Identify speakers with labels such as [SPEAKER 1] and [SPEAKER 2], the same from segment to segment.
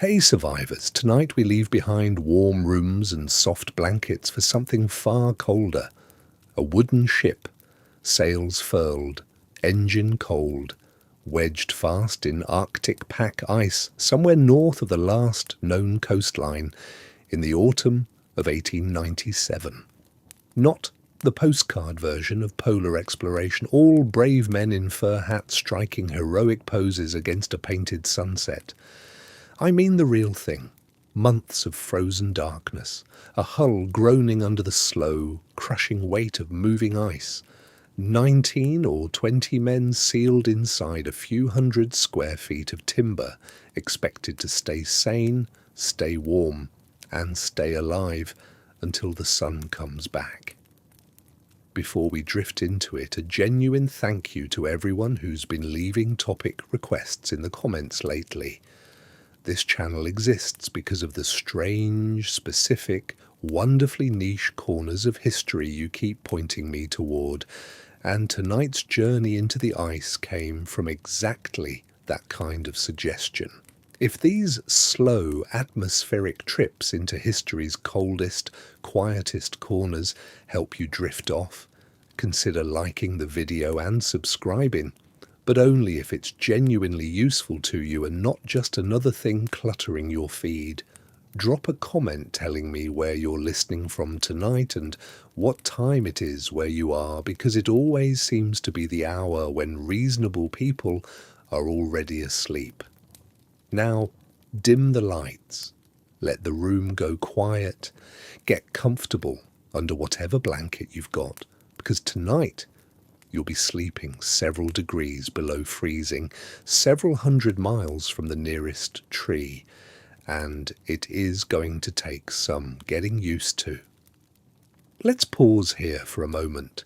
[SPEAKER 1] Hey survivors, tonight we leave behind warm rooms and soft blankets for something far colder. A wooden ship, sails furled, engine cold, wedged fast in Arctic pack ice somewhere north of the last known coastline in the autumn of 1897. Not the postcard version of polar exploration, all brave men in fur hats striking heroic poses against a painted sunset. I mean the real thing. Months of frozen darkness, a hull groaning under the slow, crushing weight of moving ice, 19 or 20 men sealed inside a few hundred square feet of timber, expected to stay sane, stay warm, and stay alive until the sun comes back. Before we drift into it, a genuine thank you to everyone who's been leaving topic requests in the comments lately. This channel exists because of the strange, specific, wonderfully niche corners of history you keep pointing me toward, and tonight's journey into the ice came from exactly that kind of suggestion. If these slow, atmospheric trips into history's coldest, quietest corners help you drift off, consider liking the video and subscribing, but only if it's genuinely useful to you and not just another thing cluttering your feed. Drop a comment telling me where you're listening from tonight and what time it is where you are, because it always seems to be the hour when reasonable people are already asleep. Now, dim the lights, let the room go quiet, get comfortable under whatever blanket you've got, because tonight you'll be sleeping several degrees below freezing, several hundred miles from the nearest tree, and it is going to take some getting used to. Let's pause here for a moment.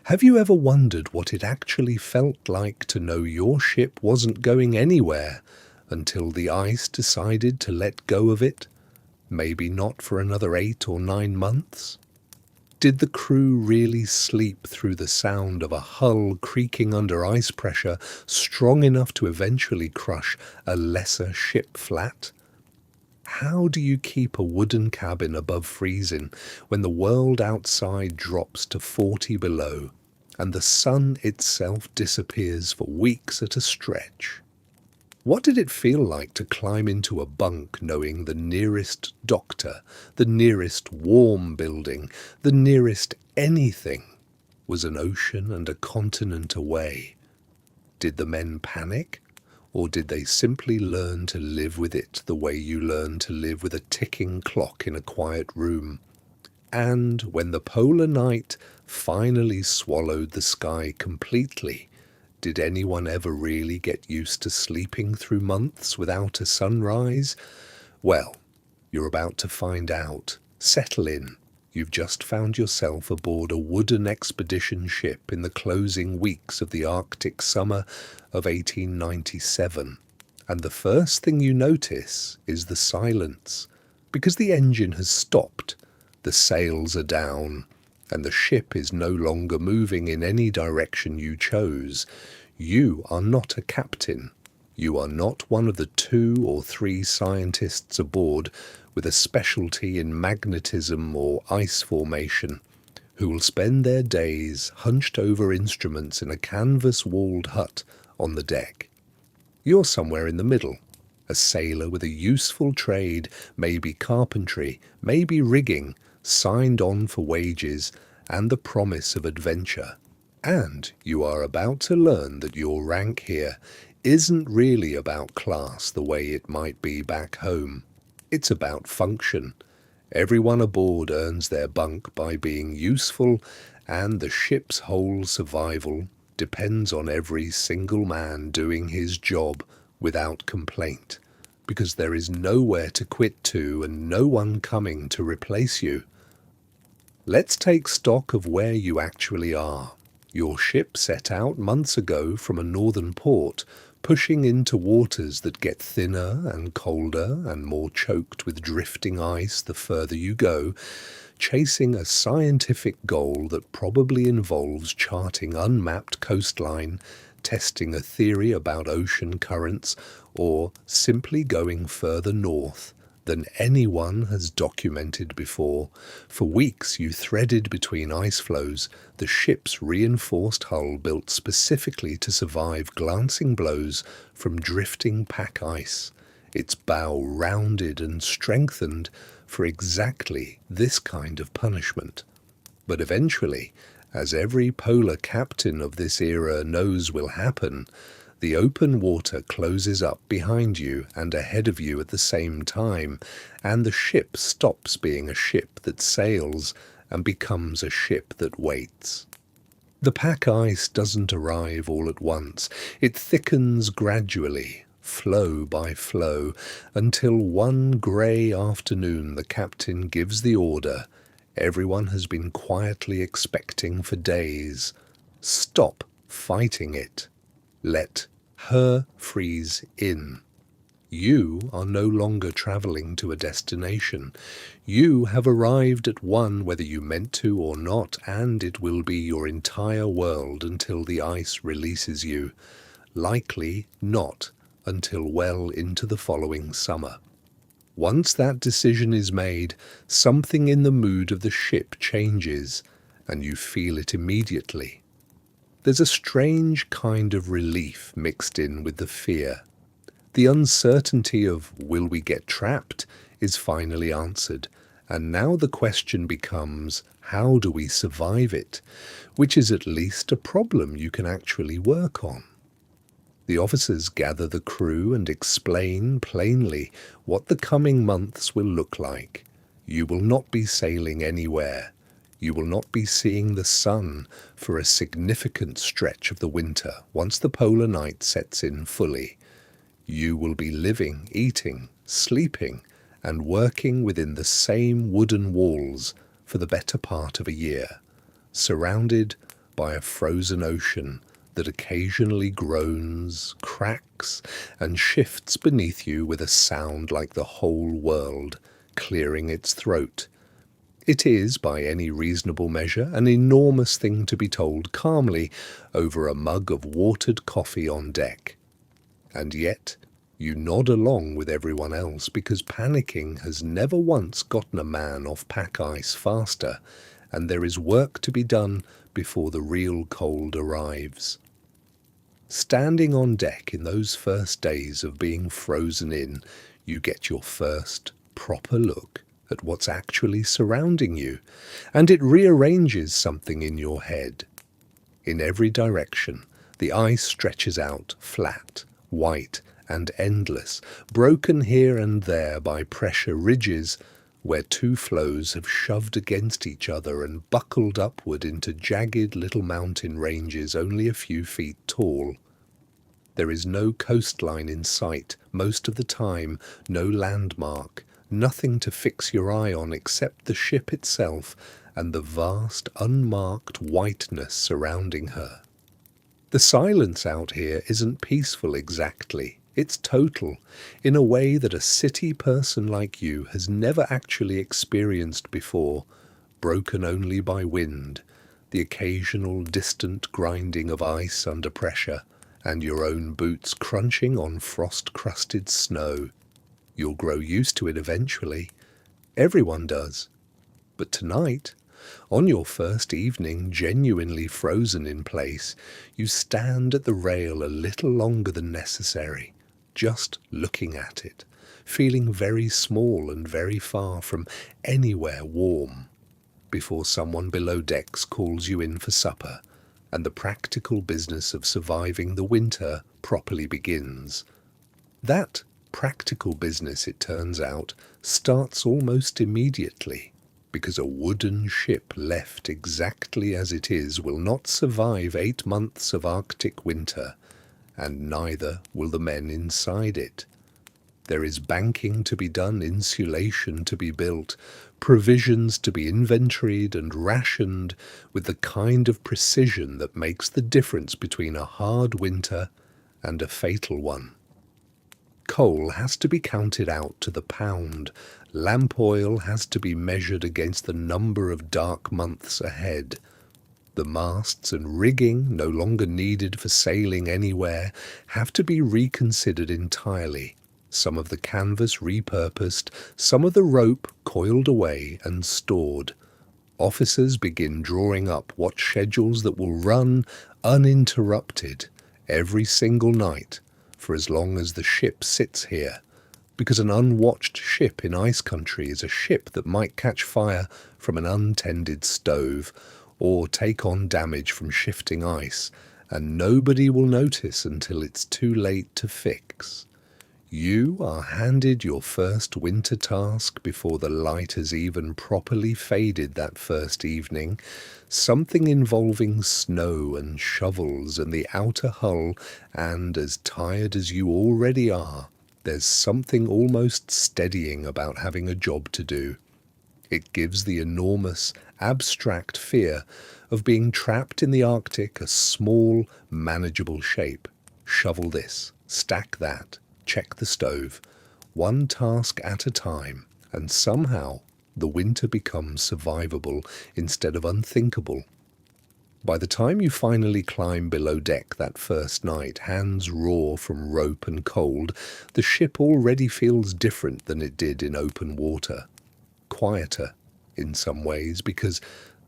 [SPEAKER 1] Have you ever wondered what it actually felt like to know your ship wasn't going anywhere until the ice decided to let go of it? Maybe not for another 8 or 9 months? Did the crew really sleep through the sound of a hull creaking under ice pressure strong enough to eventually crush a lesser ship flat? How do you keep a wooden cabin above freezing when the world outside drops to 40 below and the sun itself disappears for weeks at a stretch? What did it feel like to climb into a bunk knowing the nearest doctor, the nearest warm building, the nearest anything was an ocean and a continent away? Did the men panic, or did they simply learn to live with it the way you learn to live with a ticking clock in a quiet room? And when the polar night finally swallowed the sky completely, did anyone ever really get used to sleeping through months without a sunrise? Well, you're about to find out. Settle in. You've just found yourself aboard a wooden expedition ship in the closing weeks of the Arctic summer of 1897. And the first thing you notice is the silence, because the engine has stopped, the sails are down, and the ship is no longer moving in any direction you chose. You are not a captain. You are not one of the 2 or 3 scientists aboard with a specialty in magnetism or ice formation, who will spend their days hunched over instruments in a canvas-walled hut on the deck. You're somewhere in the middle, a sailor with a useful trade, maybe carpentry, maybe rigging, signed on for wages and the promise of adventure. And you are about to learn that your rank here isn't really about class the way it might be back home. It's about function. Everyone aboard earns their bunk by being useful, and the ship's whole survival depends on every single man doing his job without complaint, because there is nowhere to quit to and no one coming to replace you. Let's take stock of where you actually are. Your ship set out months ago from a northern port, pushing into waters that get thinner and colder and more choked with drifting ice the further you go, chasing a scientific goal that probably involves charting unmapped coastline, testing a theory about ocean currents, or simply going further north than anyone has documented before. For weeks you threaded between ice floes, the ship's reinforced hull built specifically to survive glancing blows from drifting pack ice, its bow rounded and strengthened for exactly this kind of punishment. But eventually, as every polar captain of this era knows will happen, the open water closes up behind you and ahead of you at the same time, and the ship stops being a ship that sails and becomes a ship that waits. The pack ice doesn't arrive all at once. It thickens gradually, floe by floe, until one grey afternoon the captain gives the order everyone has been quietly expecting for days. Stop fighting it. Let her freeze in. You are no longer travelling to a destination. You have arrived at one whether you meant to or not, and it will be your entire world until the ice releases you. Likely not until well into the following summer. Once that decision is made, something in the mood of the ship changes, and you feel it immediately. There's a strange kind of relief mixed in with the fear. The uncertainty of will we get trapped is finally answered, and now the question becomes how do we survive it, which is at least a problem you can actually work on. The officers gather the crew and explain plainly what the coming months will look like. You will not be sailing anywhere. You will not be seeing the sun for a significant stretch of the winter once the polar night sets in fully. You will be living, eating, sleeping, and working within the same wooden walls for the better part of a year, surrounded by a frozen ocean that occasionally groans, cracks, and shifts beneath you with a sound like the whole world clearing its throat. It is, by any reasonable measure, an enormous thing to be told calmly over a mug of watered coffee on deck. And yet you nod along with everyone else because panicking has never once gotten a man off pack ice faster, and there is work to be done before the real cold arrives. Standing on deck in those first days of being frozen in, you get your first proper look at what's actually surrounding you, and it rearranges something in your head. In every direction, the ice stretches out flat, white, and endless, broken here and there by pressure ridges where two floes have shoved against each other and buckled upward into jagged little mountain ranges only a few feet tall. There is no coastline in sight most of the time, no landmark, nothing to fix your eye on except the ship itself and the vast unmarked whiteness surrounding her. The silence out here isn't peaceful exactly. It's total, in a way that a city person like you has never actually experienced before, broken only by wind, the occasional distant grinding of ice under pressure, and your own boots crunching on frost-crusted snow. You'll grow used to it eventually. Everyone does. But tonight, on your first evening genuinely frozen in place, you stand at the rail a little longer than necessary, just looking at it, feeling very small and very far from anywhere warm, before someone below decks calls you in for supper, and the practical business of surviving the winter properly begins. That practical business, it turns out, starts almost immediately, because a wooden ship left exactly as it is will not survive 8 months of Arctic winter, and neither will the men inside it. There is banking to be done, insulation to be built, provisions to be inventoried and rationed with the kind of precision that makes the difference between a hard winter and a fatal one. Coal has to be counted out to the pound. Lamp oil has to be measured against the number of dark months ahead. The The masts and rigging, no longer needed for sailing anywhere, have to be reconsidered entirely. Some of the canvas repurposed, some of the rope coiled away and stored. Officers begin drawing up watch schedules that will run uninterrupted every single night for as long as the ship sits here, because an unwatched ship in ice country is a ship that might catch fire from an untended stove or take on damage from shifting ice, and nobody will notice until it's too late to fix. You are handed your first winter task before the light has even properly faded that first evening, something involving snow and shovels and the outer hull, and as tired as you already are, there's something almost steadying about having a job to do. It gives the enormous, abstract fear of being trapped in the Arctic a small, manageable shape. Shovel this, stack that, check the stove, one task at a time, and somehow the winter becomes survivable instead of unthinkable. By the time you finally climb below deck that first night, hands raw from rope and cold, the ship already feels different than it did in open water. Quieter in some ways, because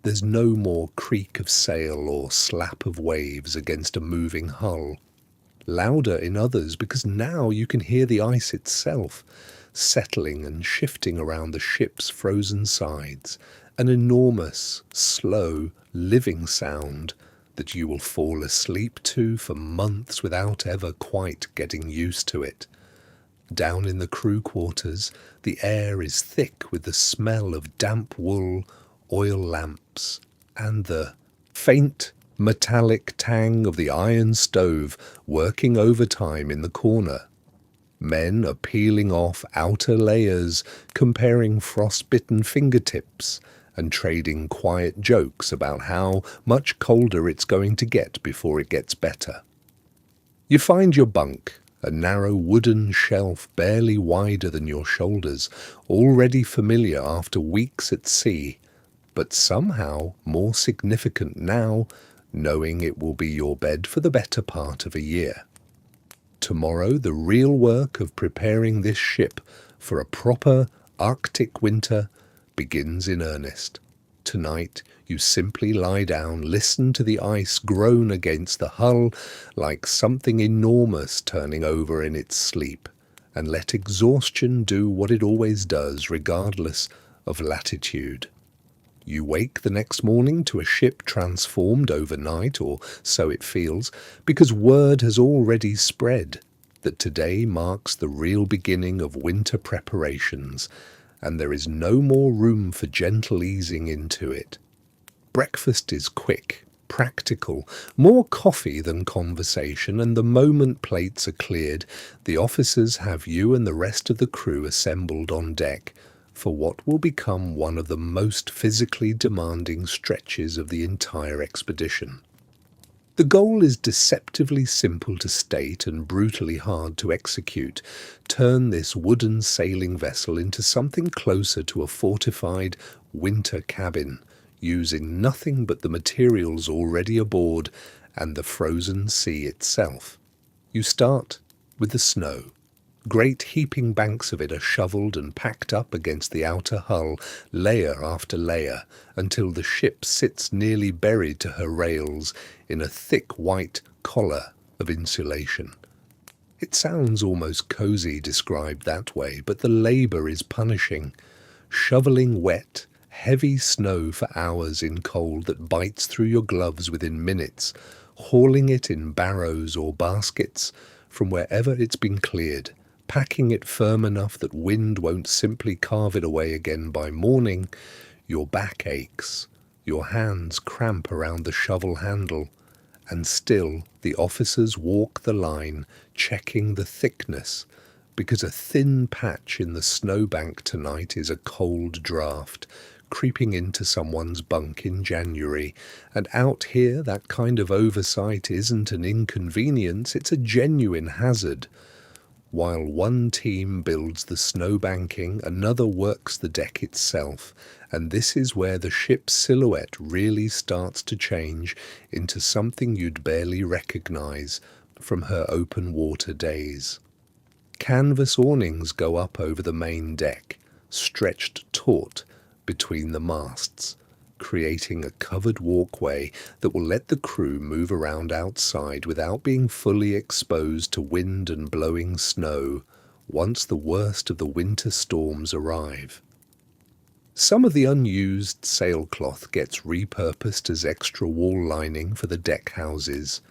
[SPEAKER 1] there's no more creak of sail or slap of waves against a moving hull. Louder in others, because now you can hear the ice itself settling and shifting around the ship's frozen sides, an enormous, slow, living sound that you will fall asleep to for months without ever quite getting used to it. Down in the crew quarters, the air is thick with the smell of damp wool, oil lamps, and the faint, metallic tang of the iron stove working overtime in the corner. Men are peeling off outer layers, comparing frostbitten fingertips, and trading quiet jokes about how much colder it's going to get before it gets better. You find your bunk, a narrow wooden shelf barely wider than your shoulders, already familiar after weeks at sea, but somehow more significant now, knowing it will be your bed for the better part of a year. Tomorrow, the real work of preparing this ship for a proper Arctic winter begins in earnest. Tonight, you simply lie down, listen to the ice groan against the hull like something enormous turning over in its sleep, and let exhaustion do what it always does, regardless of latitude. You wake the next morning to a ship transformed overnight, or so it feels, because word has already spread that today marks the real beginning of winter preparations, and there is no more room for gentle easing into it. Breakfast is quick, practical, more coffee than conversation, and the moment plates are cleared, the officers have you and the rest of the crew assembled on deck for what will become one of the most physically demanding stretches of the entire expedition. The goal is deceptively simple to state and brutally hard to execute. Turn this wooden sailing vessel into something closer to a fortified winter cabin, using nothing but the materials already aboard and the frozen sea itself. You start with the snow. Great heaping banks of it are shoveled and packed up against the outer hull, layer after layer, until the ship sits nearly buried to her rails in a thick white collar of insulation. It sounds almost cozy described that way, but the labour is punishing. Shoveling wet, heavy snow for hours in cold that bites through your gloves within minutes, hauling it in barrows or baskets from wherever it's been cleared, packing it firm enough that wind won't simply carve it away again by morning. Your back aches, your hands cramp around the shovel handle, and still the officers walk the line, checking the thickness, because a thin patch in the snowbank tonight is a cold draught, creeping into someone's bunk in January, and out here that kind of oversight isn't an inconvenience, it's a genuine hazard. While one team builds the snowbanking, another works the deck itself, and this is where the ship's silhouette really starts to change into something you'd barely recognize from her open water days. Canvas awnings go up over the main deck, stretched taut between the masts, creating a covered walkway that will let the crew move around outside without being fully exposed to wind and blowing snow once the worst of the winter storms arrive. Some of the unused sailcloth gets repurposed as extra wall lining for the deck houses,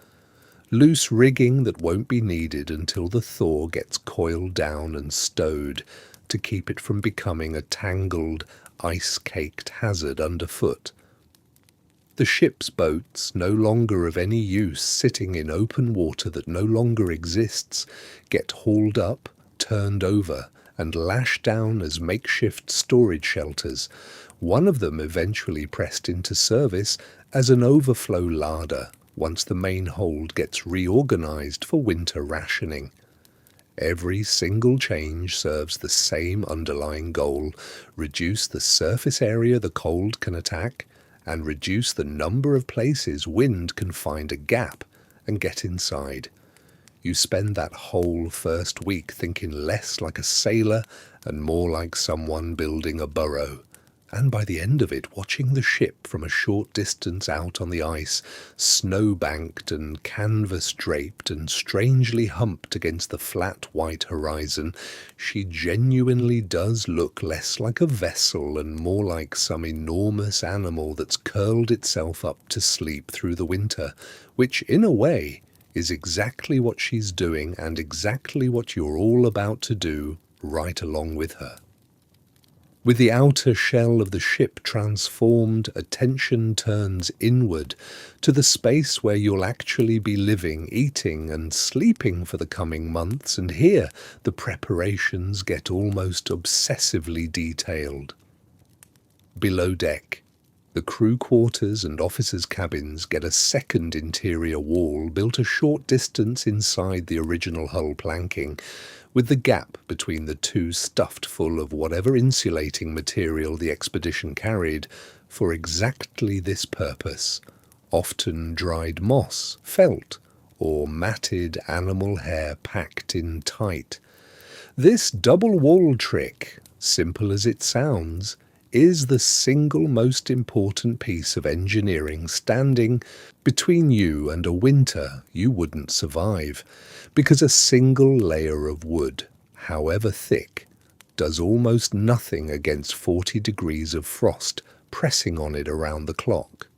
[SPEAKER 1] loose rigging that won't be needed until the thaw gets coiled down and stowed to keep it from becoming a tangled, ice-caked hazard underfoot. The ship's boats, no longer of any use sitting in open water that no longer exists, get hauled up, turned over, and lashed down as makeshift storage shelters, one of them eventually pressed into service as an overflow larder once the main hold gets reorganized for winter rationing. Every single change serves the same underlying goal: reduce the surface area the cold can attack and reduce the number of places wind can find a gap and get inside. You spend that whole first week thinking less like a sailor and more like someone building a burrow. And by the end of it, watching the ship from a short distance out on the ice, snow-banked and canvas-draped and strangely humped against the flat white horizon, she genuinely does look less like a vessel and more like some enormous animal that's curled itself up to sleep through the winter, which, in a way, is exactly what she's doing and exactly what you're all about to do right along with her. With the outer shell of the ship transformed, attention turns inward to the space where you'll actually be living, eating and sleeping for the coming months, and here the preparations get almost obsessively detailed. Below deck, the crew quarters and officers' cabins get a second interior wall built a short distance inside the original hull planking, with the gap between the two stuffed full of whatever insulating material the expedition carried for exactly this purpose, often dried moss, felt, or matted animal hair packed in tight. This double wall trick, simple as it sounds, is the single most important piece of engineering standing between you and a winter you wouldn't survive, because a single layer of wood, however thick, does almost nothing against 40 degrees of frost pressing on it around the clock.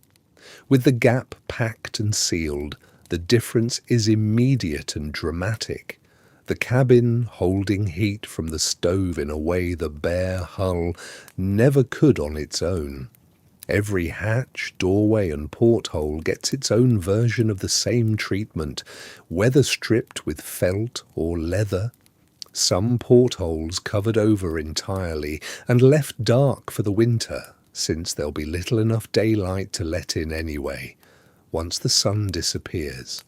[SPEAKER 1] With the gap packed and sealed, the difference is immediate and dramatic. The cabin holding heat from the stove in a way the bare hull never could on its own. Every hatch, doorway and porthole gets its own version of the same treatment, weather stripped with felt or leather. Some portholes covered over entirely and left dark for the winter, since there'll be little enough daylight to let in anyway, once the sun disappears.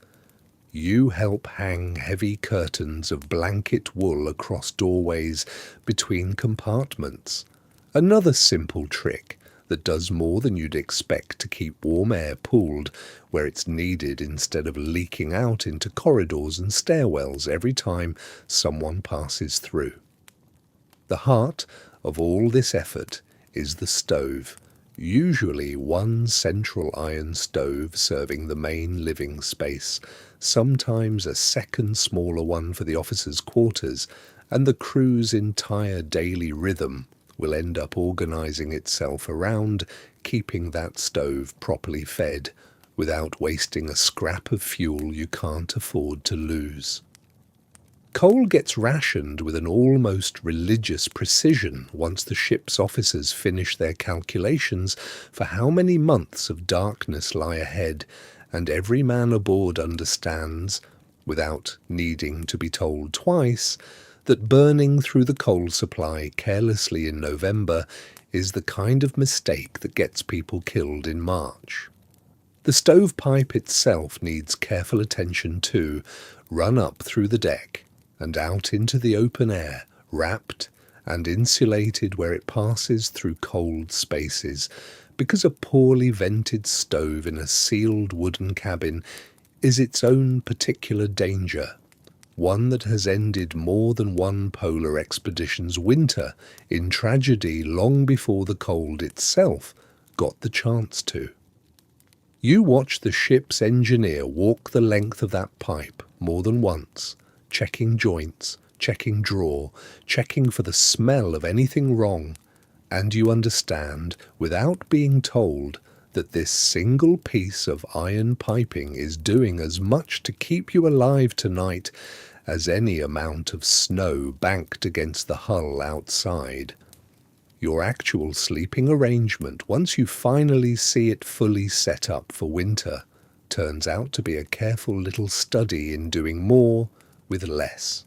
[SPEAKER 1] You help hang heavy curtains of blanket wool across doorways between compartments. Another simple trick that does more than you'd expect to keep warm air pooled where it's needed instead of leaking out into corridors and stairwells every time someone passes through. The heart of all this effort is the stove, usually one central iron stove serving the main living space, sometimes a second smaller one for the officers' quarters, and the crew's entire daily rhythm will end up organizing itself around keeping that stove properly fed without wasting a scrap of fuel you can't afford to lose. Coal gets rationed with an almost religious precision once the ship's officers finish their calculations for how many months of darkness lie ahead, and every man aboard understands, without needing to be told twice, that burning through the coal supply carelessly in November is the kind of mistake that gets people killed in March. The stovepipe itself needs careful attention too, run up through the deck, and out into the open air, wrapped and insulated where it passes through cold spaces, because a poorly vented stove in a sealed wooden cabin is its own particular danger, one that has ended more than one polar expedition's winter in tragedy long before the cold itself got the chance to. You watch the ship's engineer walk the length of that pipe more than once, checking joints, checking draw, checking for the smell of anything wrong, and you understand, without being told, that this single piece of iron piping is doing as much to keep you alive tonight as any amount of snow banked against the hull outside. Your actual sleeping arrangement, once you finally see it fully set up for winter, turns out to be a careful little study in doing more with less.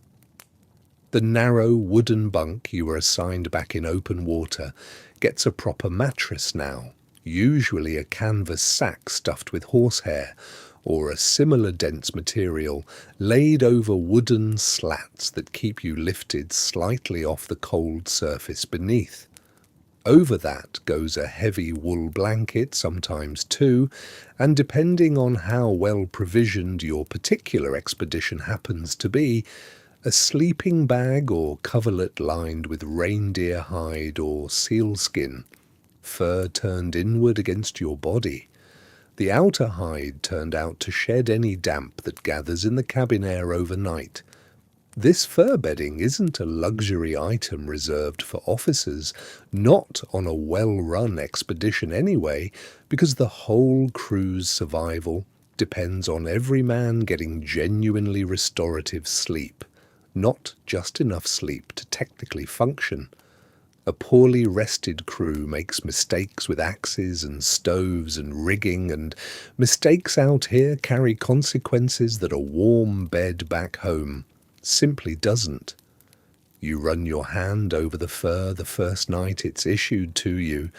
[SPEAKER 1] The narrow wooden bunk you were assigned back in open water gets a proper mattress now, usually a canvas sack stuffed with horsehair, or a similar dense material laid over wooden slats that keep you lifted slightly off the cold surface beneath. Over that goes a heavy wool blanket, sometimes two, and depending on how well provisioned your particular expedition happens to be, a sleeping bag or coverlet lined with reindeer hide or sealskin, fur turned inward against your body. The outer hide turned out to shed any damp that gathers in the cabin air overnight. This fur bedding isn't a luxury item reserved for officers, not on a well-run expedition anyway, because the whole crew's survival depends on every man getting genuinely restorative sleep, not just enough sleep to technically function. A poorly rested crew makes mistakes with axes and stoves and rigging, and mistakes out here carry consequences that a warm bed back home simply doesn't. You run your hand over the fur the first night it's issued to you,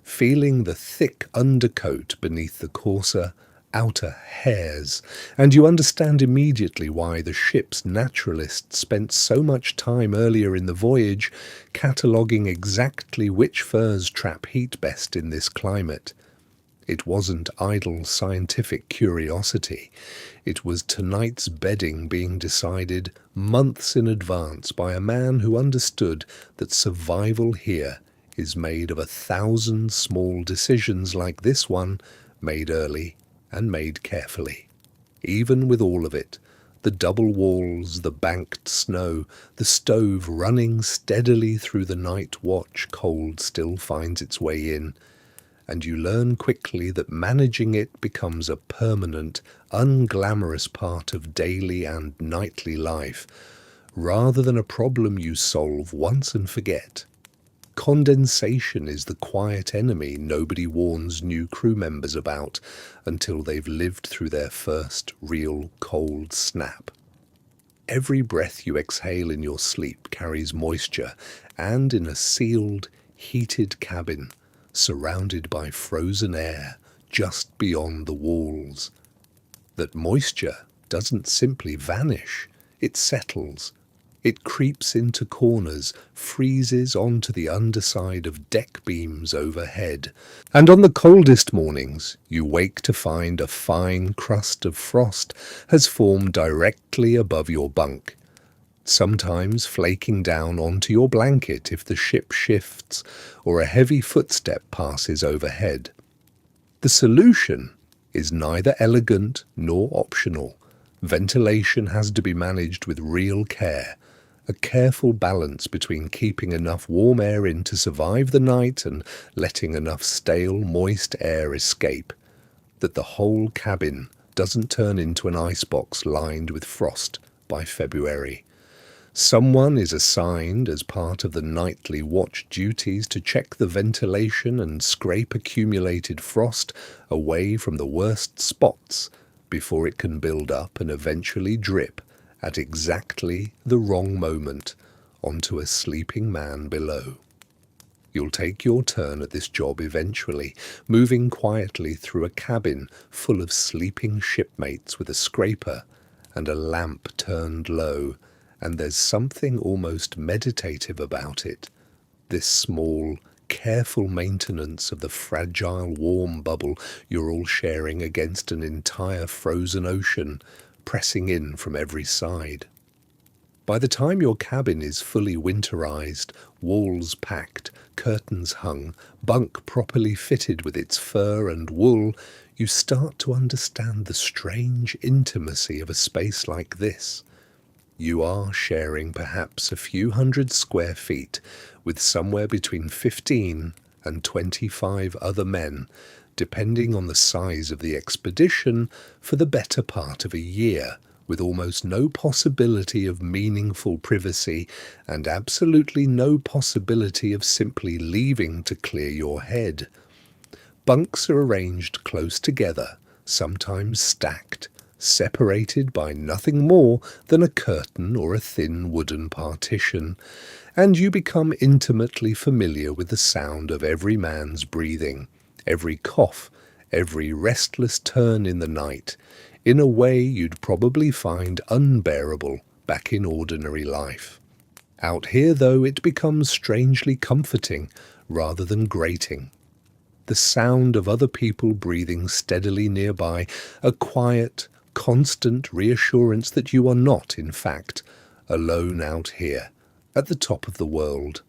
[SPEAKER 1] feeling the thick undercoat beneath the coarser outer hairs, and you understand immediately why the ship's naturalists spent so much time earlier in the voyage cataloguing exactly which furs trap heat best in this climate. It wasn't idle scientific curiosity. It was tonight's bedding being decided months in advance by a man who understood that survival here is made of 1,000 small decisions like this one, made early and made carefully. Even with all of it, the double walls, the banked snow, the stove running steadily through the night watch, cold still finds its way in, and you learn quickly that managing it becomes a permanent, unglamorous part of daily and nightly life, rather than a problem you solve once and forget. Condensation is the quiet enemy nobody warns new crew members about until they've lived through their first real cold snap. Every breath you exhale in your sleep carries moisture, and in a sealed, heated cabin, surrounded by frozen air just beyond the walls. That moisture doesn't simply vanish, it settles. It creeps into corners, freezes onto the underside of deck beams overhead, and on the coldest mornings you wake to find a fine crust of frost has formed directly above your bunk, sometimes flaking down onto your blanket if the ship shifts or a heavy footstep passes overhead. The solution is neither elegant nor optional. Ventilation has to be managed with real care, a careful balance between keeping enough warm air in to survive the night and letting enough stale, moist air escape, that the whole cabin doesn't turn into an icebox lined with frost by February. Someone is assigned as part of the nightly watch duties to check the ventilation and scrape accumulated frost away from the worst spots before it can build up and eventually drip at exactly the wrong moment onto a sleeping man below. You'll take your turn at this job eventually, moving quietly through a cabin full of sleeping shipmates with a scraper and a lamp turned low, and there's something almost meditative about it. This small, careful maintenance of the fragile warm bubble you're all sharing against an entire frozen ocean, pressing in from every side. By the time your cabin is fully winterized, walls packed, curtains hung, bunk properly fitted with its fur and wool, you start to understand the strange intimacy of a space like this. You are sharing perhaps a few hundred square feet with somewhere between 15 and 25 other men, depending on the size of the expedition, for the better part of a year, with almost no possibility of meaningful privacy and absolutely no possibility of simply leaving to clear your head. Bunks are arranged close together, sometimes stacked, separated by nothing more than a curtain or a thin wooden partition, and you become intimately familiar with the sound of every man's breathing, every cough, every restless turn in the night, in a way you'd probably find unbearable back in ordinary life. Out here, though, it becomes strangely comforting rather than grating. The sound of other people breathing steadily nearby, a quiet, constant reassurance that you are not, in fact, alone out here, at the top of the world,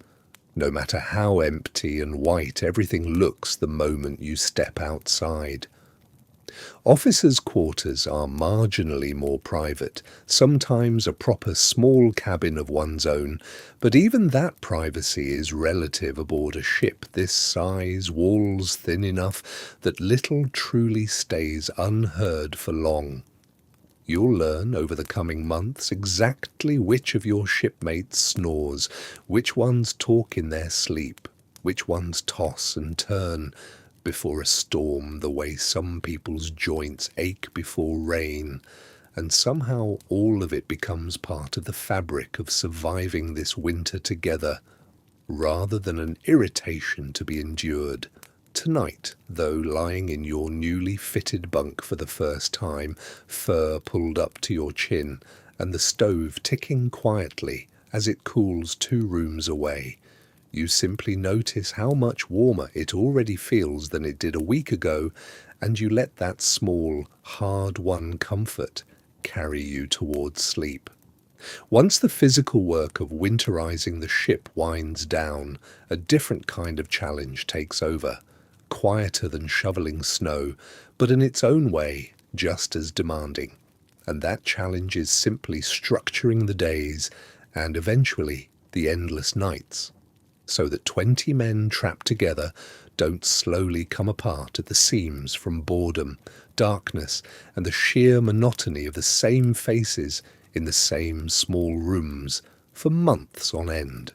[SPEAKER 1] no matter how empty and white everything looks the moment you step outside. Officers' quarters are marginally more private, sometimes a proper small cabin of one's own, but even that privacy is relative aboard a ship this size, walls thin enough that little truly stays unheard for long. You'll learn over the coming months exactly which of your shipmates snores, which ones talk in their sleep, which ones toss and turn before a storm the way some people's joints ache before rain, and somehow all of it becomes part of the fabric of surviving this winter together, rather than an irritation to be endured. Tonight, though, lying in your newly fitted bunk for the first time, fur pulled up to your chin, and the stove ticking quietly as it cools 2 rooms away, you simply notice how much warmer it already feels than it did a week ago, and you let that small, hard-won comfort carry you towards sleep. Once the physical work of winterizing the ship winds down, a different kind of challenge takes over, quieter than shoveling snow, but in its own way just as demanding. And that challenge is simply structuring the days, and eventually the endless nights, so that 20 men trapped together don't slowly come apart at the seams from boredom, darkness, and the sheer monotony of the same faces in the same small rooms for months on end.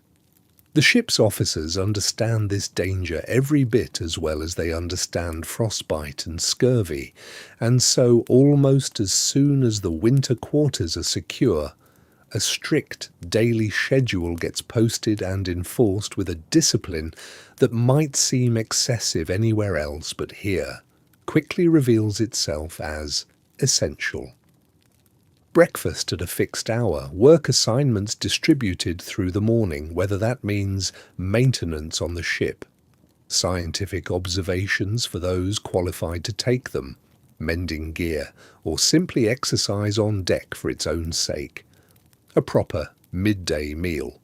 [SPEAKER 1] The ship's officers understand this danger every bit as well as they understand frostbite and scurvy, and so almost as soon as the winter quarters are secure, a strict daily schedule gets posted and enforced with a discipline that might seem excessive anywhere else but here, quickly reveals itself as essential. Breakfast at a fixed hour, work assignments distributed through the morning, whether that means maintenance on the ship, scientific observations for those qualified to take them, mending gear, or simply exercise on deck for its own sake. A proper midday meal,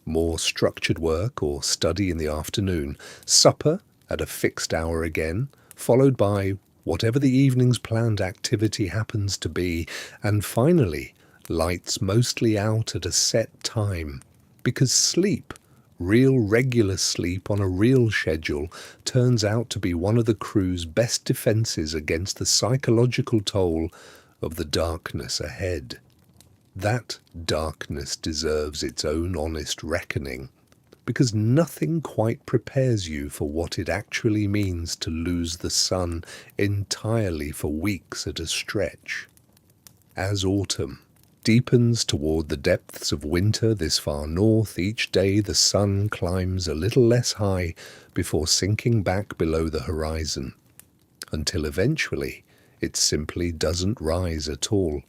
[SPEAKER 1] more structured work or study in the afternoon, supper at a fixed hour again, followed by whatever the evening's planned activity happens to be, and finally, lights mostly out at a set time, because sleep, real regular sleep on a real schedule, turns out to be one of the crew's best defenses against the psychological toll of the darkness ahead. That darkness deserves its own honest reckoning, because nothing quite prepares you for what it actually means to lose the sun entirely for weeks at a stretch. As autumn deepens toward the depths of winter this far north, each day the sun climbs a little less high before sinking back below the horizon, until eventually it simply doesn't rise at all.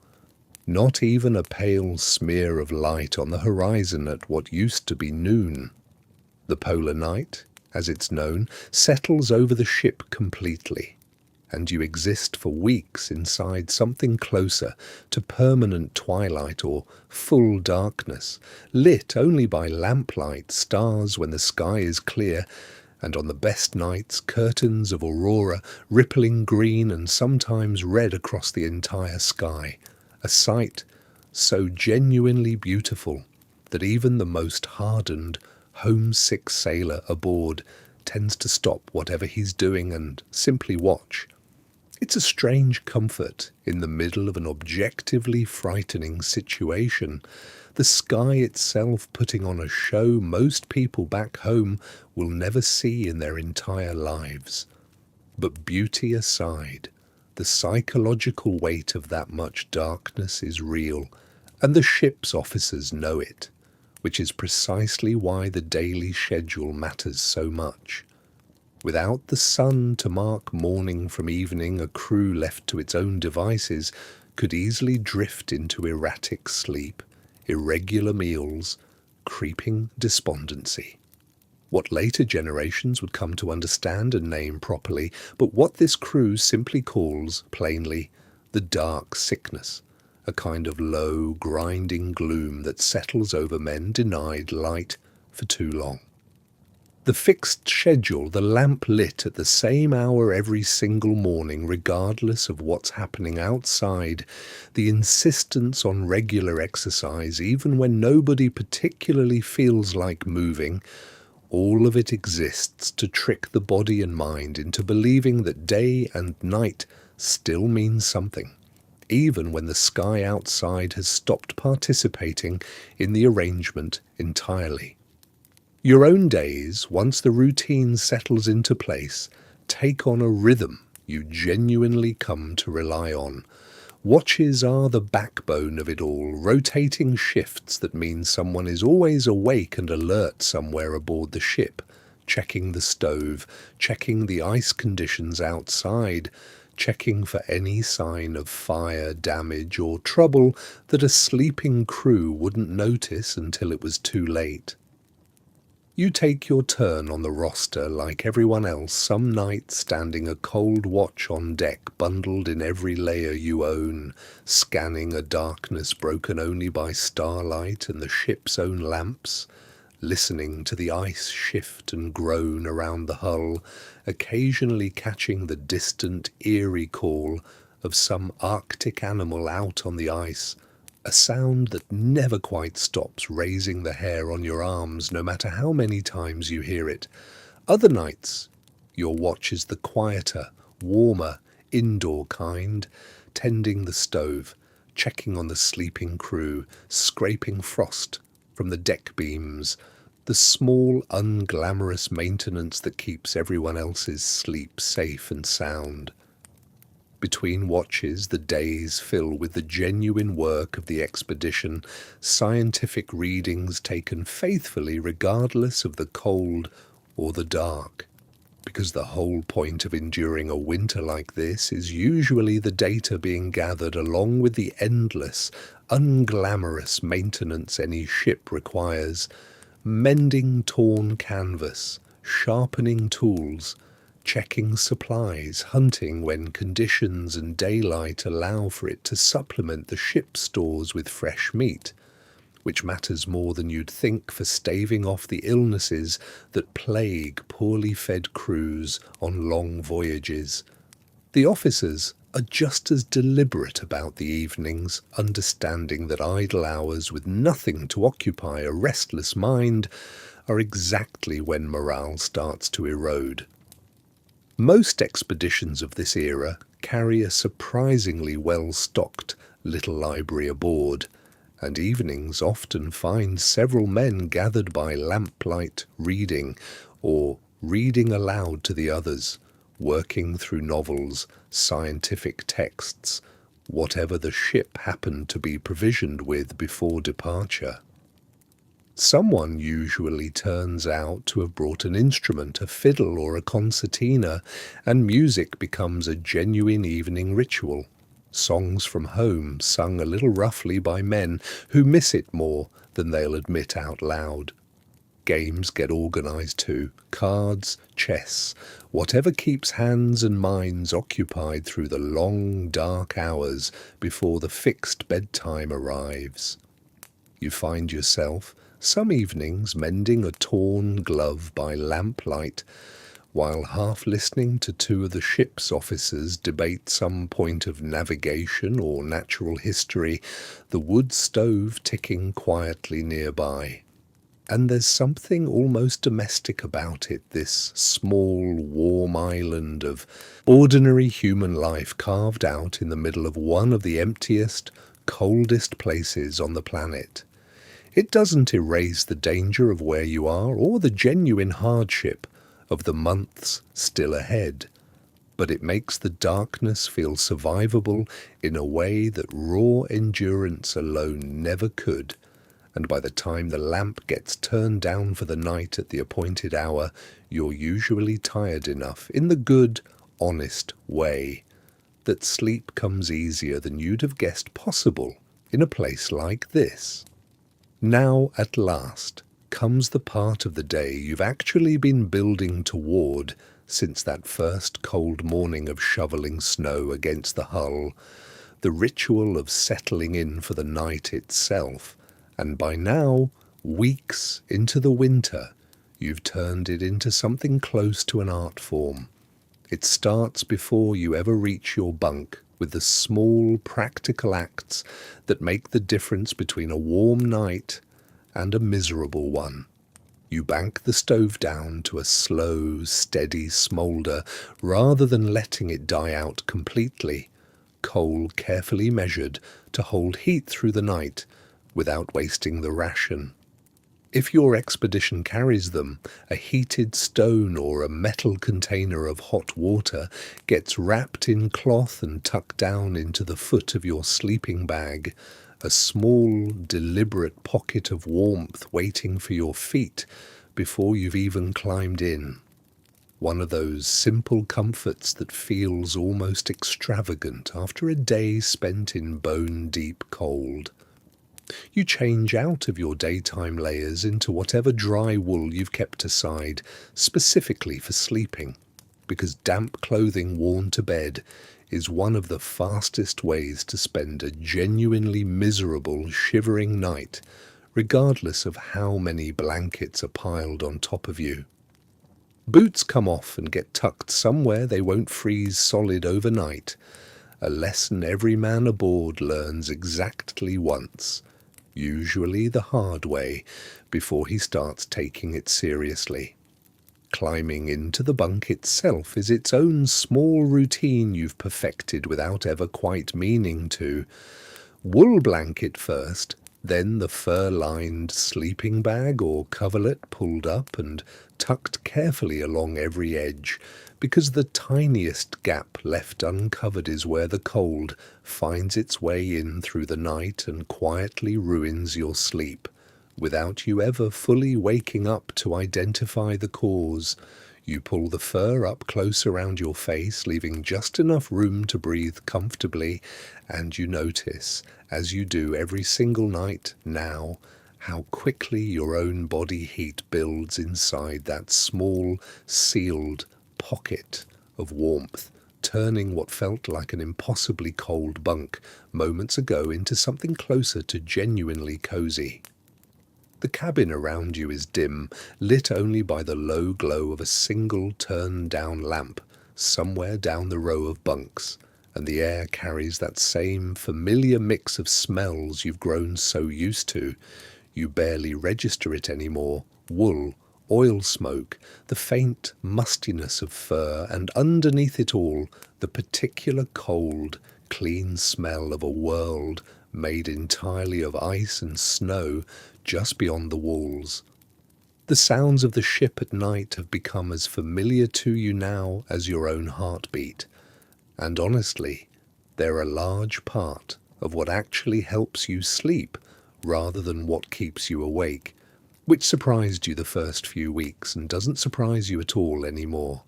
[SPEAKER 1] Not even a pale smear of light on the horizon at what used to be noon. The polar night, as it's known, settles over the ship completely, and you exist for weeks inside something closer to permanent twilight or full darkness, lit only by lamplight, stars when the sky is clear, and on the best nights curtains of aurora rippling green and sometimes red across the entire sky, a sight so genuinely beautiful that even the most hardened, homesick sailor aboard tends to stop whatever he's doing and simply watch. It's a strange comfort in the middle of an objectively frightening situation, the sky itself putting on a show most people back home will never see in their entire lives. But beauty aside, the psychological weight of that much darkness is real, and the ship's officers know it, which is precisely why the daily schedule matters so much. Without the sun to mark morning from evening, a crew left to its own devices could easily drift into erratic sleep, irregular meals, creeping despondency. What later generations would come to understand and name properly, but what this crew simply calls, plainly, the dark sickness, a kind of low, grinding gloom that settles over men denied light for too long. The fixed schedule, the lamp lit at the same hour every single morning, regardless of what's happening outside, the insistence on regular exercise, even when nobody particularly feels like moving, all of it exists to trick the body and mind into believing that day and night still means something, even when the sky outside has stopped participating in the arrangement entirely. Your own days, once the routine settles into place, take on a rhythm you genuinely come to rely on. Watches are the backbone of it all, rotating shifts that mean someone is always awake and alert somewhere aboard the ship, checking the stove, checking the ice conditions outside, checking for any sign of fire, damage, or trouble that a sleeping crew wouldn't notice until it was too late. You take your turn on the roster like everyone else, some night standing a cold watch on deck, bundled in every layer you own, scanning a darkness broken only by starlight and the ship's own lamps, listening to the ice shift and groan around the hull, occasionally catching the distant, eerie call of some Arctic animal out on the ice, a sound that never quite stops raising the hair on your arms no matter how many times you hear it. Other nights, your watch is the quieter, warmer, indoor kind, tending the stove, checking on the sleeping crew, scraping frost from the deck beams, the small, unglamorous maintenance that keeps everyone else's sleep safe and sound. Between watches, the days fill with the genuine work of the expedition, scientific readings taken faithfully regardless of the cold or the dark, because the whole point of enduring a winter like this is usually the data being gathered along with the endless, unglamorous maintenance any ship requires, mending torn canvas, sharpening tools, checking supplies, hunting when conditions and daylight allow for it to supplement the ship's stores with fresh meat, which matters more than you'd think for staving off the illnesses that plague poorly fed crews on long voyages. The officers are just as deliberate about the evenings, understanding that idle hours with nothing to occupy a restless mind are exactly when morale starts to erode. Most expeditions of this era carry a surprisingly well-stocked little library aboard, and evenings often find several men gathered by lamplight reading, or reading aloud to the others, working through novels, scientific texts, whatever the ship happened to be provisioned with before departure. Someone usually turns out to have brought an instrument, a fiddle or a concertina, and music becomes a genuine evening ritual. Songs from home sung a little roughly by men who miss it more than they'll admit out loud. Games get organised too, cards, chess, whatever keeps hands and minds occupied through the long, dark hours before the fixed bedtime arrives. You find yourself, some evenings, mending a torn glove by lamplight, while half listening to two of the ship's officers debate some point of navigation or natural history, the wood stove ticking quietly nearby. And there's something almost domestic about it, this small, warm island of ordinary human life carved out in the middle of one of the emptiest, coldest places on the planet. It doesn't erase the danger of where you are or the genuine hardship of the months still ahead, but it makes the darkness feel survivable in a way that raw endurance alone never could. And by the time the lamp gets turned down for the night at the appointed hour, you're usually tired enough, in the good, honest way, that sleep comes easier than you'd have guessed possible in a place like this. Now, at last, comes the part of the day you've actually been building toward since that first cold morning of shoveling snow against the hull, the ritual of settling in for the night itself. And by now, weeks into the winter, you've turned it into something close to an art form. It starts before you ever reach your bunk with the small, practical acts that make the difference between a warm night and a miserable one. You bank the stove down to a slow, steady smoulder rather than letting it die out completely, coal carefully measured to hold heat through the night without wasting the ration. If your expedition carries them, a heated stone or a metal container of hot water gets wrapped in cloth and tucked down into the foot of your sleeping bag, a small, deliberate pocket of warmth waiting for your feet before you've even climbed in. One of those simple comforts that feels almost extravagant after a day spent in bone-deep cold. You change out of your daytime layers into whatever dry wool you've kept aside specifically for sleeping, because damp clothing worn to bed is one of the fastest ways to spend a genuinely miserable, shivering night, regardless of how many blankets are piled on top of you. Boots come off and get tucked somewhere they won't freeze solid overnight, a lesson every man aboard learns exactly once, usually the hard way, before he starts taking it seriously. Climbing into the bunk itself is its own small routine you've perfected without ever quite meaning to. Wool blanket first, then the fur-lined sleeping bag or coverlet pulled up and tucked carefully along every edge, because the tiniest gap left uncovered is where the cold finds its way in through the night and quietly ruins your sleep, without you ever fully waking up to identify the cause. You pull the fur up close around your face, leaving just enough room to breathe comfortably, and you notice, as you do every single night now, how quickly your own body heat builds inside that small, sealed pocket of warmth, turning what felt like an impossibly cold bunk moments ago into something closer to genuinely cozy. The cabin around you is dim, lit only by the low glow of a single turned-down lamp somewhere down the row of bunks, and the air carries that same familiar mix of smells you've grown so used to. You barely register it anymore: wool, oil smoke, the faint mustiness of fur, and underneath it all, the particular cold, clean smell of a world made entirely of ice and snow just beyond the walls. The sounds of the ship at night have become as familiar to you now as your own heartbeat, and honestly, they're a large part of what actually helps you sleep rather than what keeps you awake, which surprised you the first few weeks and doesn't surprise you at all anymore.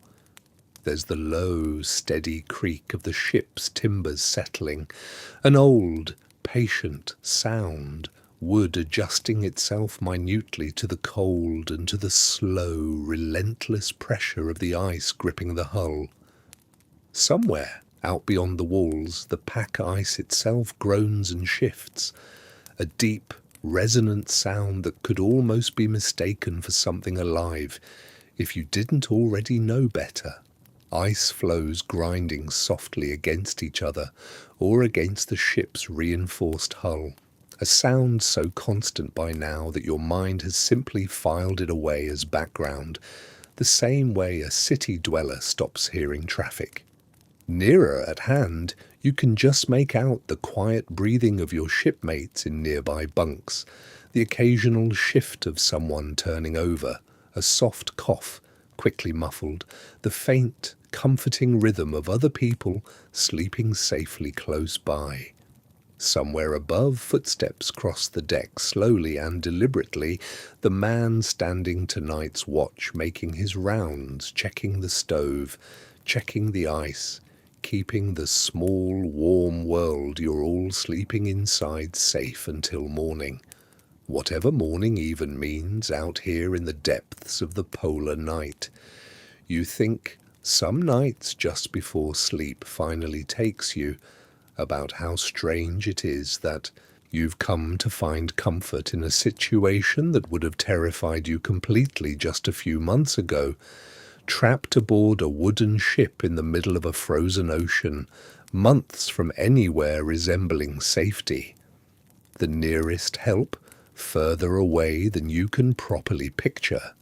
[SPEAKER 1] There's the low, steady creak of the ship's timbers settling, an old, patient sound, wood adjusting itself minutely to the cold and to the slow, relentless pressure of the ice gripping the hull. Somewhere, out beyond the walls, the pack ice itself groans and shifts, a deep, resonant sound that could almost be mistaken for something alive if you didn't already know better. Ice floes grinding softly against each other or against the ship's reinforced hull, a sound so constant by now that your mind has simply filed it away as background, the same way a city dweller stops hearing traffic. Nearer at hand, you can just make out the quiet breathing of your shipmates in nearby bunks, the occasional shift of someone turning over, a soft cough, quickly muffled, the faint, comforting rhythm of other people sleeping safely close by. Somewhere above, footsteps cross the deck slowly and deliberately, the man standing tonight's watch making his rounds, checking the stove, checking the ice, keeping the small, warm world you're all sleeping inside safe until morning. Whatever morning even means out here in the depths of the polar night. You think, some nights just before sleep finally takes you, about how strange it is that you've come to find comfort in a situation that would have terrified you completely just a few months ago, trapped aboard a wooden ship in the middle of a frozen ocean, months from anywhere resembling safety. The nearest help, further away than you can properly picture.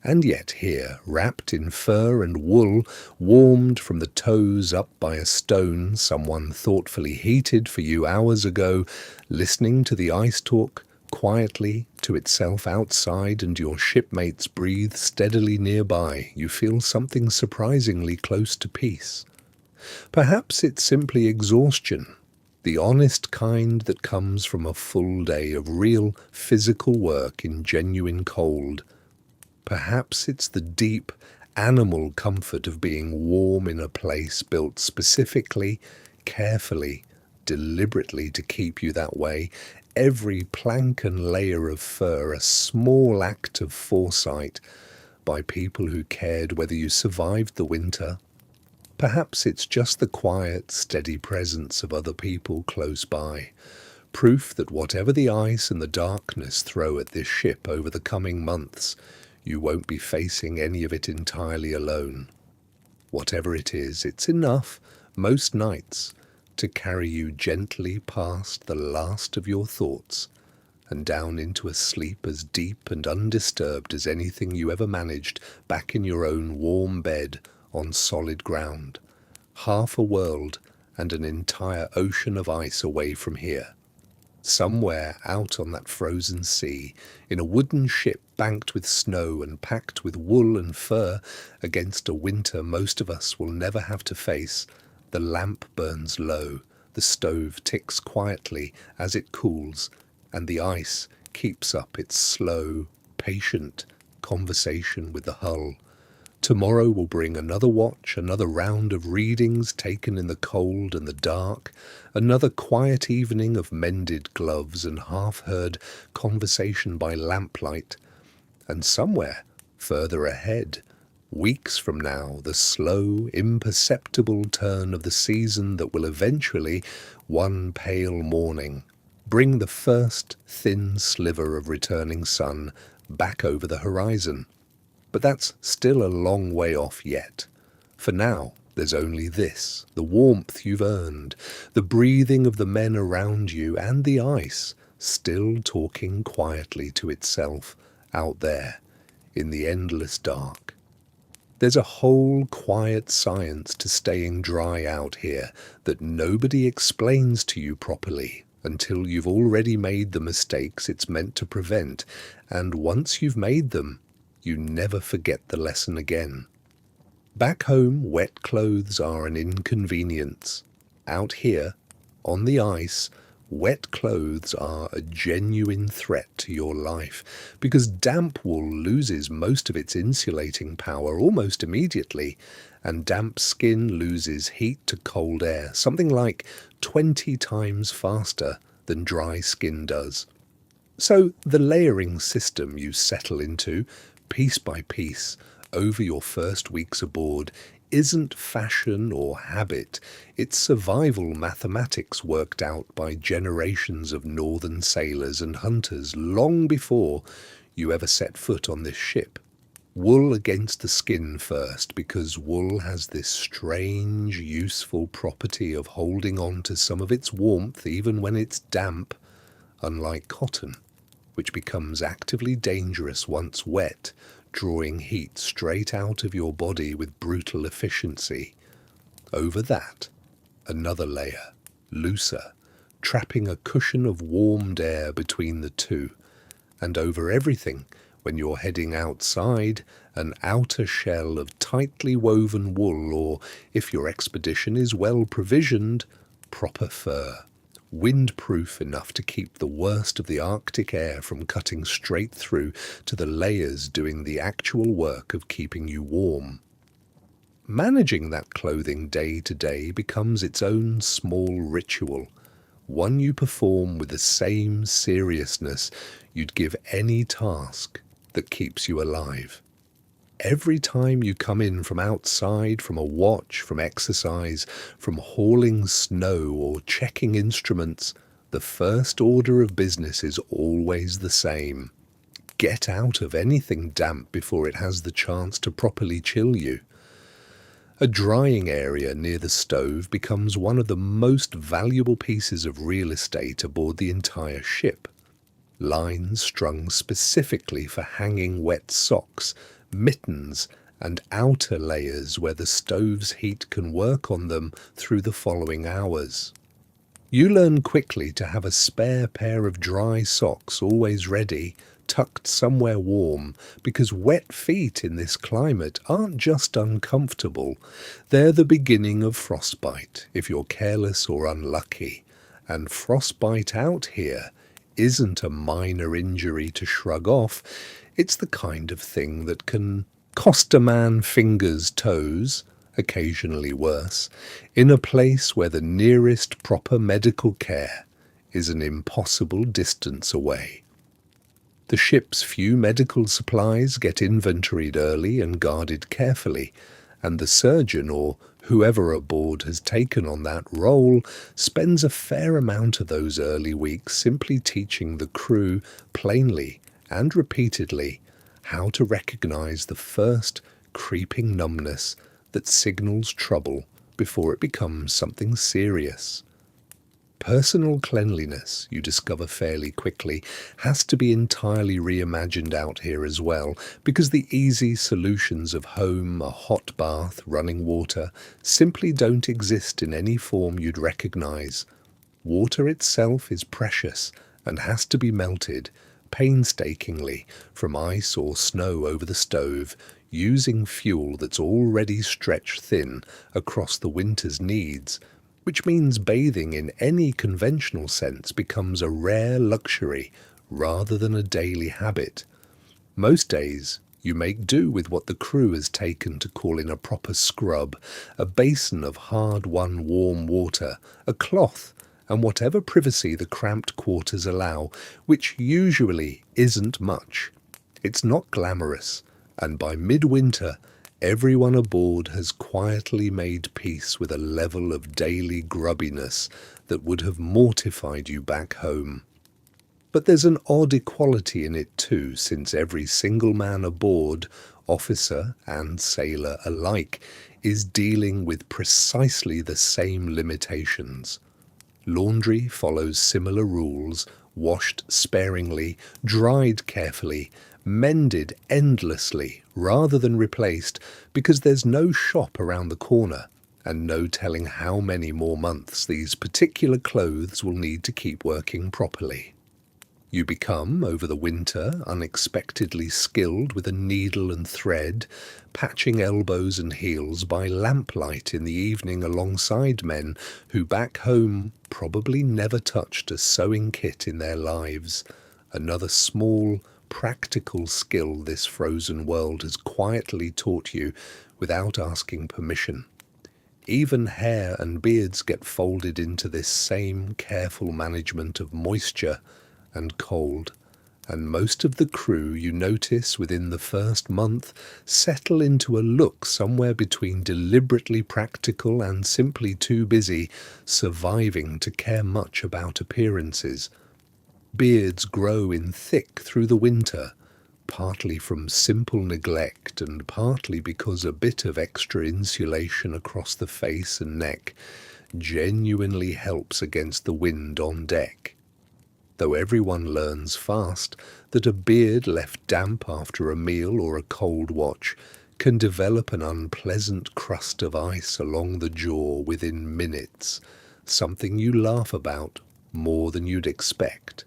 [SPEAKER 1] And yet here, wrapped in fur and wool, warmed from the toes up by a stone someone thoughtfully heated for you hours ago, listening to the ice talk quietly to itself outside, and your shipmates breathe steadily nearby, you feel something surprisingly close to peace. Perhaps it's simply exhaustion, the honest kind that comes from a full day of real physical work in genuine cold. Perhaps it's the deep, animal comfort of being warm in a place built specifically, carefully, deliberately to keep you that way, every plank and layer of fur a small act of foresight by people who cared whether you survived the winter. Perhaps it's just the quiet, steady presence of other people close by, proof that whatever the ice and the darkness throw at this ship over the coming months, you won't be facing any of it entirely alone. Whatever it is, it's enough, most nights, to carry you gently past the last of your thoughts and down into a sleep as deep and undisturbed as anything you ever managed back in your own warm bed on solid ground, half a world and an entire ocean of ice away from here. Somewhere out on that frozen sea, in a wooden ship banked with snow and packed with wool and fur against a winter most of us will never have to face, the lamp burns low, the stove ticks quietly as it cools, and the ice keeps up its slow, patient conversation with the hull. Tomorrow will bring another watch, another round of readings taken in the cold and the dark, another quiet evening of mended gloves and half-heard conversation by lamplight. And somewhere, further ahead, weeks from now, the slow, imperceptible turn of the season that will eventually, one pale morning, bring the first thin sliver of returning sun back over the horizon. But that's still a long way off yet. For now, there's only this, the warmth you've earned, the breathing of the men around you, and the ice, still talking quietly to itself out there in the endless dark. There's a whole quiet science to staying dry out here that nobody explains to you properly until you've already made the mistakes it's meant to prevent, and once you've made them, you never forget the lesson again. Back home, wet clothes are an inconvenience. Out here, on the ice, Wet clothes are a genuine threat to your life because damp wool loses most of its insulating power almost immediately, and damp skin loses heat to cold air, something like 20 times faster than dry skin does. So the layering system you settle into, piece by piece, over your first weeks aboard, isn't fashion or habit, it's survival mathematics worked out by generations of northern sailors and hunters long before you ever set foot on this ship. Wool against the skin first, because wool has this strange, useful property of holding on to some of its warmth even when it's damp, unlike cotton, which becomes actively dangerous once wet, drawing heat straight out of your body with brutal efficiency. Over that, another layer, looser, trapping a cushion of warmed air between the two. And over everything, when you're heading outside, an outer shell of tightly woven wool, or, if your expedition is well provisioned, proper fur. Windproof enough to keep the worst of the Arctic air from cutting straight through to the layers doing the actual work of keeping you warm. Managing that clothing day to day becomes its own small ritual, one you perform with the same seriousness you'd give any task that keeps you alive. Every time you come in from outside, from a watch, from exercise, from hauling snow or checking instruments, the first order of business is always the same. Get out of anything damp before it has the chance to properly chill you. A drying area near the stove becomes one of the most valuable pieces of real estate aboard the entire ship. Lines strung specifically for hanging wet socks, mittens, and outer layers where the stove's heat can work on them through the following hours. You learn quickly to have a spare pair of dry socks always ready, tucked somewhere warm, because wet feet in this climate aren't just uncomfortable, they're the beginning of frostbite if you're careless or unlucky. And frostbite out here isn't a minor injury to shrug off. It's the kind of thing that can cost a man fingers, toes, occasionally worse, in a place where the nearest proper medical care is an impossible distance away. The ship's few medical supplies get inventoried early and guarded carefully, and the surgeon or whoever aboard has taken on that role spends a fair amount of those early weeks simply teaching the crew plainly and repeatedly how to recognize the first creeping numbness that signals trouble before it becomes something serious. Personal cleanliness, you discover fairly quickly, has to be entirely reimagined out here as well, because the easy solutions of home, a hot bath, running water, simply don't exist in any form you'd recognize. Water itself is precious and has to be melted painstakingly from ice or snow over the stove, using fuel that's already stretched thin across the winter's needs, which means bathing in any conventional sense becomes a rare luxury rather than a daily habit. Most days, you make do with what the crew has taken to call in a proper scrub, a basin of hard-won warm water, a cloth, and whatever privacy the cramped quarters allow, which usually isn't much. It's not glamorous, and by midwinter, everyone aboard has quietly made peace with a level of daily grubbiness that would have mortified you back home. But there's an odd equality in it too, since every single man aboard, officer and sailor alike, is dealing with precisely the same limitations. Laundry follows similar rules, washed sparingly, dried carefully, mended endlessly rather than replaced, because there's no shop around the corner and no telling how many more months these particular clothes will need to keep working properly. You become, over the winter, unexpectedly skilled with a needle and thread, patching elbows and heels by lamplight in the evening alongside men who back home probably never touched a sewing kit in their lives. Another small, practical skill this frozen world has quietly taught you without asking permission. Even hair and beards get folded into this same careful management of moisture and cold, and most of the crew you notice within the first month settle into a look somewhere between deliberately practical and simply too busy surviving to care much about appearances. Beards grow in thick through the winter, partly from simple neglect and partly because a bit of extra insulation across the face and neck genuinely helps against the wind on deck. Though everyone learns fast that a beard left damp after a meal or a cold watch can develop an unpleasant crust of ice along the jaw within minutes, something you laugh about more than you'd expect,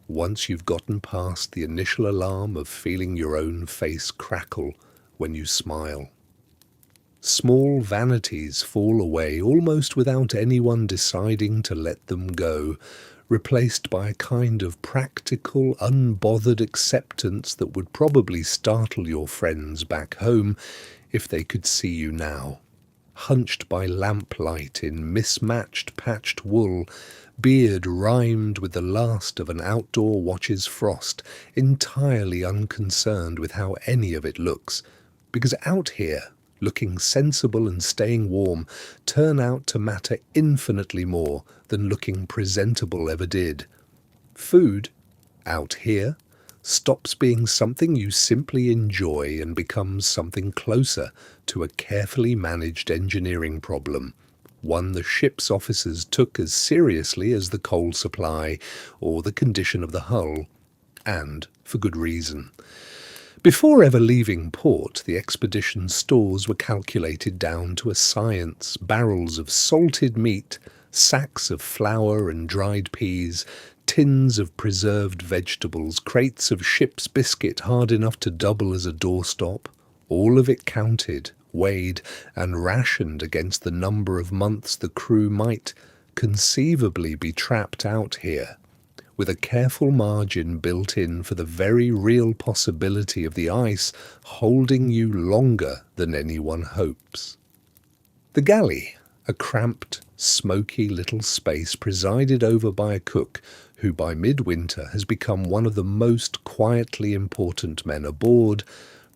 [SPEAKER 1] once you've gotten past the initial alarm of feeling your own face crackle when you smile. Small vanities fall away almost without anyone deciding to let them go, replaced by a kind of practical, unbothered acceptance that would probably startle your friends back home if they could see you now. Hunched by lamplight in mismatched patched wool, beard rhymed with the last of an outdoor watch's frost, entirely unconcerned with how any of it looks, because out here, looking sensible and staying warm turn out to matter infinitely more than looking presentable ever did. Food, out here, stops being something you simply enjoy and becomes something closer to a carefully managed engineering problem, one the ship's officers took as seriously as the coal supply or the condition of the hull, and for good reason. Before ever leaving port, the expedition's stores were calculated down to a science: barrels of salted meat, sacks of flour and dried peas, tins of preserved vegetables, crates of ship's biscuit hard enough to double as a doorstop, all of it counted, weighed, and rationed against the number of months the crew might conceivably be trapped out here, with a careful margin built in for the very real possibility of the ice holding you longer than anyone hopes. The galley, a cramped, smoky little space presided over by a cook who by midwinter has become one of the most quietly important men aboard,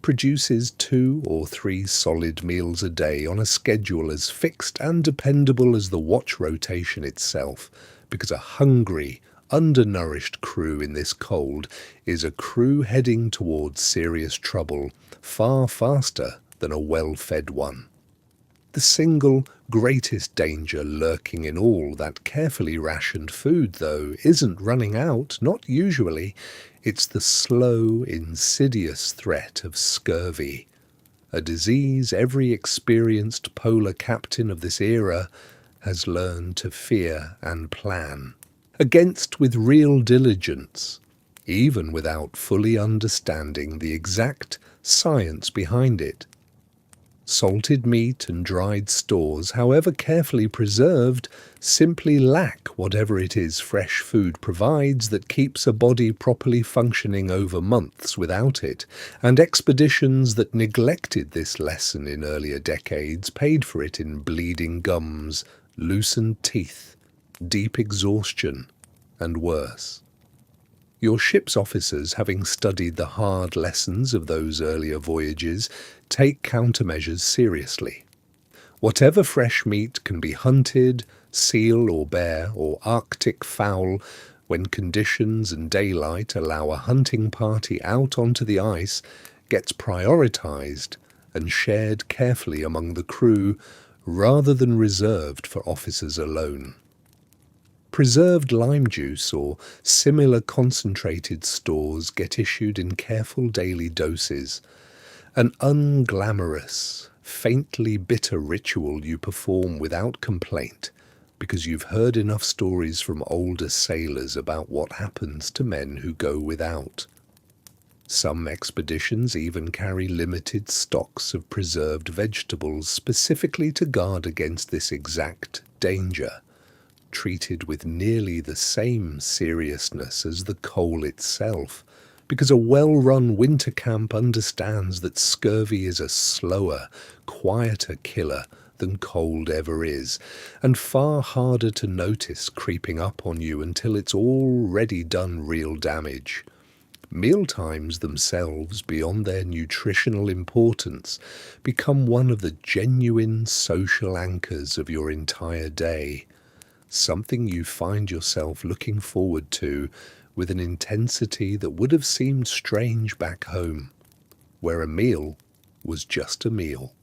[SPEAKER 1] produces 2 or 3 solid meals a day on a schedule as fixed and dependable as the watch rotation itself, because a hungry, undernourished crew in this cold is a crew heading towards serious trouble far faster than a well-fed one. The single greatest danger lurking in all that carefully rationed food, though, isn't running out, not usually. It's the slow, insidious threat of scurvy, a disease every experienced polar captain of this era has learned to fear and plan against with real diligence, even without fully understanding the exact science behind it. Salted meat and dried stores, however carefully preserved, simply lack whatever it is fresh food provides that keeps a body properly functioning over months without it, and expeditions that neglected this lesson in earlier decades paid for it in bleeding gums, loosened teeth, deep exhaustion, and worse. Your ship's officers, having studied the hard lessons of those earlier voyages, take countermeasures seriously. Whatever fresh meat can be hunted, seal or bear, or Arctic fowl, when conditions and daylight allow a hunting party out onto the ice, gets prioritized and shared carefully among the crew rather than reserved for officers alone. Preserved lime juice or similar concentrated stores get issued in careful daily doses, an unglamorous, faintly bitter ritual you perform without complaint, because you've heard enough stories from older sailors about what happens to men who go without. Some expeditions even carry limited stocks of preserved vegetables specifically to guard against this exact danger, treated with nearly the same seriousness as the coal itself, because a well-run winter camp understands that scurvy is a slower, quieter killer than cold ever is, and far harder to notice creeping up on you until it's already done real damage. Mealtimes themselves, beyond their nutritional importance, become one of the genuine social anchors of your entire day, something you find yourself looking forward to with an intensity that would have seemed strange back home, where a meal was just a meal.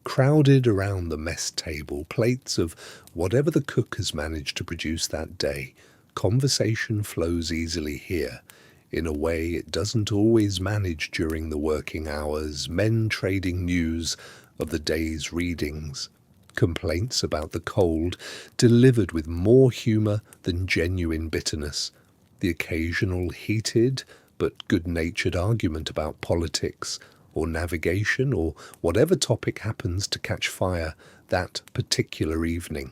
[SPEAKER 1] Crowded around the mess table, plates of whatever the cook has managed to produce that day, conversation flows easily here, in a way it doesn't always manage during the working hours, men trading news of the day's readings, complaints about the cold delivered with more humour than genuine bitterness, the occasional heated but good-natured argument about politics or navigation or whatever topic happens to catch fire that particular evening.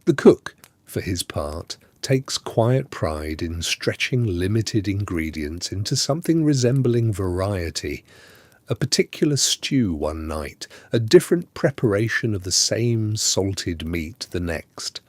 [SPEAKER 1] The cook, for his part, takes quiet pride in stretching limited ingredients into something resembling variety. A particular stew one night, a different preparation of the same salted meat the next.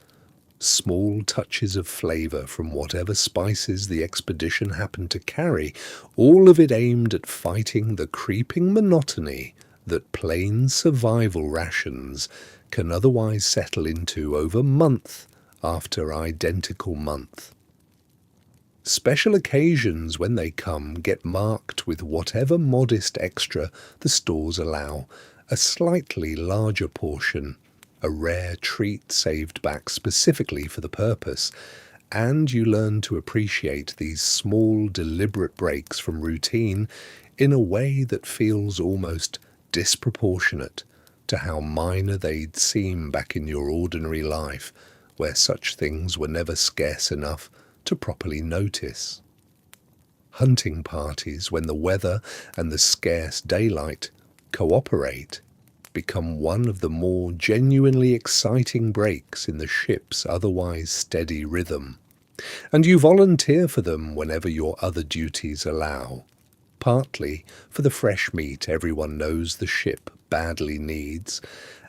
[SPEAKER 1] Small touches of flavour from whatever spices the expedition happened to carry, all of it aimed at fighting the creeping monotony that plain survival rations can otherwise settle into over month after identical month. Special occasions, when they come, get marked with whatever modest extra the stores allow, a slightly larger portion, a rare treat saved back specifically for the purpose, and you learn to appreciate these small, deliberate breaks from routine in a way that feels almost disproportionate to how minor they'd seem back in your ordinary life, where such things were never scarce enough to properly notice. Hunting parties, when the weather and the scarce daylight cooperate, become one of the more genuinely exciting breaks in the ship's otherwise steady rhythm, and you volunteer for them whenever your other duties allow, partly for the fresh meat everyone knows the ship badly needs,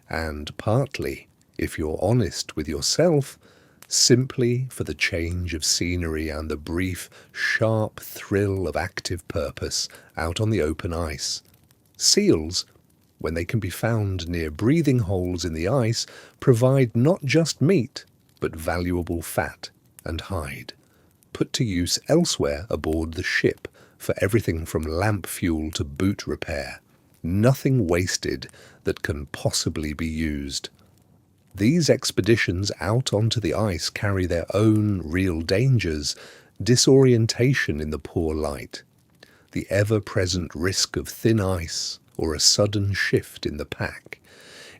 [SPEAKER 1] and partly, if you're honest with yourself, simply for the change of scenery and the brief, sharp thrill of active purpose out on the open ice. Seals, when they can be found near breathing holes in the ice, provide not just meat, but valuable fat and hide, put to use elsewhere aboard the ship for everything from lamp fuel to boot repair. Nothing wasted that can possibly be used. These expeditions out onto the ice carry their own real dangers, disorientation in the poor light, the ever-present risk of thin ice or a sudden shift in the pack,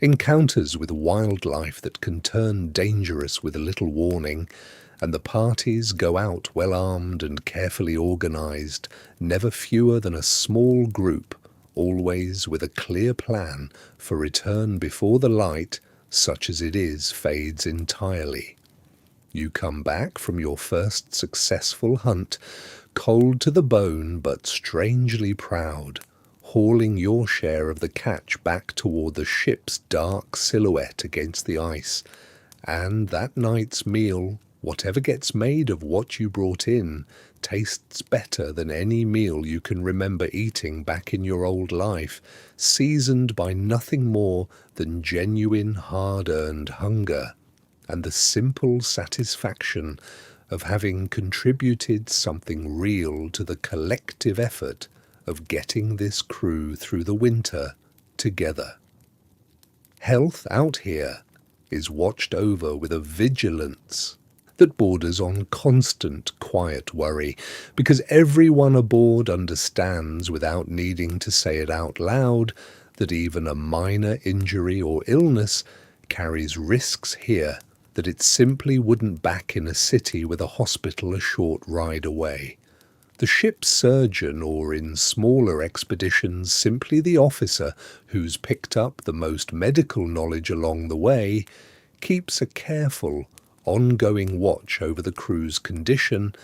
[SPEAKER 1] encounters with wildlife that can turn dangerous with a little warning, and the parties go out well armed and carefully organized, never fewer than a small group, always with a clear plan for return before the light, such as it is, fades entirely. You come back from your first successful hunt, cold to the bone but strangely proud, hauling your share of the catch back toward the ship's dark silhouette against the ice, and that night's meal, whatever gets made of what you brought in, tastes better than any meal you can remember eating back in your old life, seasoned by nothing more than genuine hard-earned hunger and the simple satisfaction of having contributed something real to the collective effort of getting this crew through the winter together. Health out here is watched over with a vigilance that borders on constant quiet worry, because everyone aboard understands without needing to say it out loud that even a minor injury or illness carries risks here that it simply wouldn't back in a city with a hospital a short ride away. The ship's surgeon, or in smaller expeditions simply the officer who's picked up the most medical knowledge along the way, keeps a careful, ongoing watch over the crew's condition,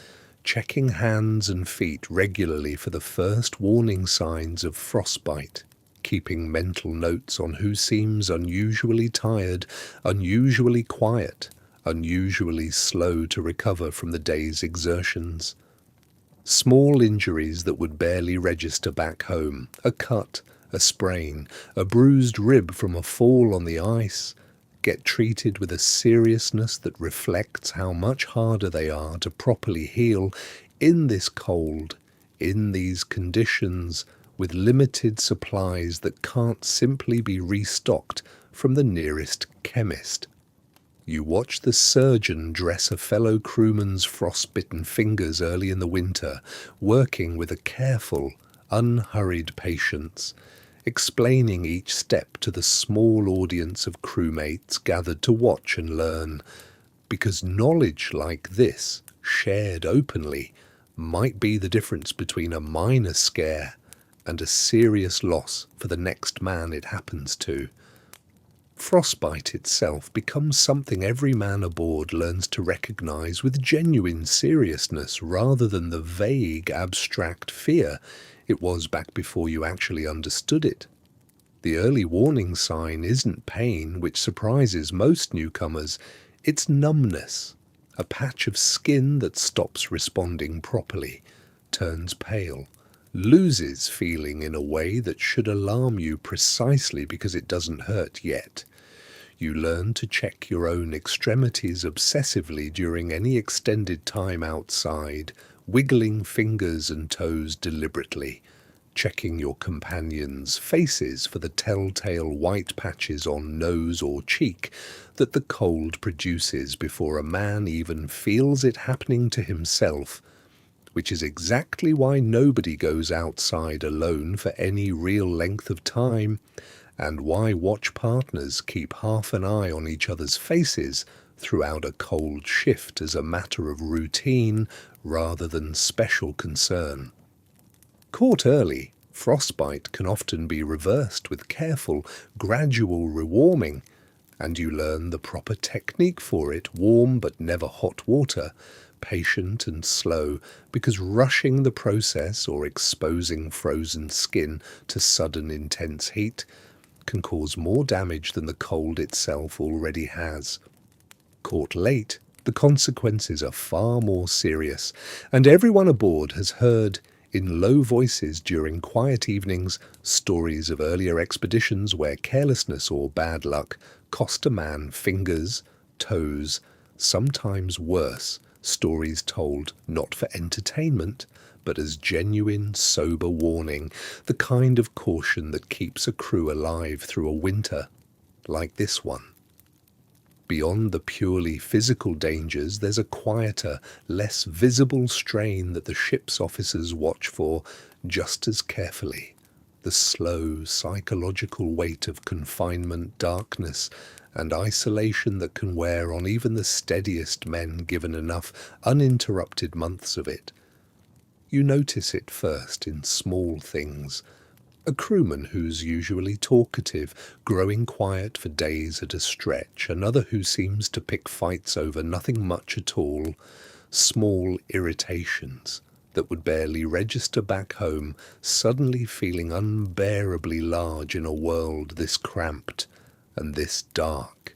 [SPEAKER 1] checking hands and feet regularly for the first warning signs of frostbite, keeping mental notes on who seems unusually tired, unusually quiet, unusually slow to recover from the day's exertions. Small injuries that would barely register back home, a cut, a sprain, a bruised rib from a fall on the ice, get treated with a seriousness that reflects how much harder they are to properly heal in this cold, in these conditions, with limited supplies that can't simply be restocked from the nearest chemist. You watch the surgeon dress a fellow crewman's frostbitten fingers early in the winter, working with a careful, unhurried patience, explaining each step to the small audience of crewmates gathered to watch and learn, because knowledge like this, shared openly, might be the difference between a minor scare and a serious loss for the next man it happens to. Frostbite itself becomes something every man aboard learns to recognize with genuine seriousness rather than the vague, abstract fear it was back before you actually understood it. The early warning sign isn't pain, which surprises most newcomers, it's numbness, a patch of skin that stops responding properly, turns pale, loses feeling in a way that should alarm you precisely because it doesn't hurt yet. You learn to check your own extremities obsessively during any extended time outside, wiggling fingers and toes deliberately, checking your companions' faces for the telltale white patches on nose or cheek that the cold produces before a man even feels it happening to himself, which is exactly why nobody goes outside alone for any real length of time, and why watch partners keep half an eye on each other's faces throughout a cold shift as a matter of routine rather than special concern. Caught early, frostbite can often be reversed with careful, gradual rewarming, and you learn the proper technique for it, warm but never hot water, patient and slow, because rushing the process or exposing frozen skin to sudden intense heat can cause more damage than the cold itself already has. Caught late, the consequences are far more serious, and everyone aboard has heard, in low voices during quiet evenings, stories of earlier expeditions where carelessness or bad luck cost a man fingers, toes, sometimes worse, stories told not for entertainment, but as genuine, sober warning, the kind of caution that keeps a crew alive through a winter like this one. Beyond the purely physical dangers, there's a quieter, less visible strain that the ship's officers watch for just as carefully. The slow, psychological weight of confinement, darkness, and isolation that can wear on even the steadiest men given enough uninterrupted months of it. You notice it first in small things. A crewman who's usually talkative, growing quiet for days at a stretch, another who seems to pick fights over nothing much at all, small irritations that would barely register back home, suddenly feeling unbearably large in a world this cramped and this dark.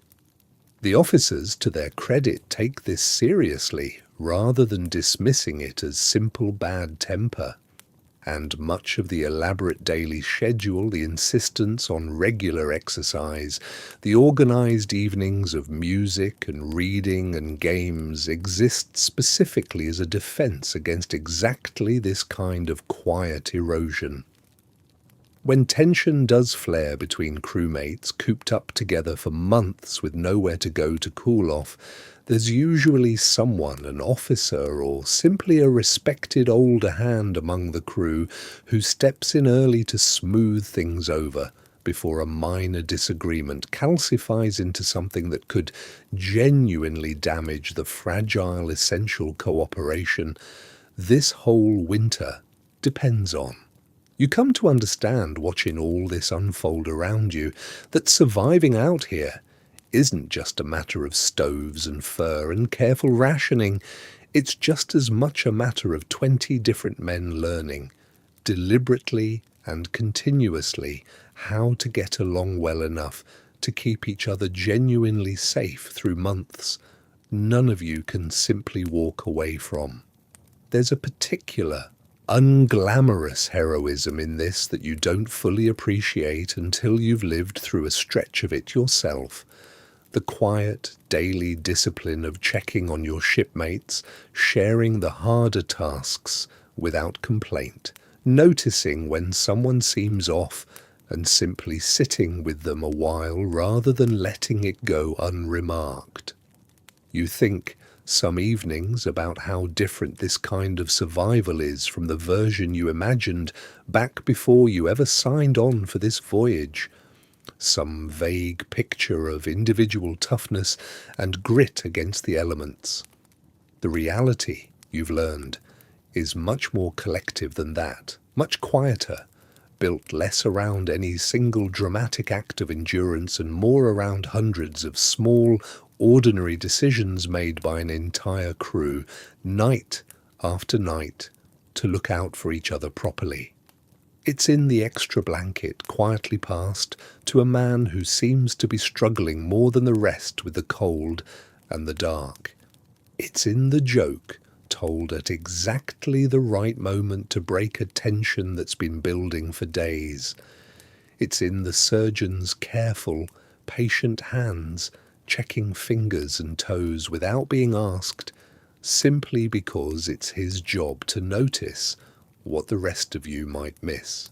[SPEAKER 1] The officers, to their credit, take this seriously, rather than dismissing it as simple bad temper. And much of the elaborate daily schedule, the insistence on regular exercise, the organised evenings of music and reading and games exist specifically as a defence against exactly this kind of quiet erosion. When tension does flare between crewmates cooped up together for months with nowhere to go to cool off, there's usually someone, an officer or simply a respected older hand among the crew, who steps in early to smooth things over, before a minor disagreement calcifies into something that could genuinely damage the fragile essential cooperation this whole winter depends on. You come to understand, watching all this unfold around you, that surviving out here isn't just a matter of stoves and fur and careful rationing. It's just as much a matter of 20 different men learning, deliberately and continuously, how to get along well enough to keep each other genuinely safe through months none of you can simply walk away from. There's a particular, unglamorous heroism in this that you don't fully appreciate until you've lived through a stretch of it yourself. The quiet, daily discipline of checking on your shipmates, sharing the harder tasks without complaint, noticing when someone seems off and simply sitting with them a while rather than letting it go unremarked. You think some evenings about how different this kind of survival is from the version you imagined back before you ever signed on for this voyage. Some vague picture of individual toughness and grit against the elements. The reality, you've learned, is much more collective than that, much quieter, built less around any single dramatic act of endurance and more around hundreds of small, ordinary decisions made by an entire crew, night after night, to look out for each other properly. It's in the extra blanket quietly passed to a man who seems to be struggling more than the rest with the cold and the dark. It's in the joke told at exactly the right moment to break a tension that's been building for days. It's in the surgeon's careful, patient hands checking fingers and toes without being asked, simply because it's his job to notice what the rest of you might miss.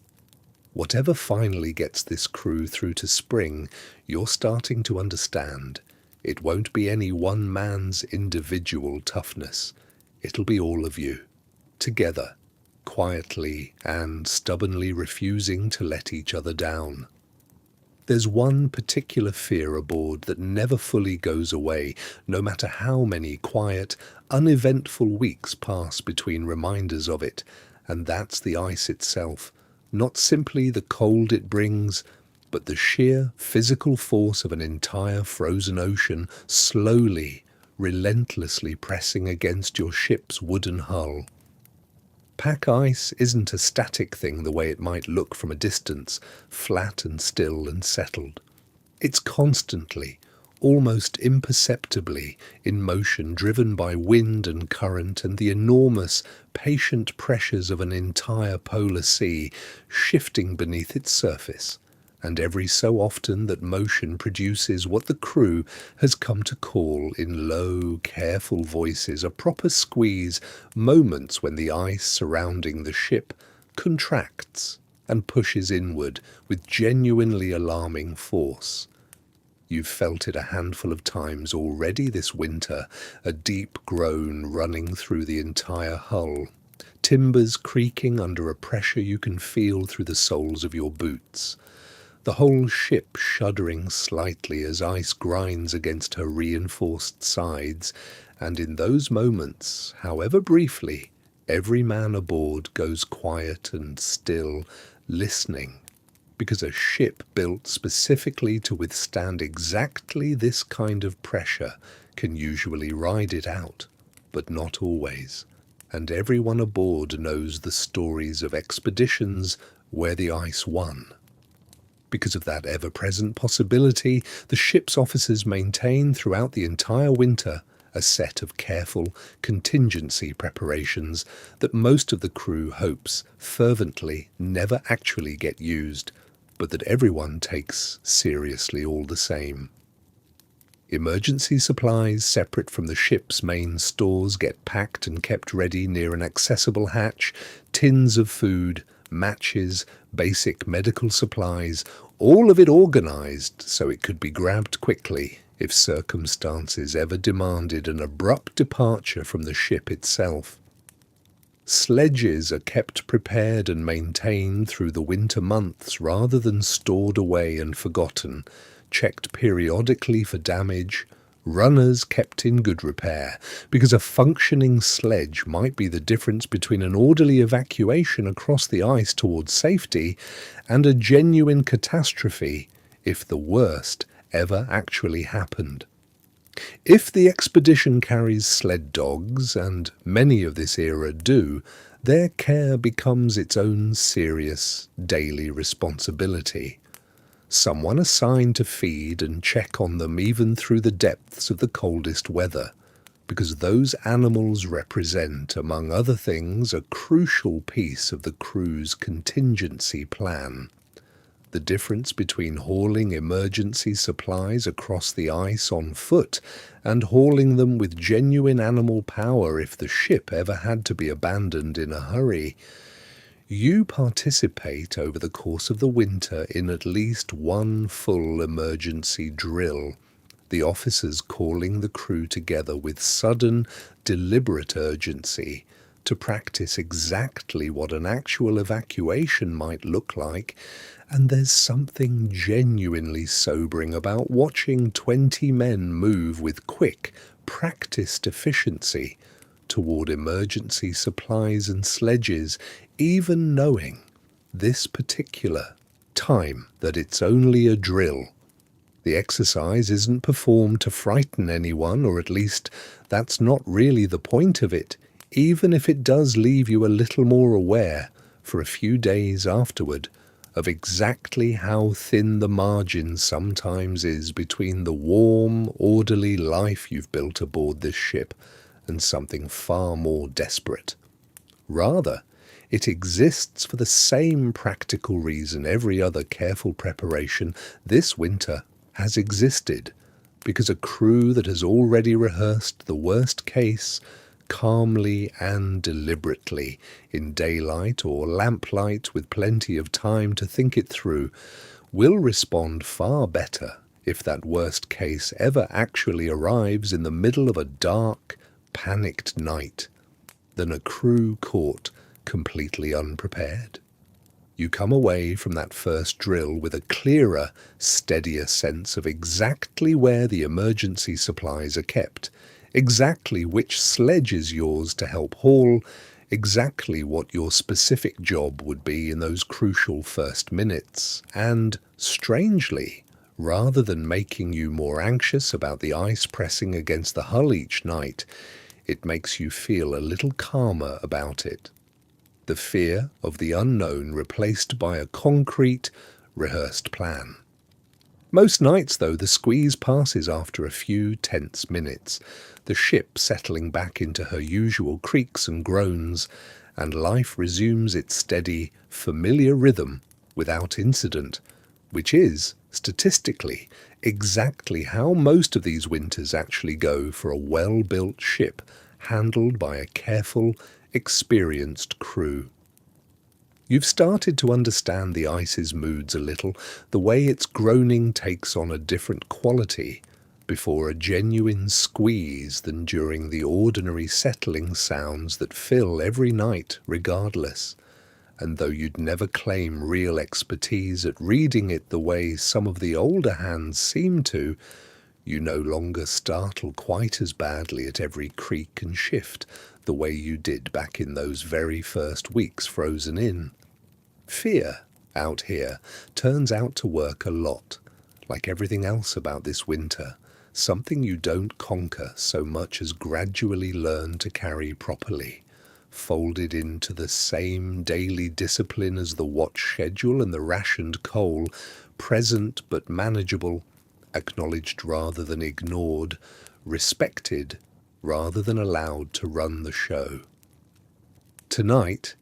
[SPEAKER 1] Whatever finally gets this crew through to spring, you're starting to understand. It won't be any one man's individual toughness. It'll be all of you, together, quietly and stubbornly refusing to let each other down. There's one particular fear aboard that never fully goes away, no matter how many quiet, uneventful weeks pass between reminders of it, and that's the ice itself, not simply the cold it brings, but the sheer physical force of an entire frozen ocean slowly, relentlessly pressing against your ship's wooden hull. Pack ice isn't a static thing the way it might look from a distance, flat and still and settled. It's constantly, almost imperceptibly, in motion, driven by wind and current and the enormous, patient pressures of an entire polar sea shifting beneath its surface. And every so often that motion produces what the crew has come to call in low, careful voices a proper squeeze, moments when the ice surrounding the ship contracts and pushes inward with genuinely alarming force. You've felt it a handful of times already this winter, a deep groan running through the entire hull, timbers creaking under a pressure you can feel through the soles of your boots. The whole ship shuddering slightly as ice grinds against her reinforced sides, and in those moments, however briefly, every man aboard goes quiet and still, listening, because a ship built specifically to withstand exactly this kind of pressure can usually ride it out, but not always. And everyone aboard knows the stories of expeditions where the ice won. Because of that ever-present possibility, the ship's officers maintain throughout the entire winter a set of careful contingency preparations that most of the crew hopes fervently never actually get used, but that everyone takes seriously all the same. Emergency supplies separate from the ship's main stores get packed and kept ready near an accessible hatch, tins of food, matches, basic medical supplies, all of it organized so it could be grabbed quickly if circumstances ever demanded an abrupt departure from the ship itself. Sledges are kept prepared and maintained through the winter months rather than stored away and forgotten, checked periodically for damage, runners kept in good repair, because a functioning sledge might be the difference between an orderly evacuation across the ice towards safety and a genuine catastrophe if the worst ever actually happened. If the expedition carries sled dogs, and many of this era do, their care becomes its own serious daily responsibility. Someone assigned to feed and check on them even through the depths of the coldest weather, because those animals represent, among other things, a crucial piece of the crew's contingency plan. The difference between hauling emergency supplies across the ice on foot and hauling them with genuine animal power if the ship ever had to be abandoned in a hurry. You participate over the course of the winter in at least one full emergency drill, the officers calling the crew together with sudden, deliberate urgency to practice exactly what an actual evacuation might look like. And there's something genuinely sobering about watching 20 men move with quick, practiced efficiency toward emergency supplies and sledges, even knowing this particular time that it's only a drill. The exercise isn't performed to frighten anyone, or at least that's not really the point of it, even if it does leave you a little more aware for a few days afterward of exactly how thin the margin sometimes is between the warm, orderly life you've built aboard this ship and something far more desperate. Rather, it exists for the same practical reason every other careful preparation this winter has existed, because a crew that has already rehearsed the worst case calmly and deliberately, in daylight or lamplight with plenty of time to think it through, will respond far better if that worst case ever actually arrives in the middle of a dark, panicked night than a crew caught completely unprepared. You come away from that first drill with a clearer, steadier sense of exactly where the emergency supplies are kept, exactly which sledge is yours to help haul, exactly what your specific job would be in those crucial first minutes, and, strangely, rather than making you more anxious about the ice pressing against the hull each night, it makes you feel a little calmer about it. The fear of the unknown replaced by a concrete, rehearsed plan. Most nights, though, the squeeze passes after a few tense minutes, the ship settling back into her usual creaks and groans, and life resumes its steady, familiar rhythm without incident, which is, statistically, exactly how most of these winters actually go for a well-built ship handled by a careful, experienced crew. You've started to understand the ice's moods a little, the way its groaning takes on a different quality before a genuine squeeze than during the ordinary settling sounds that fill every night regardless. And though you'd never claim real expertise at reading it the way some of the older hands seem to, you no longer startle quite as badly at every creak and shift the way you did back in those very first weeks frozen in. Fear, out here, turns out to work a lot, like everything else about this winter, something you don't conquer so much as gradually learn to carry properly, folded into the same daily discipline as the watch schedule and the rationed coal, present but manageable, acknowledged rather than ignored, respected rather than allowed to run the show. Tonight,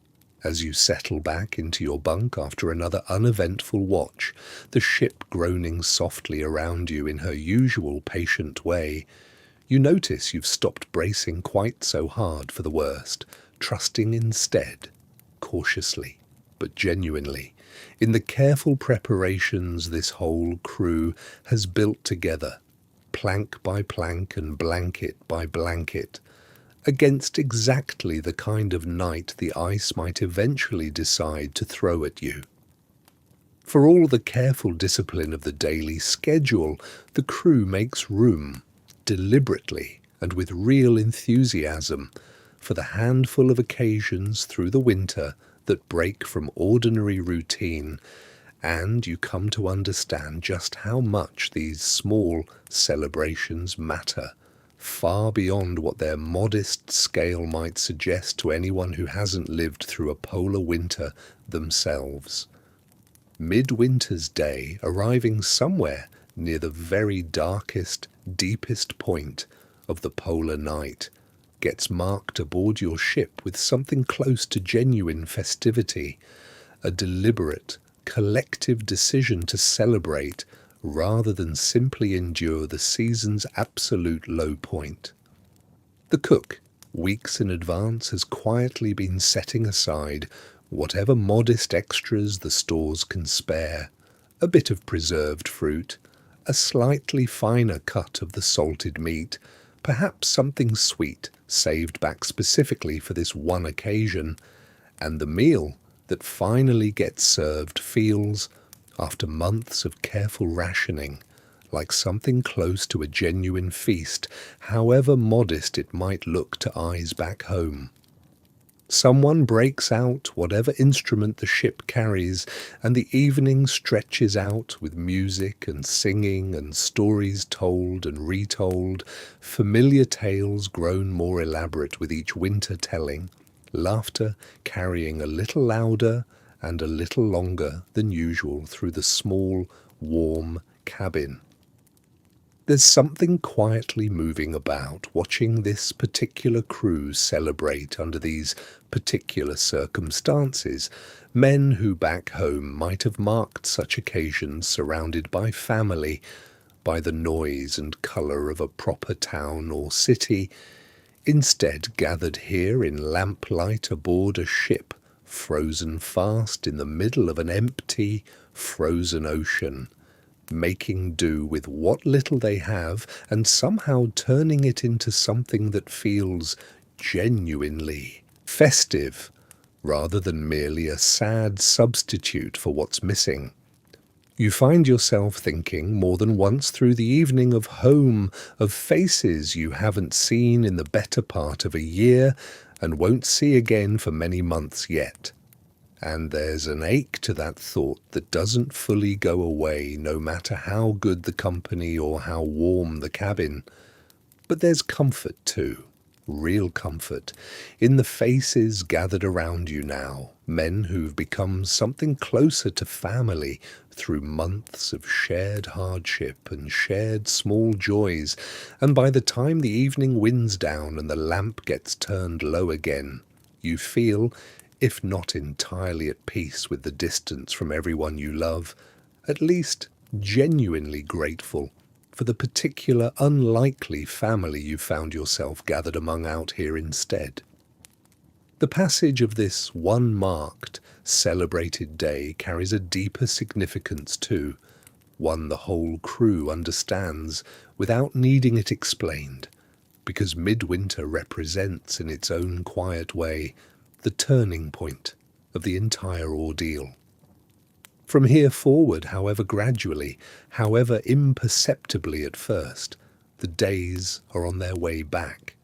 [SPEAKER 1] as you settle back into your bunk after another uneventful watch, the ship groaning softly around you in her usual patient way, you notice you've stopped bracing quite so hard for the worst, trusting instead, cautiously but genuinely, in the careful preparations this whole crew has built together, plank by plank and blanket by blanket, against exactly the kind of night the ice might eventually decide to throw at you. For all the careful discipline of the daily schedule, the crew makes room, deliberately and with real enthusiasm, for the handful of occasions through the winter that break from ordinary routine, and you come to understand just how much these small celebrations matter, far beyond what their modest scale might suggest to anyone who hasn't lived through a polar winter themselves. Midwinter's day, arriving somewhere near the very darkest, deepest point of the polar night, gets marked aboard your ship with something close to genuine festivity, a deliberate, collective decision to celebrate rather than simply endure the season's absolute low point. The cook, weeks in advance, has quietly been setting aside whatever modest extras the stores can spare, a bit of preserved fruit, a slightly finer cut of the salted meat, perhaps something sweet saved back specifically for this one occasion, and the meal that finally gets served feels, after months of careful rationing, like something close to a genuine feast, however modest it might look to eyes back home. Someone breaks out whatever instrument the ship carries, and the evening stretches out with music and singing and stories told and retold, familiar tales grown more elaborate with each winter telling, laughter carrying a little louder and a little longer than usual through the small, warm cabin. There's something quietly moving about watching this particular crew celebrate under these particular circumstances. Men who back home might have marked such occasions surrounded by family, by the noise and colour of a proper town or city, instead gathered here in lamplight aboard a ship frozen fast in the middle of an empty, frozen ocean, making do with what little they have and somehow turning it into something that feels genuinely festive rather than merely a sad substitute for what's missing. You find yourself thinking more than once through the evening of home, of faces you haven't seen in the better part of a year and won't see again for many months yet. And there's an ache to that thought that doesn't fully go away no matter how good the company or how warm the cabin. But there's comfort too, real comfort, in the faces gathered around you now, men who've become something closer to family through months of shared hardship and shared small joys, and by the time the evening winds down and the lamp gets turned low again, you feel, if not entirely at peace with the distance from everyone you love, at least genuinely grateful for the particular unlikely family you found yourself gathered among out here instead. The passage of this one marked, celebrated day carries a deeper significance too, one the whole crew understands without needing it explained, because midwinter represents in its own quiet way the turning point of the entire ordeal. From here forward, however gradually, however imperceptibly at first, the days are on their way back.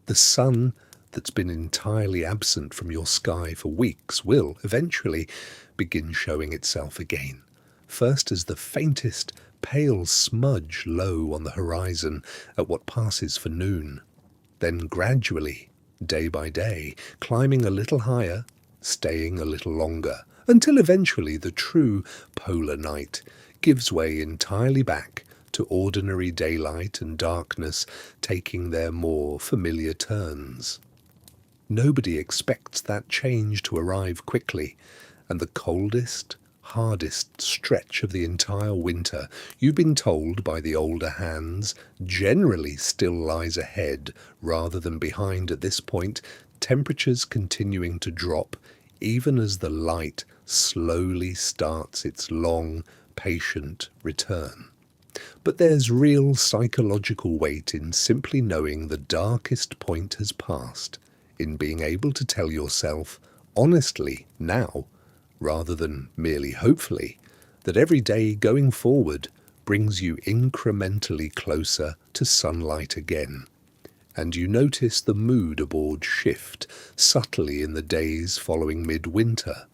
[SPEAKER 1] The sun that's been entirely absent from your sky for weeks will, eventually, begin showing itself again, first as the faintest pale smudge low on the horizon at what passes for noon, then gradually, day by day, climbing a little higher, staying a little longer, until eventually the true polar night gives way entirely back to ordinary daylight and darkness taking their more familiar turns. Nobody expects that change to arrive quickly, and the coldest, hardest stretch of the entire winter, you've been told by the older hands, generally still lies ahead rather than behind at this point, temperatures continuing to drop even as the light slowly starts its long, patient return. But there's real psychological weight in simply knowing the darkest point has passed, in being able to tell yourself, honestly now, rather than merely hopefully, that every day going forward brings you incrementally closer to sunlight again. And you notice the mood aboard shift subtly in the days following midwinter.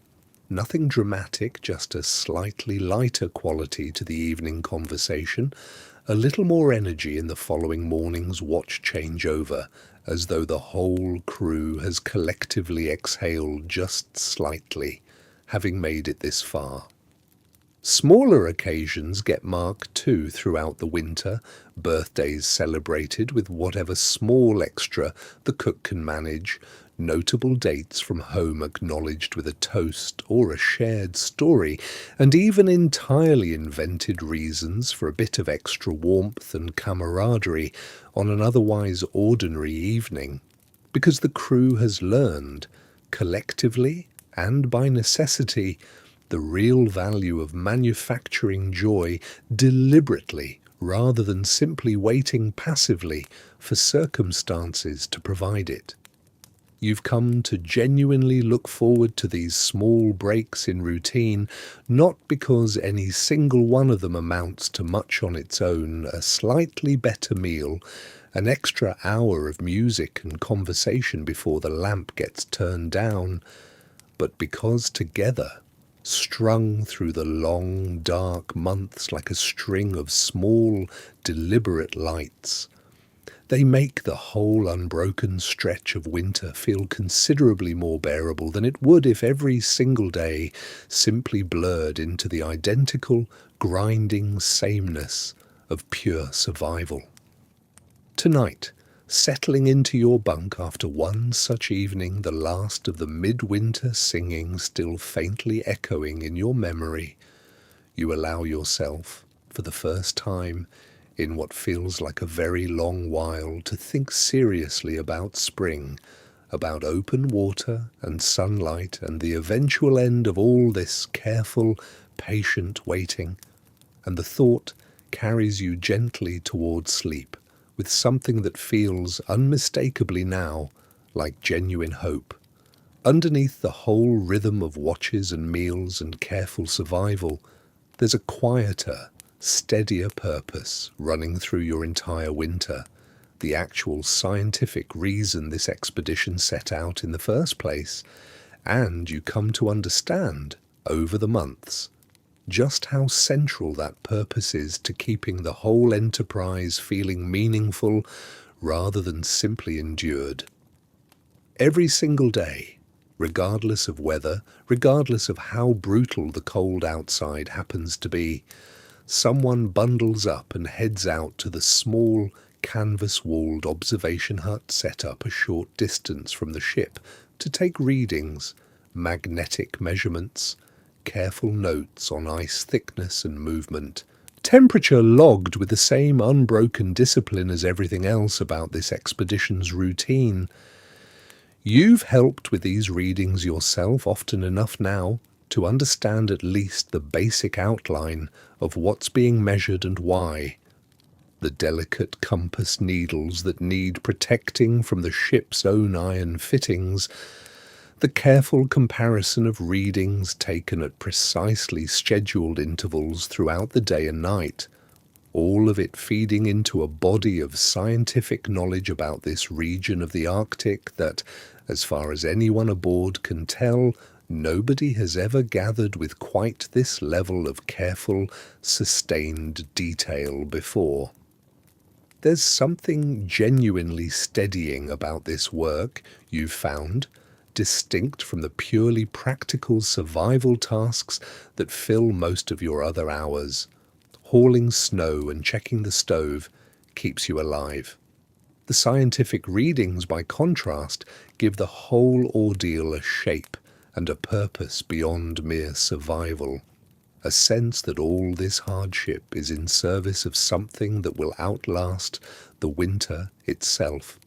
[SPEAKER 1] Nothing dramatic, just a slightly lighter quality to the evening conversation, a little more energy in the following morning's watch changeover, as though the whole crew has collectively exhaled just slightly, having made it this far. Smaller occasions get marked too throughout the winter, birthdays celebrated with whatever small extra the cook can manage, notable dates from home acknowledged with a toast or a shared story, and even entirely invented reasons for a bit of extra warmth and camaraderie on an otherwise ordinary evening, because the crew has learned, collectively and by necessity, the real value of manufacturing joy deliberately rather than simply waiting passively for circumstances to provide it. You've come to genuinely look forward to these small breaks in routine, not because any single one of them amounts to much on its own, a slightly better meal, an extra hour of music and conversation before the lamp gets turned down, but because together, strung through the long, dark months like a string of small, deliberate lights, they make the whole unbroken stretch of winter feel considerably more bearable than it would if every single day simply blurred into the identical, grinding sameness of pure survival. Tonight, settling into your bunk after one such evening, the last of the midwinter singing still faintly echoing in your memory, you allow yourself, for the first time in what feels like a very long while, to think seriously about spring, about open water and sunlight and the eventual end of all this careful, patient waiting, and the thought carries you gently toward sleep, with something that feels unmistakably now like genuine hope. Underneath the whole rhythm of watches and meals and careful survival, there's a quieter, steadier purpose running through your entire winter, the actual scientific reason this expedition set out in the first place, and you come to understand, over the months, just how central that purpose is to keeping the whole enterprise feeling meaningful rather than simply endured. Every single day, regardless of weather, regardless of how brutal the cold outside happens to be, someone bundles up and heads out to the small, canvas-walled observation hut set up a short distance from the ship to take readings, magnetic measurements, careful notes on ice thickness and movement, temperature logged with the same unbroken discipline as everything else about this expedition's routine. You've helped with these readings yourself often enough now to understand at least the basic outline of what's being measured and why. The delicate compass needles that need protecting from the ship's own iron fittings, the careful comparison of readings taken at precisely scheduled intervals throughout the day and night, all of it feeding into a body of scientific knowledge about this region of the Arctic that, as far as anyone aboard can tell, nobody has ever gathered with quite this level of careful, sustained detail before. There's something genuinely steadying about this work, you've found, distinct from the purely practical survival tasks that fill most of your other hours. Hauling snow and checking the stove keeps you alive. The scientific readings, by contrast, give the whole ordeal a shape and a purpose beyond mere survival, a sense that all this hardship is in service of something that will outlast the winter itself.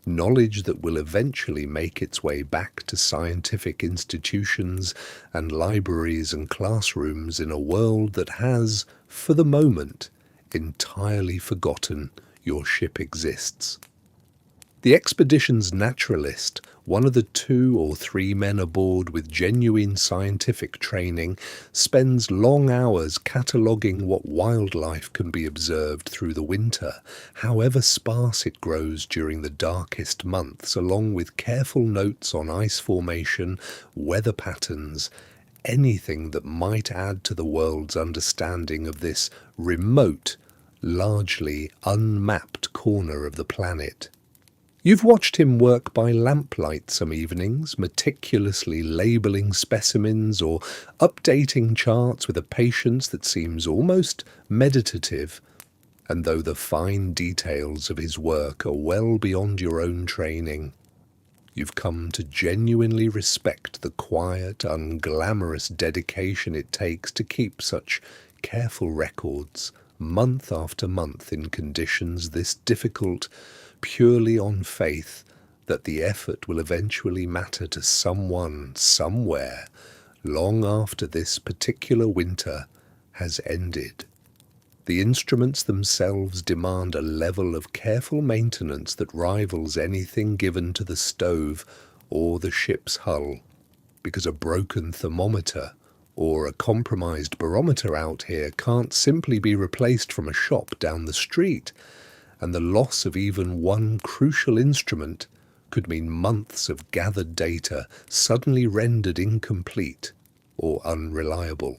[SPEAKER 1] Knowledge that will eventually make its way back to scientific institutions and libraries and classrooms in a world that has, for the moment, entirely forgotten your ship exists. The expedition's naturalist, one of the 2 or 3 men aboard with genuine scientific training, spends long hours cataloguing what wildlife can be observed through the winter, however sparse it grows during the darkest months, along with careful notes on ice formation, weather patterns, anything that might add to the world's understanding of this remote, largely unmapped corner of the planet. You've watched him work by lamplight some evenings, meticulously labelling specimens or updating charts with a patience that seems almost meditative, and though the fine details of his work are well beyond your own training, you've come to genuinely respect the quiet, unglamorous dedication it takes to keep such careful records, month after month, in conditions this difficult, purely on faith that the effort will eventually matter to someone, somewhere, long after this particular winter has ended. The instruments themselves demand a level of careful maintenance that rivals anything given to the stove or the ship's hull, because a broken thermometer or a compromised barometer out here can't simply be replaced from a shop down the street, and the loss of even one crucial instrument could mean months of gathered data suddenly rendered incomplete or unreliable.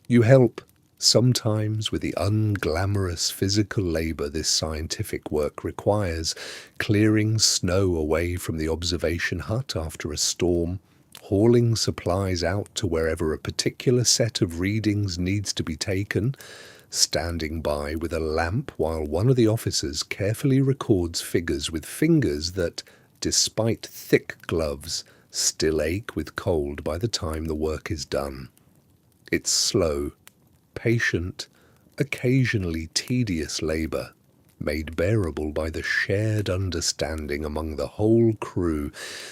[SPEAKER 1] You help, sometimes with the unglamorous physical labour this scientific work requires, clearing snow away from the observation hut after a storm, hauling supplies out to wherever a particular set of readings needs to be taken, standing by with a lamp while one of the officers carefully records figures with fingers that, despite thick gloves, still ache with cold by the time the work is done. It's slow, patient, occasionally tedious labour, made bearable by the shared understanding among the whole crew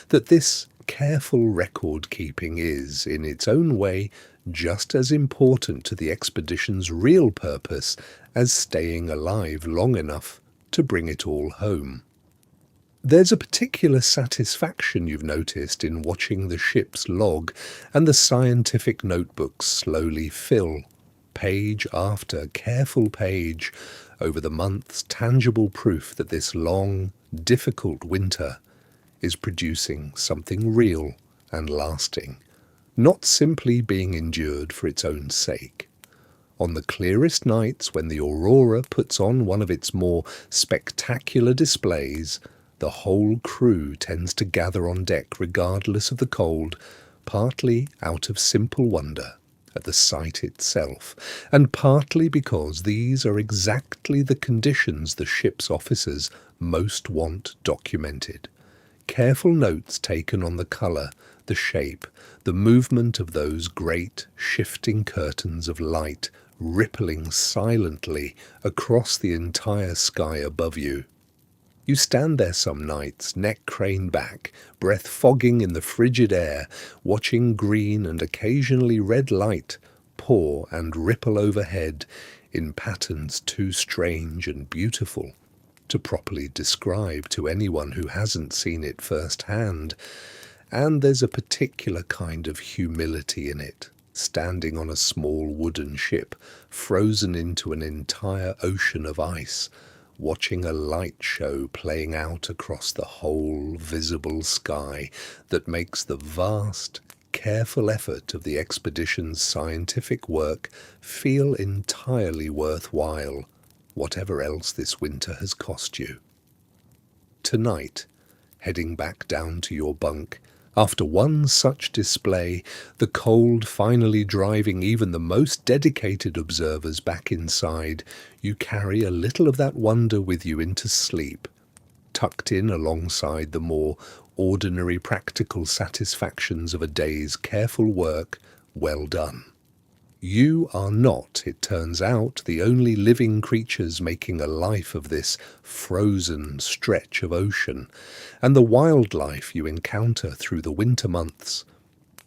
[SPEAKER 1] that this careful record-keeping is, in its own way, just as important to the expedition's real purpose as staying alive long enough to bring it all home. There's a particular satisfaction you've noticed in watching the ship's log and the scientific notebooks slowly fill, page after careful page, over the months, tangible proof that this long, difficult winter is producing something real and lasting, not simply being endured for its own sake. On the clearest nights when the aurora puts on one of its more spectacular displays, the whole crew tends to gather on deck regardless of the cold, partly out of simple wonder at the sight itself, and partly because these are exactly the conditions the ship's officers most want documented. Careful notes taken on the colour, the shape, the movement of those great shifting curtains of light rippling silently across the entire sky above you. You stand there some nights, neck craned back, breath fogging in the frigid air, watching green and occasionally red light pour and ripple overhead in patterns too strange and beautiful to properly describe to anyone who hasn't seen it firsthand. And there's a particular kind of humility in it, standing on a small wooden ship, frozen into an entire ocean of ice, watching a light show playing out across the whole visible sky that makes the vast, careful effort of the expedition's scientific work feel entirely worthwhile, whatever else this winter has cost you. Tonight, heading back down to your bunk, after one such display, the cold finally driving even the most dedicated observers back inside, you carry a little of that wonder with you into sleep, tucked in alongside the more ordinary practical satisfactions of a day's careful work well done. You are not, it turns out, the only living creatures making a life of this frozen stretch of ocean, and the wildlife you encounter through the winter months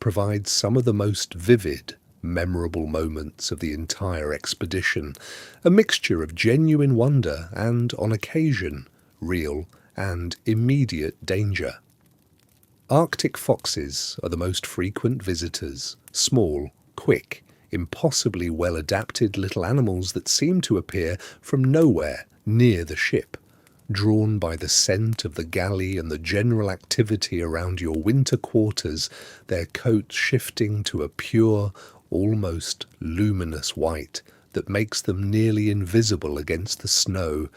[SPEAKER 1] provides some of the most vivid, memorable moments of the entire expedition, a mixture of genuine wonder and, on occasion, real and immediate danger. Arctic foxes are the most frequent visitors, small, quick, impossibly well-adapted little animals that seem to appear from nowhere near the ship, drawn by the scent of the galley and the general activity around your winter quarters, their coats shifting to a pure, almost luminous white that makes them nearly invisible against the snow,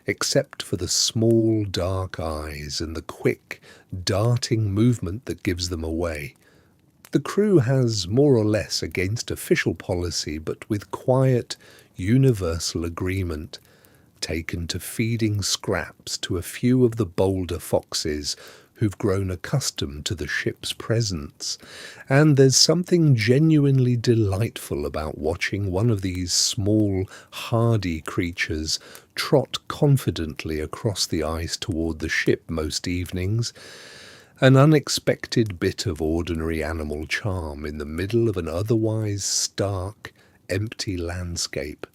[SPEAKER 1] except for the small dark eyes and the quick, darting movement that gives them away. The crew has more or less against official policy, but with quiet, universal agreement, taken to feeding scraps to a few of the bolder foxes who've grown accustomed to the ship's presence, and there's something genuinely delightful about watching one of these small, hardy creatures trot confidently across the ice toward the ship most evenings, an unexpected bit of ordinary animal charm in the middle of an otherwise stark, empty landscape.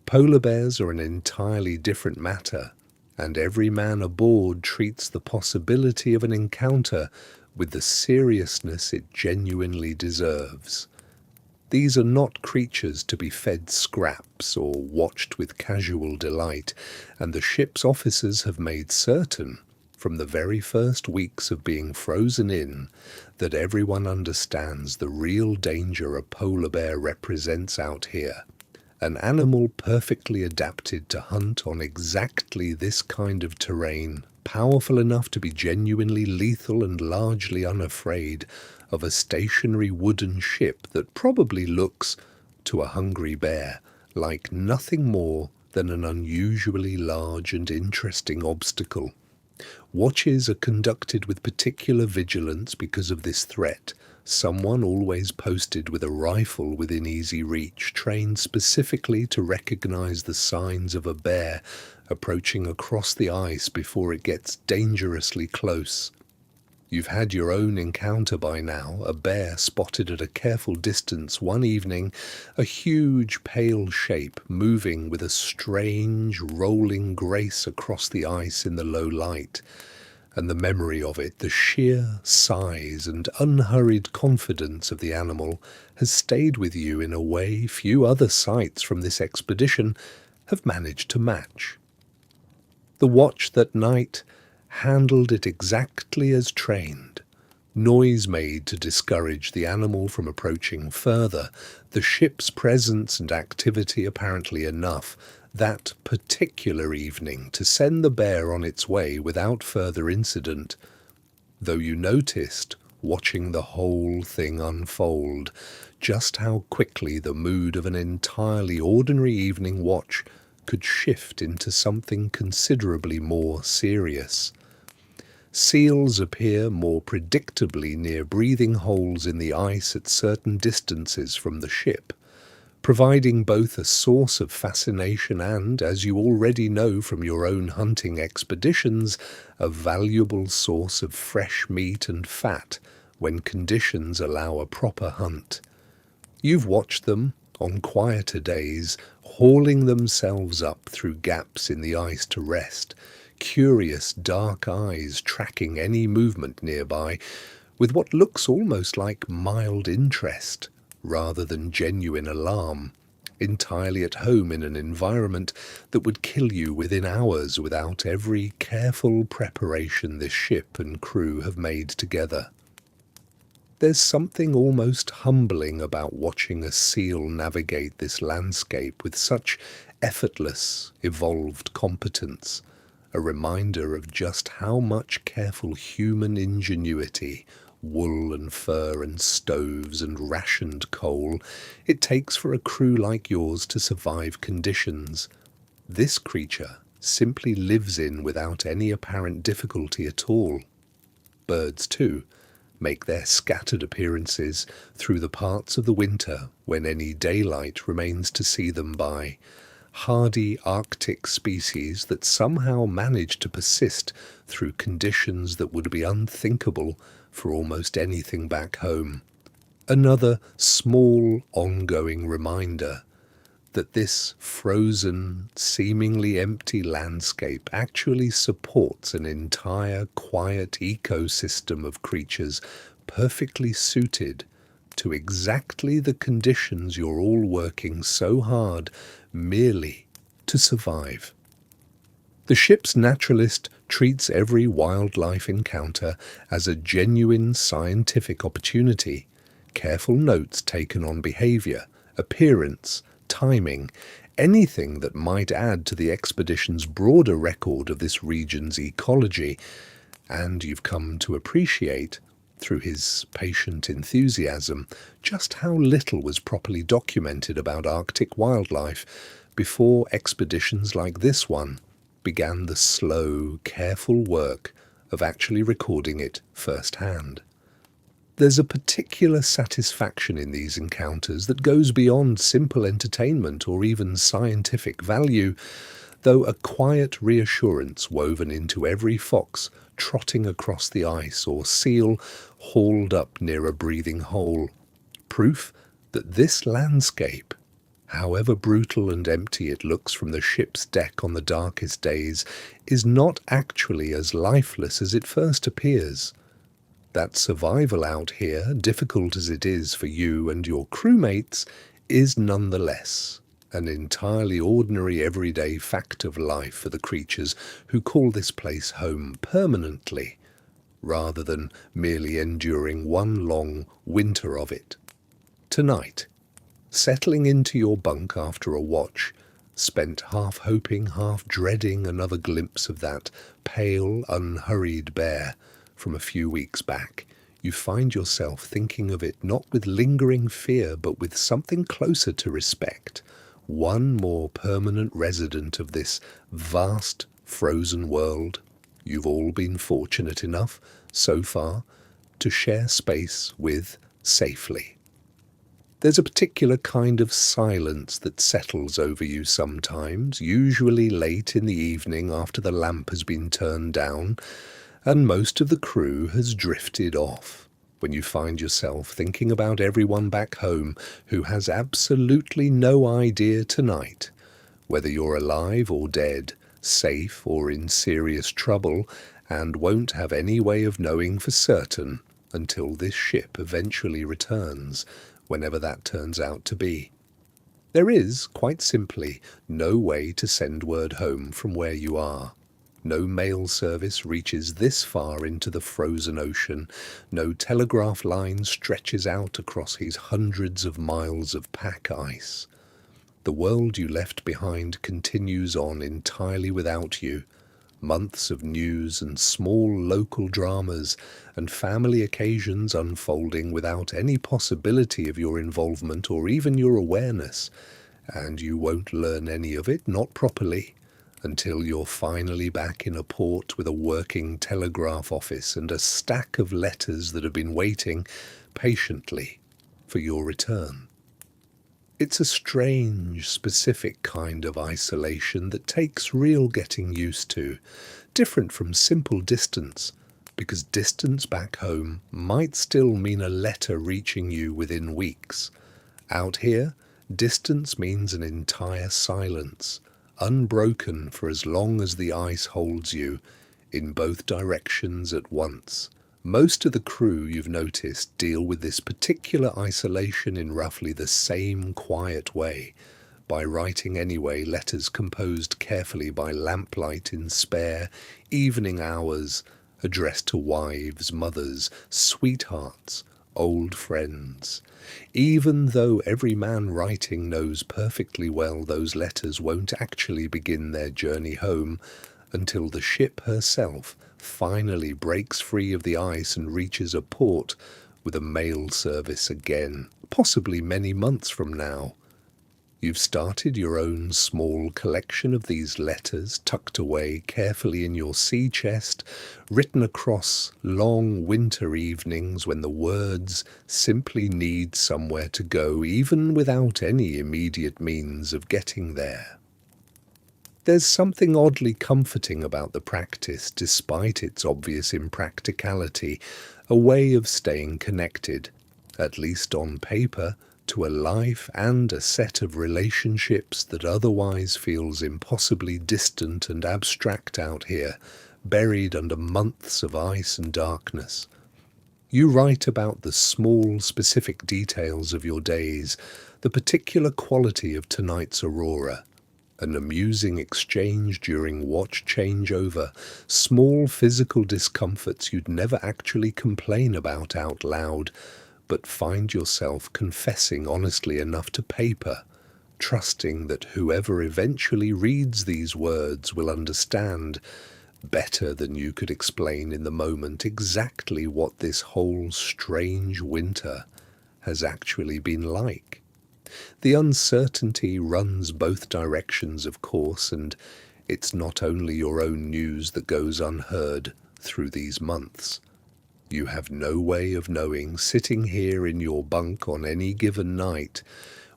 [SPEAKER 1] Polar bears are an entirely different matter, and every man aboard treats the possibility of an encounter with the seriousness it genuinely deserves. These are not creatures to be fed scraps or watched with casual delight, and the ship's officers have made certain, from the very first weeks of being frozen in, that everyone understands the real danger a polar bear represents out here. An animal perfectly adapted to hunt on exactly this kind of terrain, powerful enough to be genuinely lethal and largely unafraid of a stationary wooden ship that probably looks, to a hungry bear, like nothing more than an unusually large and interesting obstacle. Watches are conducted with particular vigilance because of this threat. Someone always posted with a rifle within easy reach, trained specifically to recognize the signs of a bear approaching across the ice before it gets dangerously close. You've had your own encounter by now, a bear spotted at a careful distance one evening, a huge pale shape moving with a strange rolling grace across the ice in the low light. And the memory of it, the sheer size and unhurried confidence of the animal, has stayed with you in a way few other sights from this expedition have managed to match. The watch that night handled it exactly as trained. Noise made to discourage the animal from approaching further, the ship's presence and activity apparently enough, that particular evening to send the bear on its way without further incident, though you noticed, watching the whole thing unfold, just how quickly the mood of an entirely ordinary evening watch could shift into something considerably more serious. Seals appear more predictably near breathing holes in the ice at certain distances from the ship, providing both a source of fascination and, as you already know from your own hunting expeditions, a valuable source of fresh meat and fat when conditions allow a proper hunt. You've watched them, on quieter days, hauling themselves up through gaps in the ice to rest, curious dark eyes tracking any movement nearby, with what looks almost like mild interest, rather than genuine alarm, entirely at home in an environment that would kill you within hours without every careful preparation this ship and crew have made together. There's something almost humbling about watching a seal navigate this landscape with such effortless, evolved competence, a reminder of just how much careful human ingenuity, wool and fur and stoves and rationed coal, it takes for a crew like yours to survive conditions this creature simply lives in without any apparent difficulty at all. Birds, too, make their scattered appearances through the parts of the winter when any daylight remains to see them by, hardy Arctic species that somehow manage to persist through conditions that would be unthinkable for almost anything back home. Another small ongoing reminder that this frozen, seemingly empty landscape actually supports an entire quiet ecosystem of creatures perfectly suited to exactly the conditions you're all working so hard merely to survive. The ship's naturalist treats every wildlife encounter as a genuine scientific opportunity. Careful notes taken on behavior, appearance, timing, anything that might add to the expedition's broader record of this region's ecology, and you've come to appreciate, through his patient enthusiasm, just how little was properly documented about Arctic wildlife before expeditions like this one began the slow, careful work of actually recording it firsthand. There's a particular satisfaction in these encounters that goes beyond simple entertainment or even scientific value, though a quiet reassurance woven into every fox trotting across the ice or seal hauled up near a breathing hole. Proof that this landscape, however brutal and empty it looks from the ship's deck on the darkest days, is not actually as lifeless as it first appears. That survival out here, difficult as it is for you and your crewmates, is nonetheless an entirely ordinary everyday fact of life for the creatures who call this place home permanently, rather than merely enduring one long winter of it. Tonight, settling into your bunk after a watch, spent half hoping, half dreading another glimpse of that pale, unhurried bear from a few weeks back, you find yourself thinking of it not with lingering fear, but with something closer to respect. One more permanent resident of this vast, frozen world you've all been fortunate enough, so far, to share space with safely. There's a particular kind of silence that settles over you sometimes, usually late in the evening after the lamp has been turned down, and most of the crew has drifted off, when you find yourself thinking about everyone back home who has absolutely no idea tonight whether you're alive or dead, safe or in serious trouble, and won't have any way of knowing for certain until this ship eventually returns, whenever that turns out to be. There is, quite simply, no way to send word home from where you are. No mail service reaches this far into the frozen ocean. No telegraph line stretches out across these hundreds of miles of pack ice. The world you left behind continues on entirely without you. Months of news and small local dramas and family occasions unfolding without any possibility of your involvement or even your awareness. And you won't learn any of it, not properly, until you're finally back in a port with a working telegraph office and a stack of letters that have been waiting patiently for your return. It's a strange, specific kind of isolation that takes real getting used to, different from simple distance, because distance back home might still mean a letter reaching you within weeks. Out here, distance means an entire silence, unbroken for as long as the ice holds you, in both directions at once. Most of the crew, you've noticed, deal with this particular isolation in roughly the same quiet way, by writing anyway letters composed carefully by lamplight in spare evening hours, addressed to wives, mothers, sweethearts, old friends. Even though every man writing knows perfectly well those letters won't actually begin their journey home until the ship herself finally breaks free of the ice and reaches a port with a mail service again, possibly many months from now. You've started your own small collection of these letters tucked away carefully in your sea chest, written across long winter evenings when the words simply need somewhere to go, even without any immediate means of getting there. There's something oddly comforting about the practice, despite its obvious impracticality, a way of staying connected, at least on paper, to a life and a set of relationships that otherwise feels impossibly distant and abstract out here, buried under months of ice and darkness. You write about the small, specific details of your days, the particular quality of tonight's aurora, an amusing exchange during watch changeover, small physical discomforts you'd never actually complain about out loud, but find yourself confessing honestly enough to paper, trusting that whoever eventually reads these words will understand, better than you could explain in the moment, exactly what this whole strange winter has actually been like. The uncertainty runs both directions, of course, and it's not only your own news that goes unheard through these months. You have no way of knowing, sitting here in your bunk on any given night,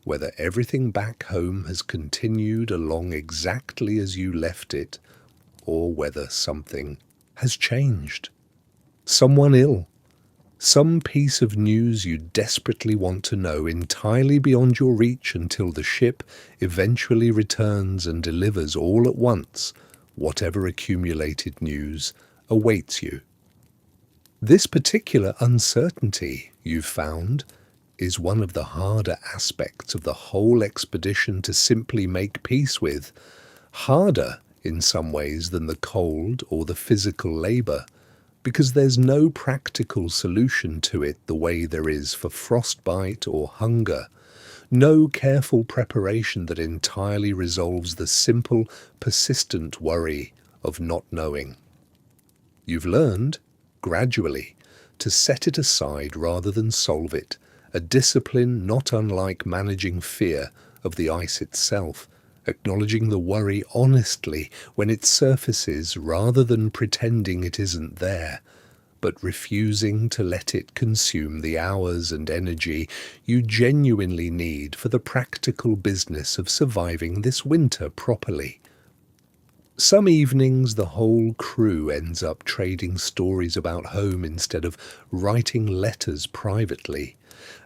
[SPEAKER 1] whether everything back home has continued along exactly as you left it, or whether something has changed. Someone ill. Some piece of news you desperately want to know, entirely beyond your reach until the ship eventually returns and delivers all at once whatever accumulated news awaits you. This particular uncertainty, you've found, is one of the harder aspects of the whole expedition to simply make peace with, harder in some ways than the cold or the physical labour, because there's no practical solution to it the way there is for frostbite or hunger, no careful preparation that entirely resolves the simple, persistent worry of not knowing. You've learned, gradually, to set it aside rather than solve it, a discipline not unlike managing fear of the ice itself, acknowledging the worry honestly when it surfaces rather than pretending it isn't there, but refusing to let it consume the hours and energy you genuinely need for the practical business of surviving this winter properly. Some evenings the whole crew ends up trading stories about home instead of writing letters privately,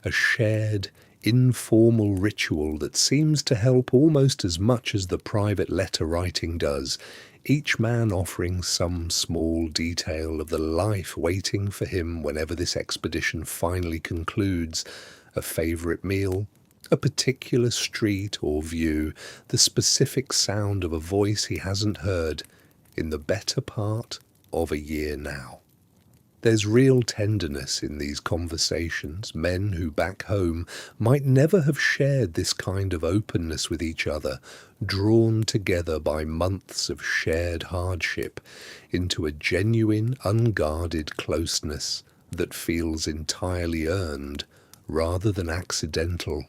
[SPEAKER 1] a shared, informal ritual that seems to help almost as much as the private letter writing does, each man offering some small detail of the life waiting for him whenever this expedition finally concludes, a favourite meal, a particular street or view, the specific sound of a voice he hasn't heard in the better part of a year now. There's real tenderness in these conversations, men who back home might never have shared this kind of openness with each other, drawn together by months of shared hardship into a genuine, unguarded closeness that feels entirely earned rather than accidental.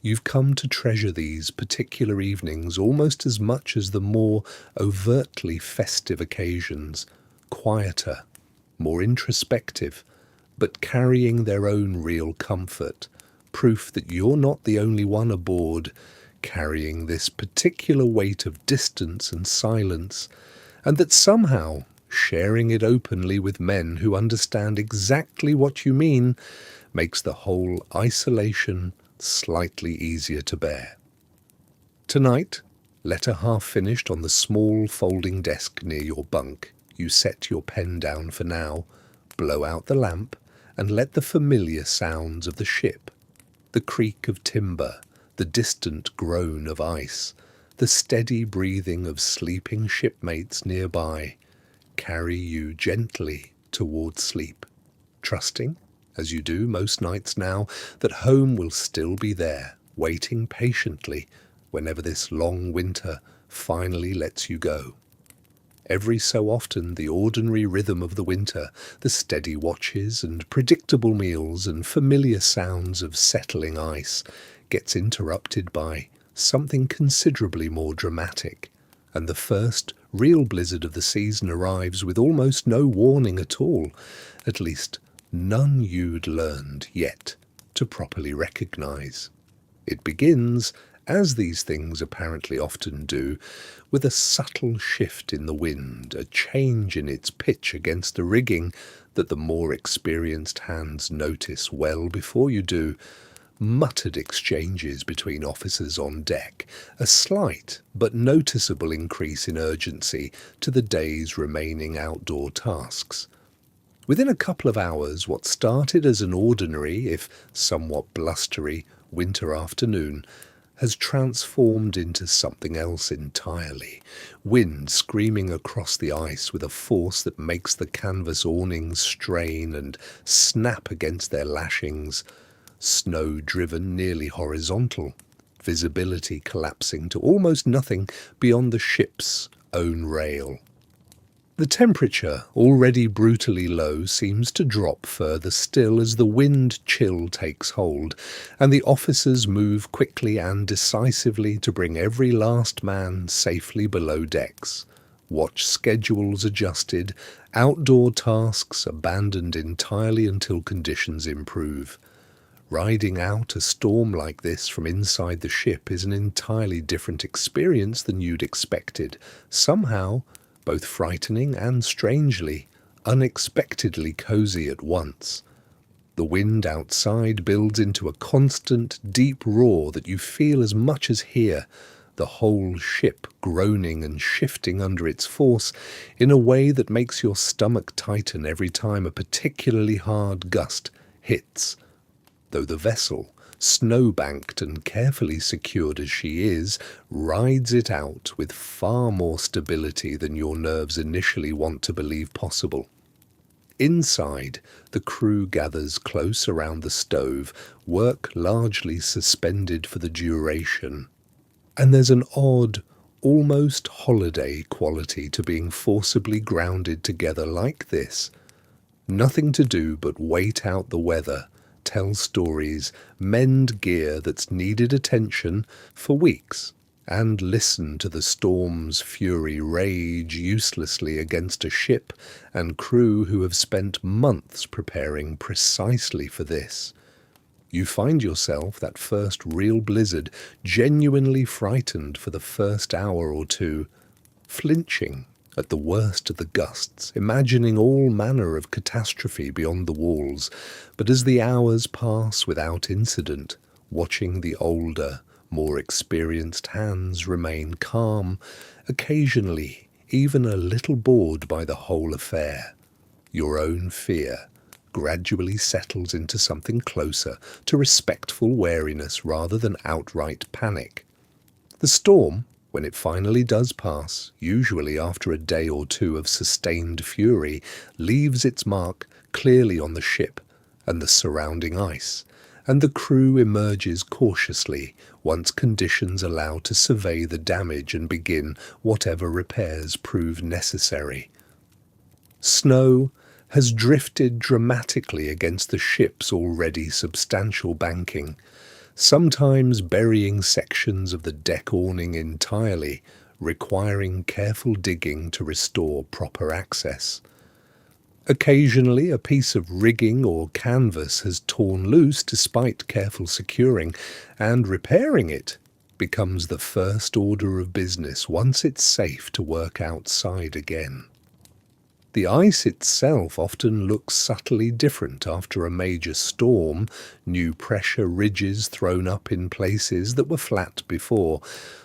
[SPEAKER 1] You've come to treasure these particular evenings almost as much as the more overtly festive occasions, quieter, more introspective, but carrying their own real comfort, proof that you're not the only one aboard carrying this particular weight of distance and silence, and that somehow sharing it openly with men who understand exactly what you mean makes the whole isolation slightly easier to bear. Tonight, letter half finished on the small folding desk near your bunk, you set your pen down for now, blow out the lamp, and let the familiar sounds of the ship, the creak of timber, the distant groan of ice, the steady breathing of sleeping shipmates nearby, carry you gently towards sleep, trusting, as you do most nights now, that home will still be there, waiting patiently whenever this long winter finally lets you go. Every so often the ordinary rhythm of the winter, the steady watches and predictable meals and familiar sounds of settling ice, gets interrupted by something considerably more dramatic, and the first real blizzard of the season arrives with almost no warning at all, at least none you'd learned yet to properly recognize. It begins as these things apparently often do, with a subtle shift in the wind, a change in its pitch against the rigging that the more experienced hands notice well before you do, muttered exchanges between officers on deck, a slight but noticeable increase in urgency to the day's remaining outdoor tasks. Within a couple of hours, what started as an ordinary, if somewhat blustery, winter afternoon has transformed into something else entirely. Wind screaming across the ice with a force that makes the canvas awnings strain and snap against their lashings. Snow driven nearly horizontal, visibility collapsing to almost nothing beyond the ship's own rail. The temperature, already brutally low, seems to drop further still as the wind chill takes hold, and the officers move quickly and decisively to bring every last man safely below decks. Watch schedules adjusted, outdoor tasks abandoned entirely until conditions improve. Riding out a storm like this from inside the ship is an entirely different experience than you'd expected. Somehow, both frightening and strangely, unexpectedly cozy at once. The wind outside builds into a constant, deep roar that you feel as much as hear, the whole ship groaning and shifting under its force in a way that makes your stomach tighten every time a particularly hard gust hits. Though the vessel, snow-banked and carefully secured as she is, rides it out with far more stability than your nerves initially want to believe possible. Inside, the crew gathers close around the stove, work largely suspended for the duration. And there's an odd, almost holiday quality to being forcibly grounded together like this. Nothing to do but wait out the weather, tell stories, mend gear that's needed attention for weeks, and listen to the storm's fury rage uselessly against a ship and crew who have spent months preparing precisely for this. You find yourself, that first real blizzard, genuinely frightened for the first hour or two, flinching at the worst of the gusts, imagining all manner of catastrophe beyond the walls, but as the hours pass without incident, watching the older, more experienced hands remain calm, occasionally even a little bored by the whole affair, your own fear gradually settles into something closer to respectful wariness rather than outright panic. The storm, when it finally does pass, usually after a day or two of sustained fury, leaves its mark clearly on the ship and the surrounding ice, and the crew emerges cautiously once conditions allow to survey the damage and begin whatever repairs prove necessary. Snow has drifted dramatically against the ship's already substantial banking, sometimes burying sections of the deck awning entirely, requiring careful digging to restore proper access. Occasionally, a piece of rigging or canvas has torn loose despite careful securing, and repairing it becomes the first order of business once it's safe to work outside again. The ice itself often looks subtly different after a major storm, new pressure ridges thrown up in places that were flat before,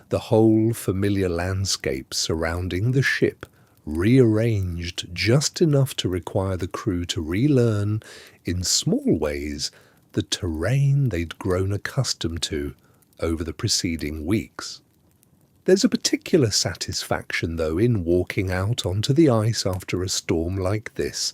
[SPEAKER 1] the whole familiar landscape surrounding the ship rearranged just enough to require the crew to relearn, in small ways, the terrain they'd grown accustomed to over the preceding weeks. There's a particular satisfaction, though, in walking out onto the ice after a storm like this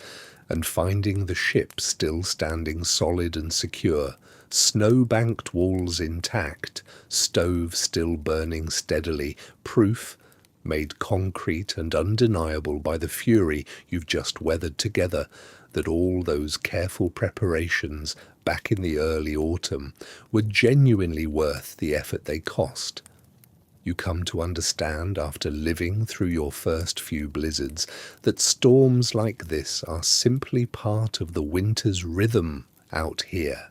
[SPEAKER 1] and finding the ship still standing solid and secure, snow-banked walls intact, stove still burning steadily, proof made concrete and undeniable by the fury you've just weathered together that all those careful preparations back in the early autumn were genuinely worth the effort they cost. You come to understand, after living through your first few blizzards, that storms like this are simply part of the winter's rhythm out here.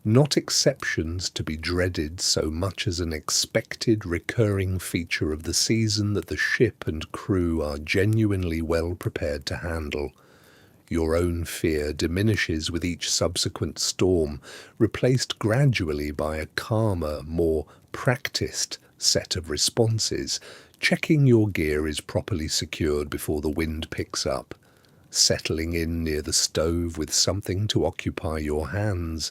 [SPEAKER 1] not exceptions to be dreaded so much as an expected recurring feature of the season that the ship and crew are genuinely well prepared to handle. Your own fear diminishes with each subsequent storm, replaced gradually by a calmer, more practiced set of responses, checking your gear is properly secured before the wind picks up, settling in near the stove with something to occupy your hands,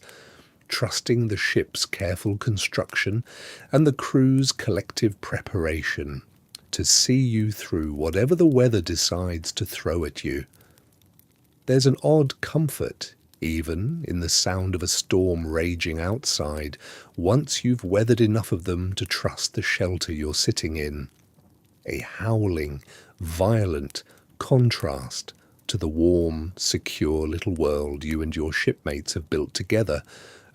[SPEAKER 1] trusting the ship's careful construction and the crew's collective preparation to see you through whatever the weather decides to throw at you. There's an odd comfort, even, in the sound of a storm raging outside, once you've weathered enough of them to trust the shelter you're sitting in. A howling, violent contrast to the warm, secure little world you and your shipmates have built together,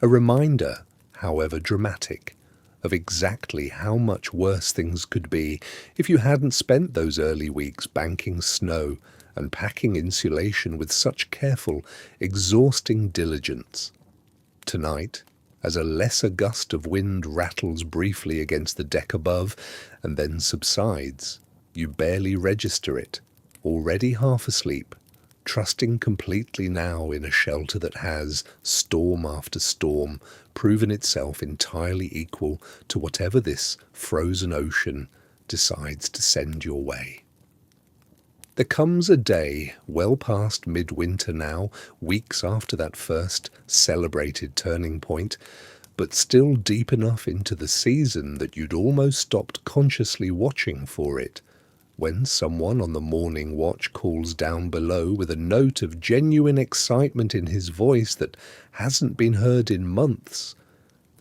[SPEAKER 1] a reminder, however dramatic, of exactly how much worse things could be if you hadn't spent those early weeks banking snow and packing insulation with such careful, exhausting diligence. Tonight, as a lesser gust of wind rattles briefly against the deck above and then subsides, you barely register it, already half asleep, trusting completely now in a shelter that has, storm after storm, proven itself entirely equal to whatever this frozen ocean decides to send your way. There comes a day, well past midwinter now, weeks after that first celebrated turning point, but still deep enough into the season that you'd almost stopped consciously watching for it, when someone on the morning watch calls down below with a note of genuine excitement in his voice that hasn't been heard in months,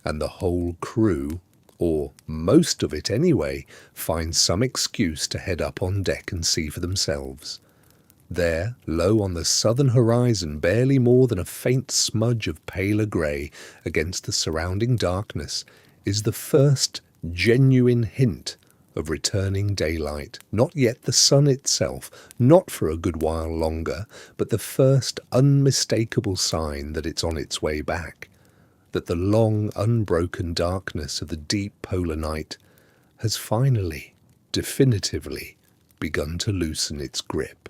[SPEAKER 1] and the whole crew, or most of it anyway, finds some excuse to head up on deck and see for themselves. There, low on the southern horizon, barely more than a faint smudge of paler grey against the surrounding darkness, is the first genuine hint of returning daylight. Not yet the sun itself, not for a good while longer, but the first unmistakable sign that it's on its way back, that the long, unbroken darkness of the deep polar night has finally, definitively, begun to loosen its grip.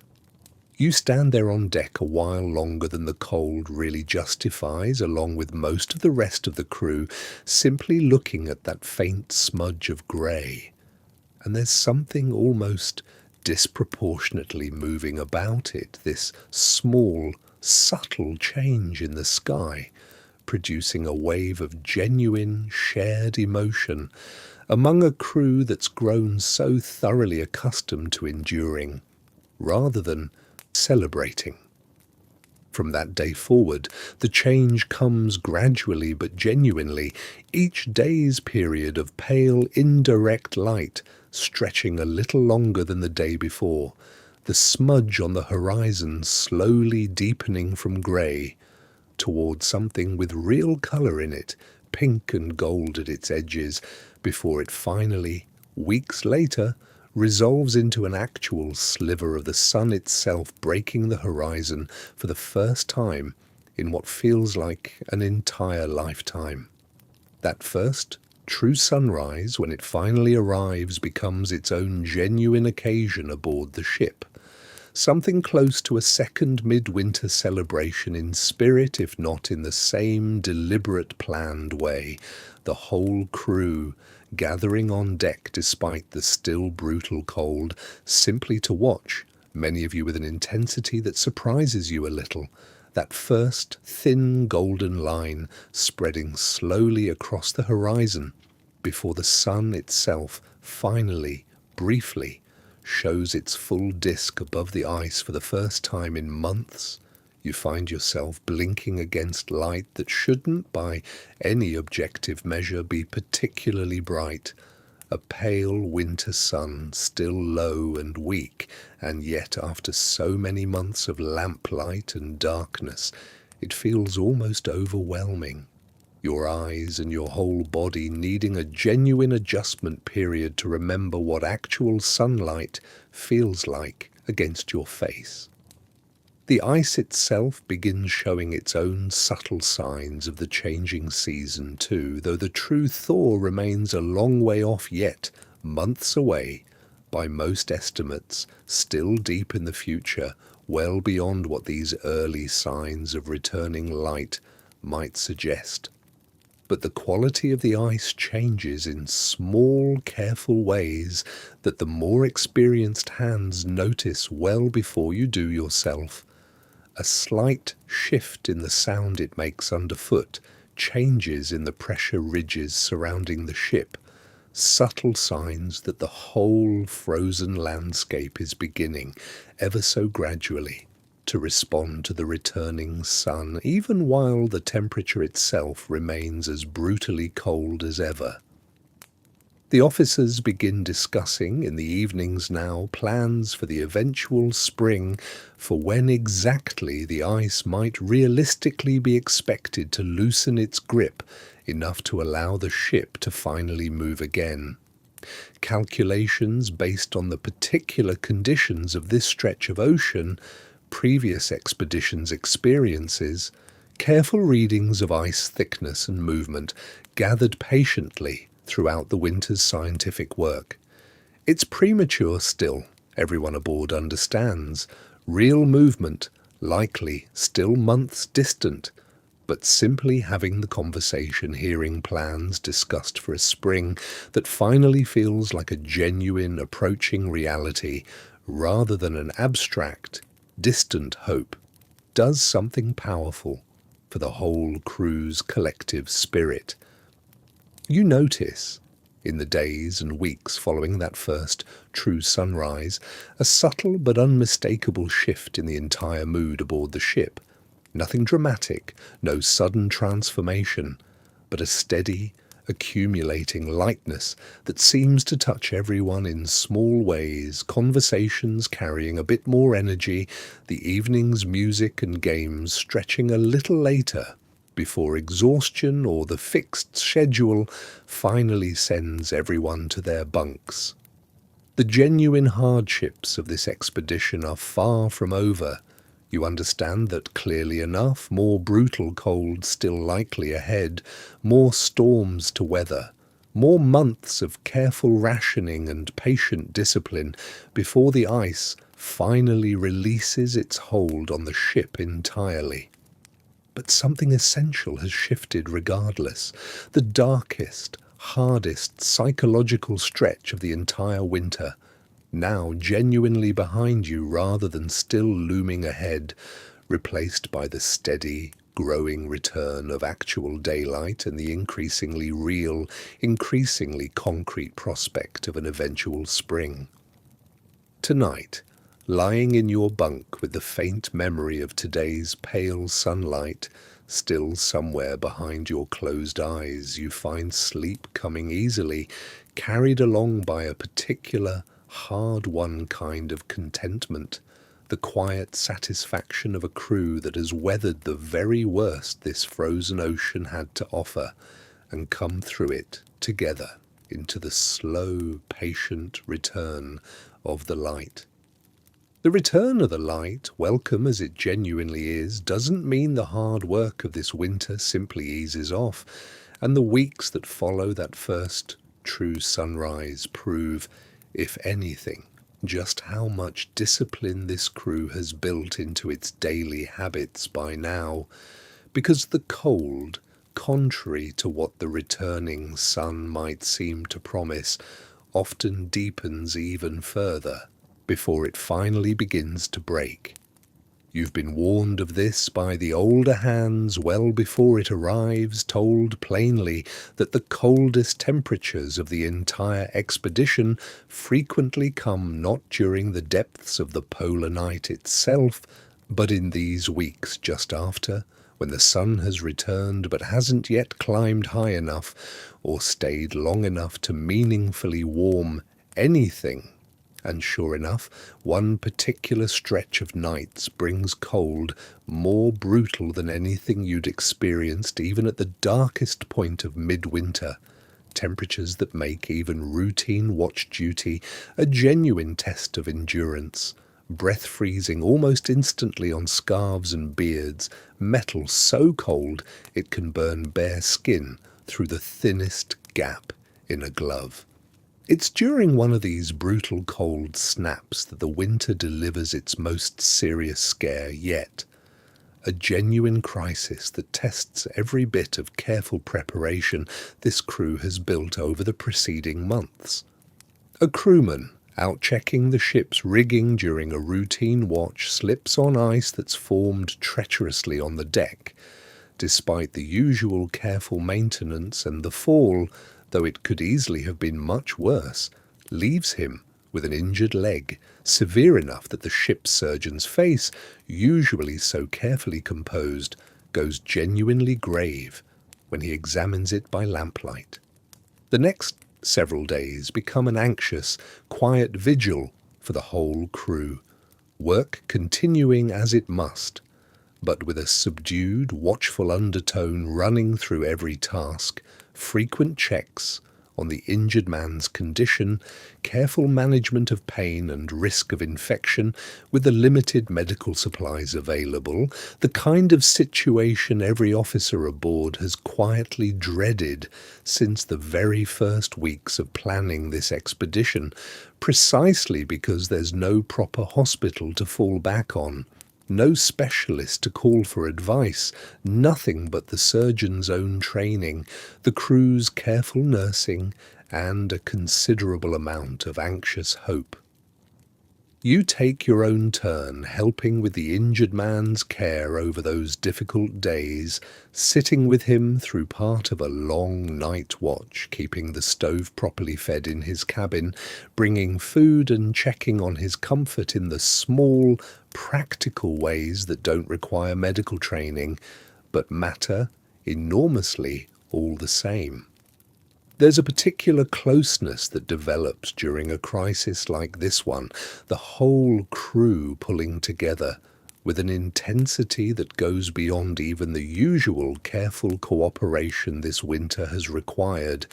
[SPEAKER 1] You stand there on deck a while longer than the cold really justifies, along with most of the rest of the crew, simply looking at that faint smudge of grey. And there's something almost disproportionately moving about it, this small, subtle change in the sky, producing a wave of genuine, shared emotion among a crew that's grown so thoroughly accustomed to enduring, rather than celebrating. From that day forward, the change comes gradually but genuinely, each day's period of pale, indirect light stretching a little longer than the day before, the smudge on the horizon slowly deepening from grey towards something with real colour in it, pink and gold at its edges, before it finally, weeks later, resolves into an actual sliver of the sun itself breaking the horizon for the first time in what feels like an entire lifetime. That first true sunrise, when it finally arrives, becomes its own genuine occasion aboard the ship. Something close to a second midwinter celebration in spirit, if not in the same deliberate, planned way, the whole crew gathering on deck despite the still brutal cold, simply to watch, many of you with an intensity that surprises you a little, that first thin golden line spreading slowly across the horizon before the sun itself finally, briefly, shows its full disk above the ice for the first time in months. You find yourself blinking against light that shouldn't, by any objective measure, be particularly bright. A pale winter sun, still low and weak, and yet after so many months of lamplight and darkness, it feels almost overwhelming. Your eyes and your whole body needing a genuine adjustment period to remember what actual sunlight feels like against your face. The ice itself begins showing its own subtle signs of the changing season too, though the true thaw remains a long way off yet, months away, by most estimates, still deep in the future, well beyond what these early signs of returning light might suggest. But the quality of the ice changes in small, careful ways that the more experienced hands notice well before you do yourself. A slight shift in the sound it makes underfoot, changes in the pressure ridges surrounding the ship, subtle signs that the whole frozen landscape is beginning, ever so gradually, to respond to the returning sun, even while the temperature itself remains as brutally cold as ever. The officers begin discussing in the evenings now plans for the eventual spring, for when exactly the ice might realistically be expected to loosen its grip enough to allow the ship to finally move again. Calculations based on the particular conditions of this stretch of ocean, previous expeditions' experiences, careful readings of ice thickness and movement gathered patiently throughout the winter's scientific work. It's premature still, everyone aboard understands. Real movement, likely still months distant, but simply having the conversation, hearing plans discussed for a spring that finally feels like a genuine approaching reality rather than an abstract, distant hope, does something powerful for the whole crew's collective spirit. You notice, in the days and weeks following that first true sunrise, a subtle but unmistakable shift in the entire mood aboard the ship. Nothing dramatic, no sudden transformation, but a steady, accumulating lightness that seems to touch everyone in small ways, conversations carrying a bit more energy, the evening's music and games stretching a little later, before exhaustion or the fixed schedule finally sends everyone to their bunks. The genuine hardships of this expedition are far from over. You understand that clearly enough, more brutal cold still likely ahead, more storms to weather, more months of careful rationing and patient discipline before the ice finally releases its hold on the ship entirely. But something essential has shifted regardless. The darkest, hardest psychological stretch of the entire winter, now genuinely behind you rather than still looming ahead, replaced by the steady, growing return of actual daylight and the increasingly real, increasingly concrete prospect of an eventual spring. Tonight, lying in your bunk with the faint memory of today's pale sunlight still somewhere behind your closed eyes, you find sleep coming easily, carried along by a particular, hard-won kind of contentment, the quiet satisfaction of a crew that has weathered the very worst this frozen ocean had to offer and come through it together into the slow, patient return of the light. The return of the light, welcome as it genuinely is, doesn't mean the hard work of this winter simply eases off, and the weeks that follow that first true sunrise prove, if anything, just how much discipline this crew has built into its daily habits by now, because the cold, contrary to what the returning sun might seem to promise, often deepens even further before it finally begins to break. You've been warned of this by the older hands well before it arrives, told plainly that the coldest temperatures of the entire expedition frequently come not during the depths of the polar night itself, but in these weeks just after, when the sun has returned but hasn't yet climbed high enough or stayed long enough to meaningfully warm anything. And sure enough, one particular stretch of nights brings cold more brutal than anything you'd experienced even at the darkest point of midwinter, temperatures that make even routine watch duty a genuine test of endurance, breath freezing almost instantly on scarves and beards, metal so cold it can burn bare skin through the thinnest gap in a glove. It's during one of these brutal cold snaps that the winter delivers its most serious scare yet. A genuine crisis that tests every bit of careful preparation this crew has built over the preceding months. A crewman, out checking the ship's rigging during a routine watch, slips on ice that's formed treacherously on the deck. Despite the usual careful maintenance, and the fall, though it could easily have been much worse, leaves him with an injured leg, severe enough that the ship's surgeon's face, usually so carefully composed, goes genuinely grave when he examines it by lamplight. The next several days become an anxious, quiet vigil for the whole crew, work continuing as it must, but with a subdued, watchful undertone running through every task, frequent checks on the injured man's condition, careful management of pain and risk of infection with the limited medical supplies available, the kind of situation every officer aboard has quietly dreaded since the very first weeks of planning this expedition, precisely because there's no proper hospital to fall back on. No specialist to call for advice, nothing but the surgeon's own training, the crew's careful nursing, and a considerable amount of anxious hope. You take your own turn helping with the injured man's care over those difficult days, sitting with him through part of a long night watch, keeping the stove properly fed in his cabin, bringing food and checking on his comfort in the small, practical ways that don't require medical training, but matter enormously all the same. There's a particular closeness that develops during a crisis like this one, the whole crew pulling together with an intensity that goes beyond even the usual careful cooperation this winter has required.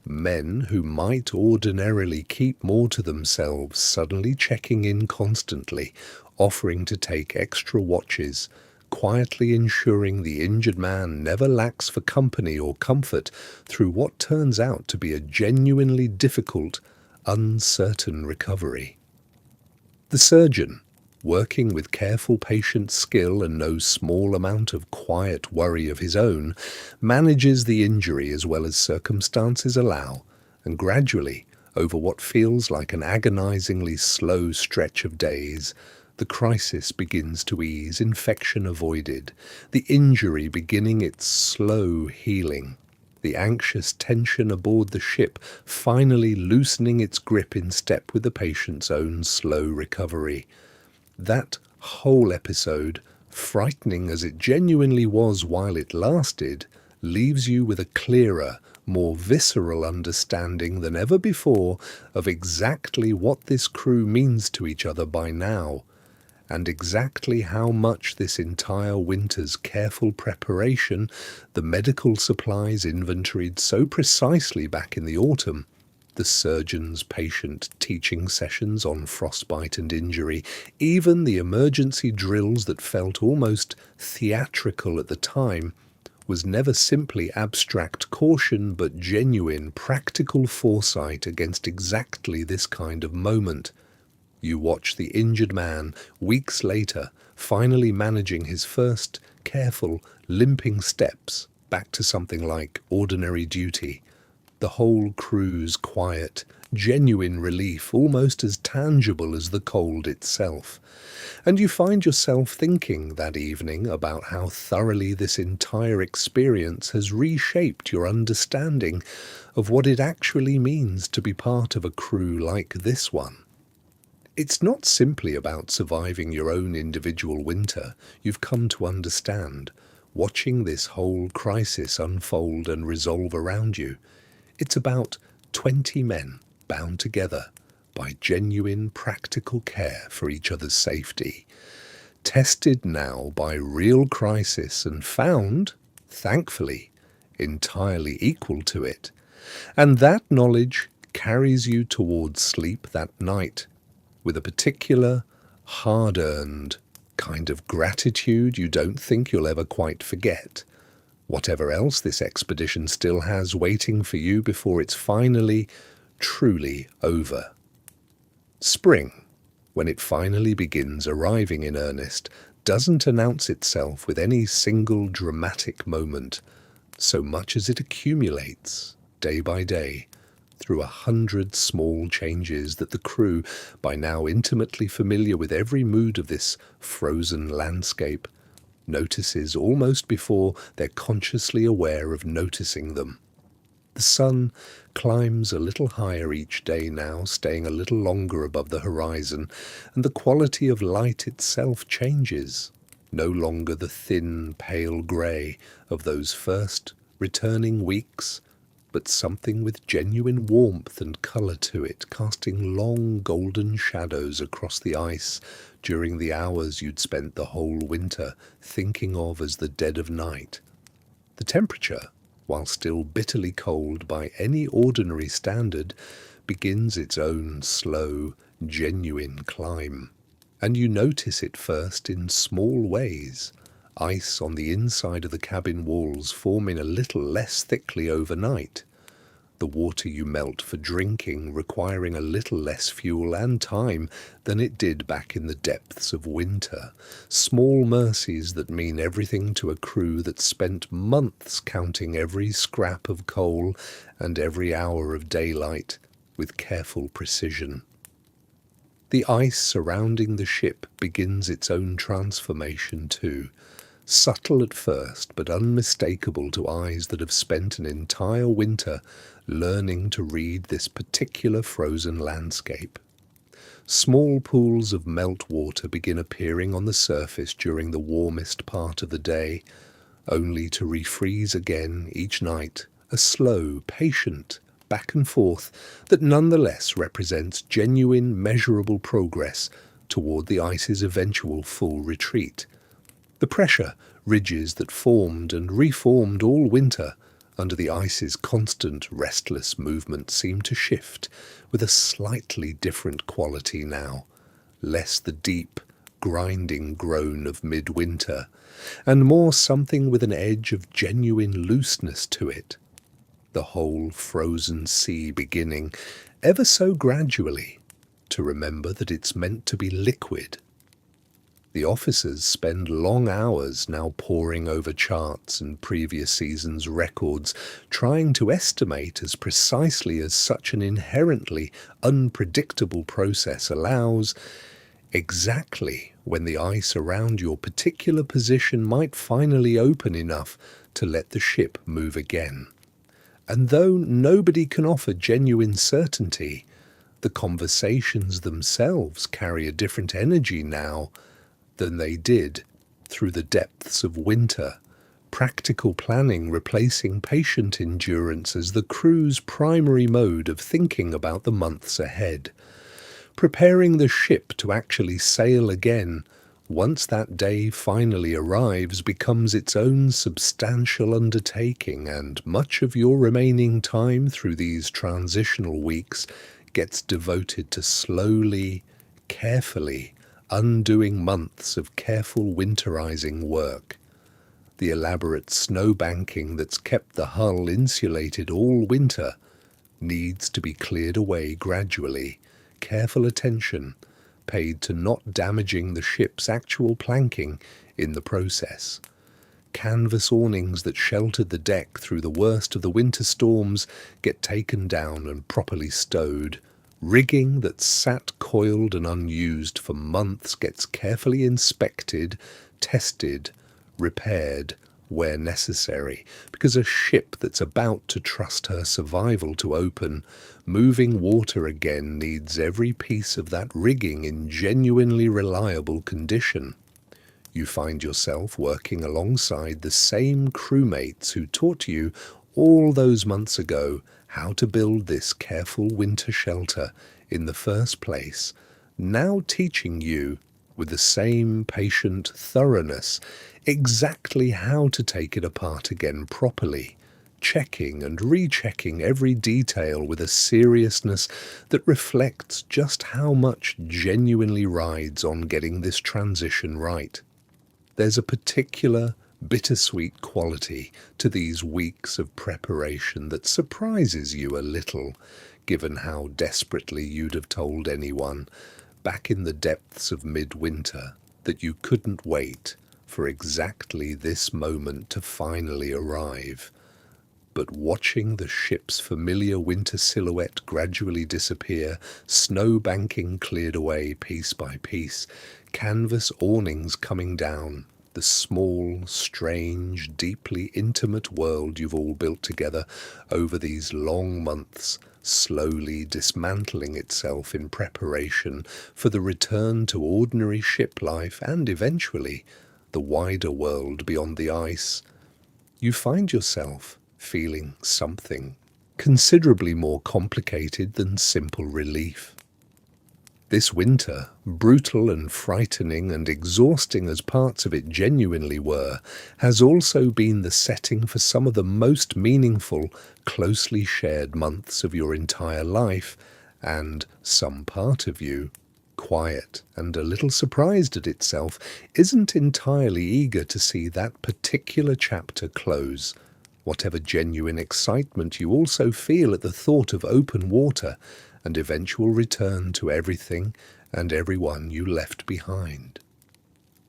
[SPEAKER 1] Men who might ordinarily keep more to themselves suddenly checking in constantly, offering to take extra watches, quietly ensuring the injured man never lacks for company or comfort through what turns out to be a genuinely difficult, uncertain recovery. The surgeon, working with careful patient skill and no small amount of quiet worry of his own, manages the injury as well as circumstances allow, and gradually, over what feels like an agonizingly slow stretch of days, the crisis begins to ease, infection avoided, the injury beginning its slow healing, the anxious tension aboard the ship finally loosening its grip in step with the patient's own slow recovery. That whole episode, frightening as it genuinely was while it lasted, leaves you with a clearer, more visceral understanding than ever before of exactly what this crew means to each other by now, and exactly how much this entire winter's careful preparation, the medical supplies inventoried so precisely back in the autumn, the surgeon's patient teaching sessions on frostbite and injury, even the emergency drills that felt almost theatrical at the time, was never simply abstract caution but genuine practical foresight against exactly this kind of moment. You watch the injured man, weeks later, finally managing his first careful, limping steps back to something like ordinary duty. The whole crew's quiet, genuine relief almost as tangible as the cold itself. And you find yourself thinking that evening about how thoroughly this entire experience has reshaped your understanding of what it actually means to be part of a crew like this one. It's not simply about surviving your own individual winter, you've come to understand, watching this whole crisis unfold and resolve around you. It's about 20 men bound together by genuine practical care for each other's safety, tested now by real crisis and found, thankfully, entirely equal to it. And that knowledge carries you towards sleep that night, with a particular, hard-earned kind of gratitude you don't think you'll ever quite forget. Whatever else this expedition still has waiting for you before it's finally, truly over. Spring, when it finally begins arriving in earnest, doesn't announce itself with any single dramatic moment, so much as it accumulates, day by day, through 100 small changes that the crew, by now intimately familiar with every mood of this frozen landscape, notices almost before they're consciously aware of noticing them. The sun climbs a little higher each day now, staying a little longer above the horizon, and the quality of light itself changes, no longer the thin, pale grey of those first returning weeks, but something with genuine warmth and colour to it, casting long golden shadows across the ice during the hours you'd spent the whole winter thinking of as the dead of night. The temperature, while still bitterly cold by any ordinary standard, begins its own slow, genuine climb. And you notice it first in small ways. Ice on the inside of the cabin walls forming a little less thickly overnight. The water you melt for drinking requiring a little less fuel and time than it did back in the depths of winter. Small mercies that mean everything to a crew that spent months counting every scrap of coal and every hour of daylight with careful precision. The ice surrounding the ship begins its own transformation too. Subtle at first, but unmistakable to eyes that have spent an entire winter learning to read this particular frozen landscape. Small pools of meltwater begin appearing on the surface during the warmest part of the day, only to refreeze again each night, a slow, patient back and forth that nonetheless represents genuine, measurable progress toward the ice's eventual full retreat. The pressure ridges that formed and reformed all winter under the ice's constant, restless movement seem to shift with a slightly different quality now, less the deep, grinding groan of midwinter, and more something with an edge of genuine looseness to it. The whole frozen sea beginning, ever so gradually, to remember that it's meant to be liquid. The officers spend long hours now poring over charts and previous seasons' records, trying to estimate as precisely as such an inherently unpredictable process allows, exactly when the ice around your particular position might finally open enough to let the ship move again. And though nobody can offer genuine certainty, the conversations themselves carry a different energy now than they did through the depths of winter, practical planning replacing patient endurance as the crew's primary mode of thinking about the months ahead, preparing the ship to actually sail again once that day finally arrives becomes its own substantial undertaking, and much of your remaining time through these transitional weeks gets devoted to slowly, carefully undoing months of careful winterizing work. The elaborate snow banking that's kept the hull insulated all winter needs to be cleared away gradually, careful attention paid to not damaging the ship's actual planking in the process. Canvas awnings that sheltered the deck through the worst of the winter storms get taken down and properly stowed. Rigging that sat coiled and unused for months gets carefully inspected, tested, repaired where necessary, because a ship that's about to trust her survival to open, moving water again needs every piece of that rigging in genuinely reliable condition. You find yourself working alongside the same crewmates who taught you all those months ago how to build this careful winter shelter in the first place, now teaching you, with the same patient thoroughness, exactly how to take it apart again properly, checking and rechecking every detail with a seriousness that reflects just how much genuinely rides on getting this transition right. There's a particular bittersweet quality to these weeks of preparation that surprises you a little, given how desperately you'd have told anyone, back in the depths of midwinter, that you couldn't wait for exactly this moment to finally arrive. But watching the ship's familiar winter silhouette gradually disappear, snow banking cleared away piece by piece, canvas awnings coming down, the small, strange, deeply intimate world you've all built together over these long months, slowly dismantling itself in preparation for the return to ordinary ship life and eventually the wider world beyond the ice, you find yourself feeling something considerably more complicated than simple relief. This winter, brutal and frightening and exhausting as parts of it genuinely were, has also been the setting for some of the most meaningful, closely shared months of your entire life, and some part of you, quiet and a little surprised at itself, isn't entirely eager to see that particular chapter close. Whatever genuine excitement you also feel at the thought of open water and eventual return to everything and everyone you left behind.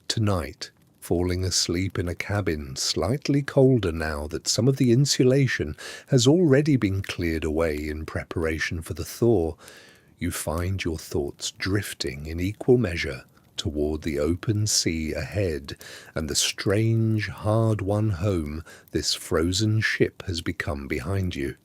[SPEAKER 1] Tonight, falling asleep in a cabin slightly colder now that some of the insulation has already been cleared away in preparation for the thaw, you find your thoughts drifting in equal measure toward the open sea ahead and the strange, hard-won home this frozen ship has become behind you.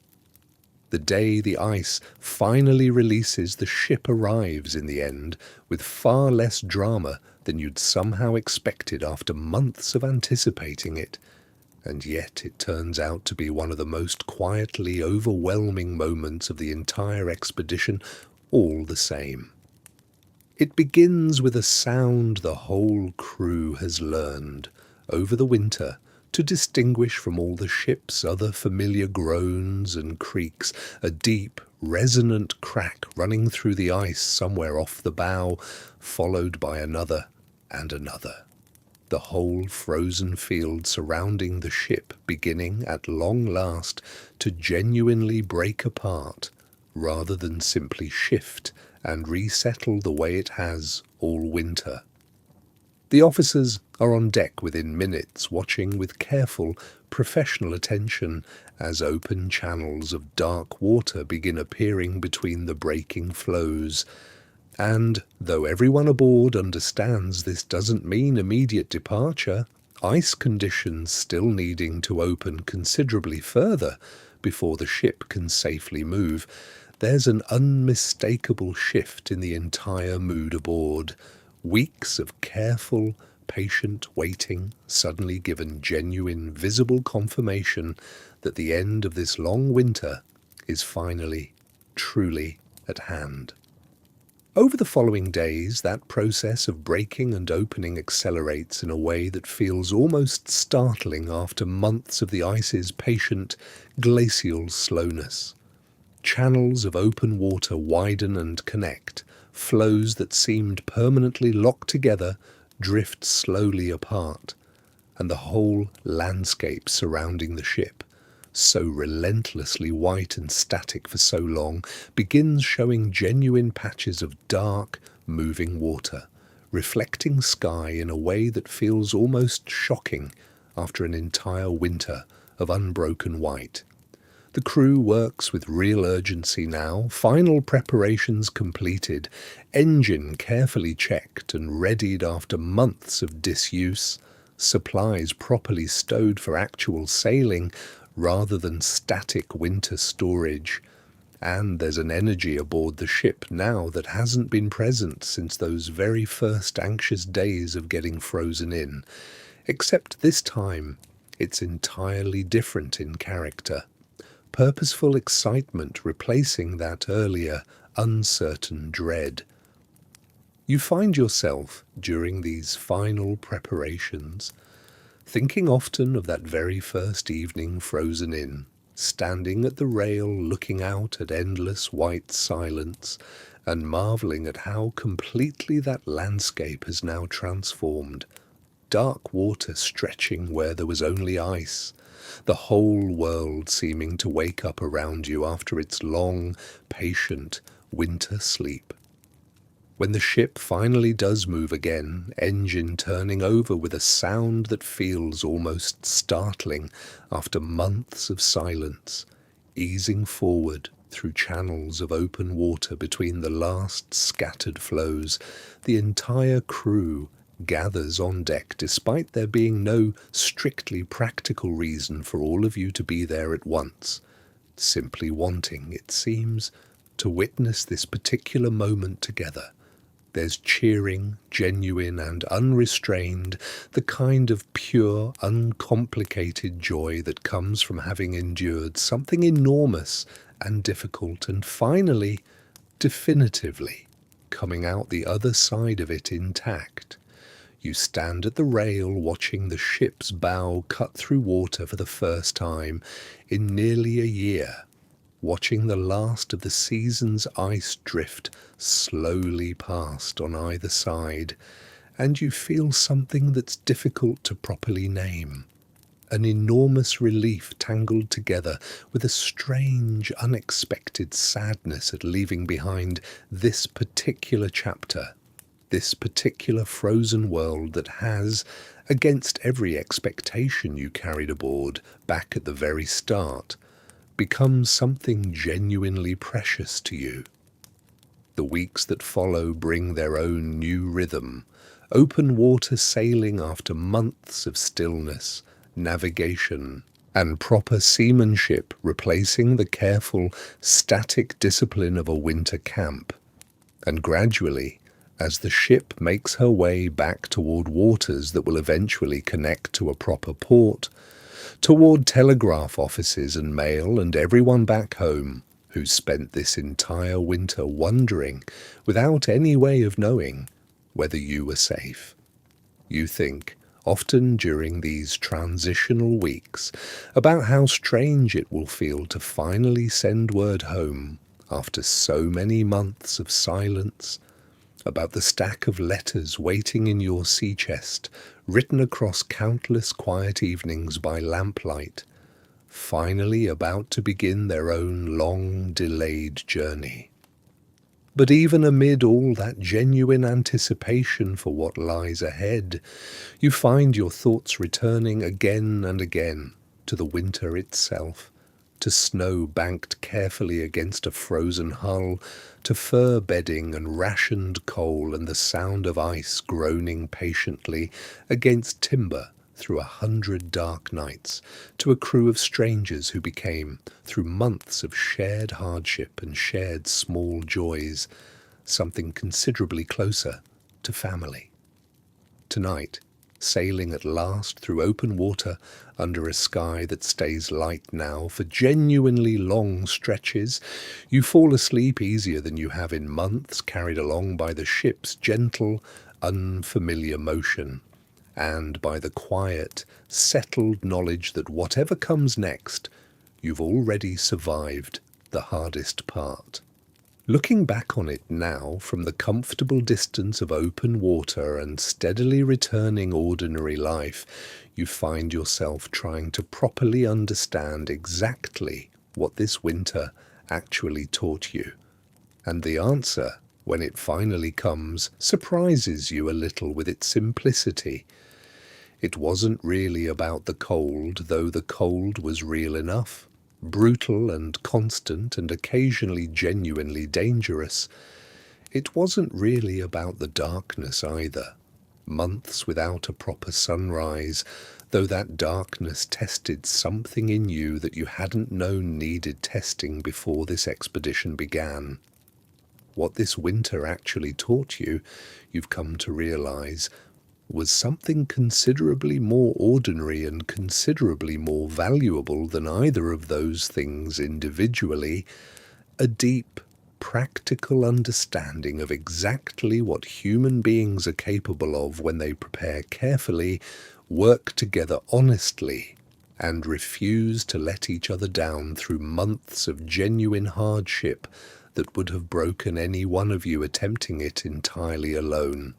[SPEAKER 1] The day the ice finally releases, the ship arrives in the end with far less drama than you'd somehow expected after months of anticipating it, and yet it turns out to be one of the most quietly overwhelming moments of the entire expedition all the same. It begins with a sound the whole crew has learned over the winter to distinguish from all the ship's other familiar groans and creaks, a deep, resonant crack running through the ice somewhere off the bow, followed by another and another. The whole frozen field surrounding the ship beginning, at long last, to genuinely break apart, rather than simply shift and resettle the way it has all winter. The officers are on deck within minutes, watching with careful, professional attention as open channels of dark water begin appearing between the breaking floes. And, though everyone aboard understands this doesn't mean immediate departure, ice conditions still needing to open considerably further before the ship can safely move, there's an unmistakable shift in the entire mood aboard. Weeks of careful, patient waiting suddenly given genuine, visible confirmation that the end of this long winter is finally, truly at hand. Over the following days, that process of breaking and opening accelerates in a way that feels almost startling after months of the ice's patient, glacial slowness. Channels of open water widen and connect. Flows that seemed permanently locked together drift slowly apart, and the whole landscape surrounding the ship, so relentlessly white and static for so long, begins showing genuine patches of dark, moving water, reflecting sky in a way that feels almost shocking after an entire winter of unbroken white. The crew works with real urgency now, final preparations completed, engine carefully checked and readied after months of disuse, supplies properly stowed for actual sailing rather than static winter storage. And there's an energy aboard the ship now that hasn't been present since those very first anxious days of getting frozen in, except this time it's entirely different in character. Purposeful excitement replacing that earlier, uncertain dread. You find yourself, during these final preparations, thinking often of that very first evening frozen in, standing at the rail looking out at endless white silence and marvelling at how completely that landscape has now transformed. Dark water stretching where there was only ice, the whole world seeming to wake up around you after its long, patient winter sleep. When the ship finally does move again, engine turning over with a sound that feels almost startling after months of silence, easing forward through channels of open water between the last scattered flows, the entire crew gathers on deck despite there being no strictly practical reason for all of you to be there at once, simply wanting, it seems, to witness this particular moment together. There's cheering, genuine and unrestrained, the kind of pure, uncomplicated joy that comes from having endured something enormous and difficult and finally, definitively, coming out the other side of it intact. You stand at the rail watching the ship's bow cut through water for the first time in nearly a year, watching the last of the season's ice drift slowly past on either side, and you feel something that's difficult to properly name. An enormous relief tangled together with a strange, unexpected sadness at leaving behind this particular chapter, this particular frozen world that has, against every expectation you carried aboard back at the very start, become something genuinely precious to you. The weeks that follow bring their own new rhythm, open water sailing after months of stillness, navigation, and proper seamanship replacing the careful, static discipline of a winter camp. And gradually, as the ship makes her way back toward waters that will eventually connect to a proper port, toward telegraph offices and mail and everyone back home who spent this entire winter wondering, without any way of knowing, whether you were safe. You think, often during these transitional weeks, about how strange it will feel to finally send word home after so many months of silence, about the stack of letters waiting in your sea chest, written across countless quiet evenings by lamplight, finally about to begin their own long-delayed journey. But even amid all that genuine anticipation for what lies ahead, you find your thoughts returning again and again to the winter itself, to snow banked carefully against a frozen hull, to fur bedding and rationed coal and the sound of ice groaning patiently against timber through 100 dark nights, to a crew of strangers who became, through months of shared hardship and shared small joys, something considerably closer to family. Tonight, sailing at last through open water under a sky that stays light now for genuinely long stretches, you fall asleep easier than you have in months, carried along by the ship's gentle, unfamiliar motion, and by the quiet, settled knowledge that whatever comes next, you've already survived the hardest part. Looking back on it now from the comfortable distance of open water and steadily returning ordinary life, you find yourself trying to properly understand exactly what this winter actually taught you. And the answer, when it finally comes, surprises you a little with its simplicity. It wasn't really about the cold, though the cold was real enough. Brutal and constant and occasionally genuinely dangerous. It wasn't really about the darkness either. Months without a proper sunrise, though that darkness tested something in you that you hadn't known needed testing before this expedition began. What this winter actually taught you, you've come to realize, was something considerably more ordinary and considerably more valuable than either of those things individually, a deep, practical understanding of exactly what human beings are capable of when they prepare carefully, work together honestly, and refuse to let each other down through months of genuine hardship that would have broken any one of you attempting it entirely alone.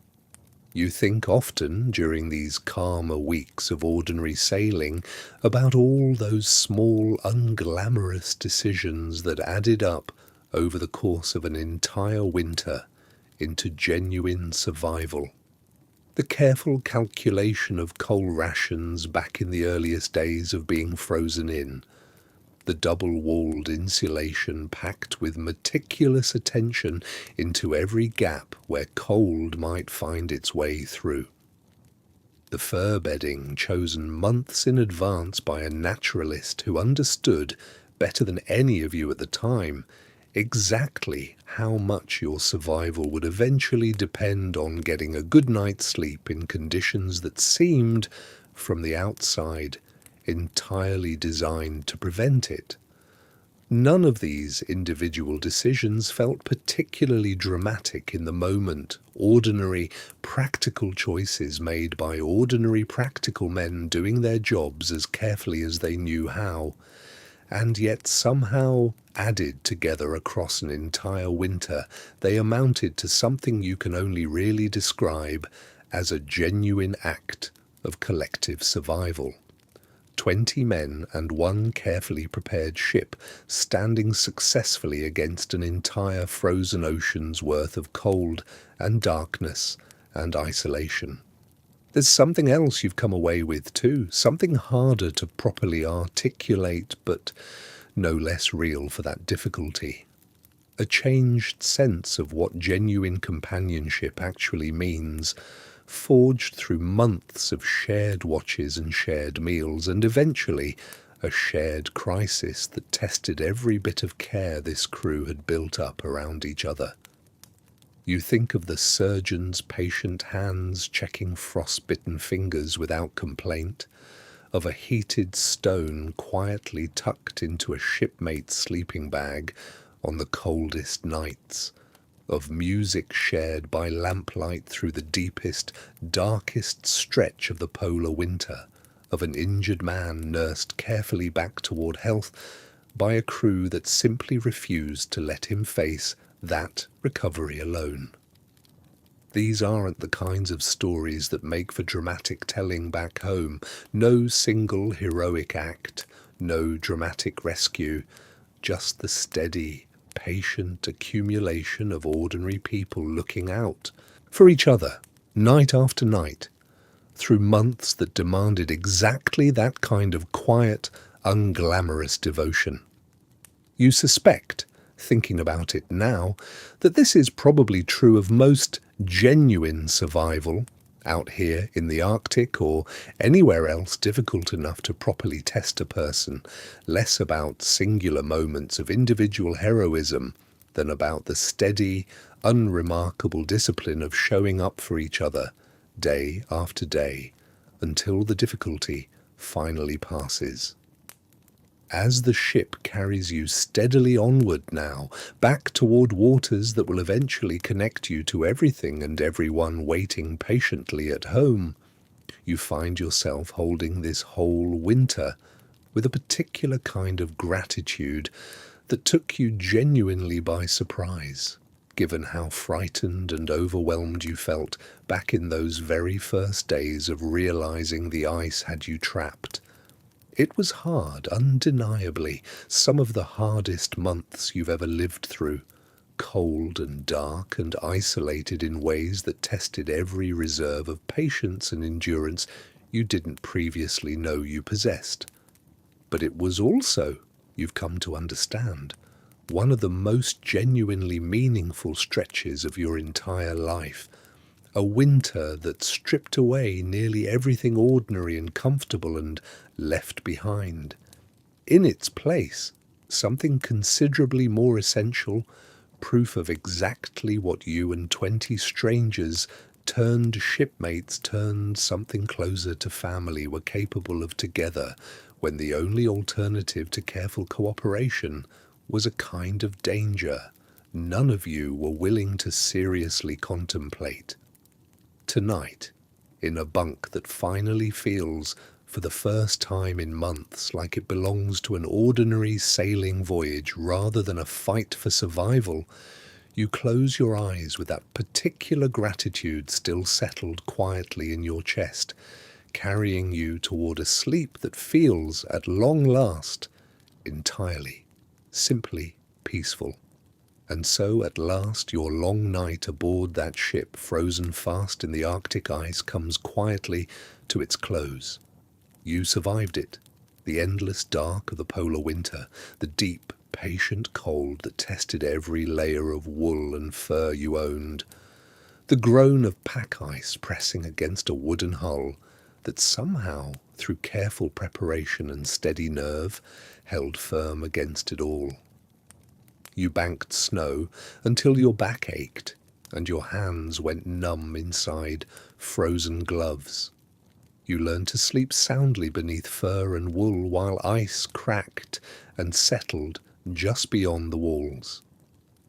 [SPEAKER 1] You think often during these calmer weeks of ordinary sailing about all those small, unglamorous decisions that added up over the course of an entire winter into genuine survival. The careful calculation of coal rations back in the earliest days of being frozen in, the double-walled insulation packed with meticulous attention into every gap where cold might find its way through. The fur bedding chosen months in advance by a naturalist who understood, better than any of you at the time, exactly how much your survival would eventually depend on getting a good night's sleep in conditions that seemed, from the outside, entirely designed to prevent it. None of these individual decisions felt particularly dramatic in the moment. Ordinary, practical choices made by ordinary, practical men doing their jobs as carefully as they knew how, and yet somehow added together across an entire winter, they amounted to something you can only really describe as a genuine act of collective survival. 20 men and one carefully prepared ship standing successfully against an entire frozen ocean's worth of cold and darkness and isolation. There's something else you've come away with too, something harder to properly articulate but no less real for that difficulty. A changed sense of what genuine companionship actually means, forged through months of shared watches and shared meals, and eventually a shared crisis that tested every bit of care this crew had built up around each other. You think of the surgeon's patient hands checking frostbitten fingers without complaint, of a heated stone quietly tucked into a shipmate's sleeping bag on the coldest nights, of music shared by lamplight through the deepest, darkest stretch of the polar winter, of an injured man nursed carefully back toward health by a crew that simply refused to let him face that recovery alone. These aren't the kinds of stories that make for dramatic telling back home. No single heroic act, no dramatic rescue, just the steady, patient accumulation of ordinary people looking out for each other, night after night, through months that demanded exactly that kind of quiet, unglamorous devotion. You suspect, thinking about it now, that this is probably true of most genuine survival out here in the Arctic or anywhere else difficult enough to properly test a person, less about singular moments of individual heroism than about the steady, unremarkable discipline of showing up for each other day after day until the difficulty finally passes. As the ship carries you steadily onward now, back toward waters that will eventually connect you to everything and everyone waiting patiently at home, you find yourself holding this whole winter with a particular kind of gratitude that took you genuinely by surprise, given how frightened and overwhelmed you felt back in those very first days of realizing the ice had you trapped. It was hard, undeniably, some of the hardest months you've ever lived through, cold and dark and isolated in ways that tested every reserve of patience and endurance you didn't previously know you possessed. But it was also, you've come to understand, one of the most genuinely meaningful stretches of your entire life. A winter that stripped away nearly everything ordinary and comfortable and left behind. In its place, something considerably more essential, proof of exactly what you and 20 strangers turned shipmates turned something closer to family were capable of together when the only alternative to careful cooperation was a kind of danger none of you were willing to seriously contemplate. Tonight, in a bunk that finally feels For the first time in months, like it belongs to an ordinary sailing voyage rather than a fight for survival, you close your eyes with that particular gratitude still settled quietly in your chest, carrying you toward a sleep that feels, at long last, entirely, simply peaceful. And so at last your long night aboard that ship frozen fast in the Arctic ice comes quietly to its close. You survived it, the endless dark of the polar winter, the deep, patient cold that tested every layer of wool and fur you owned, the groan of pack ice pressing against a wooden hull that somehow, through careful preparation and steady nerve, held firm against it all. You banked snow until your back ached and your hands went numb inside frozen gloves. You learned to sleep soundly beneath fur and wool while ice cracked and settled just beyond the walls.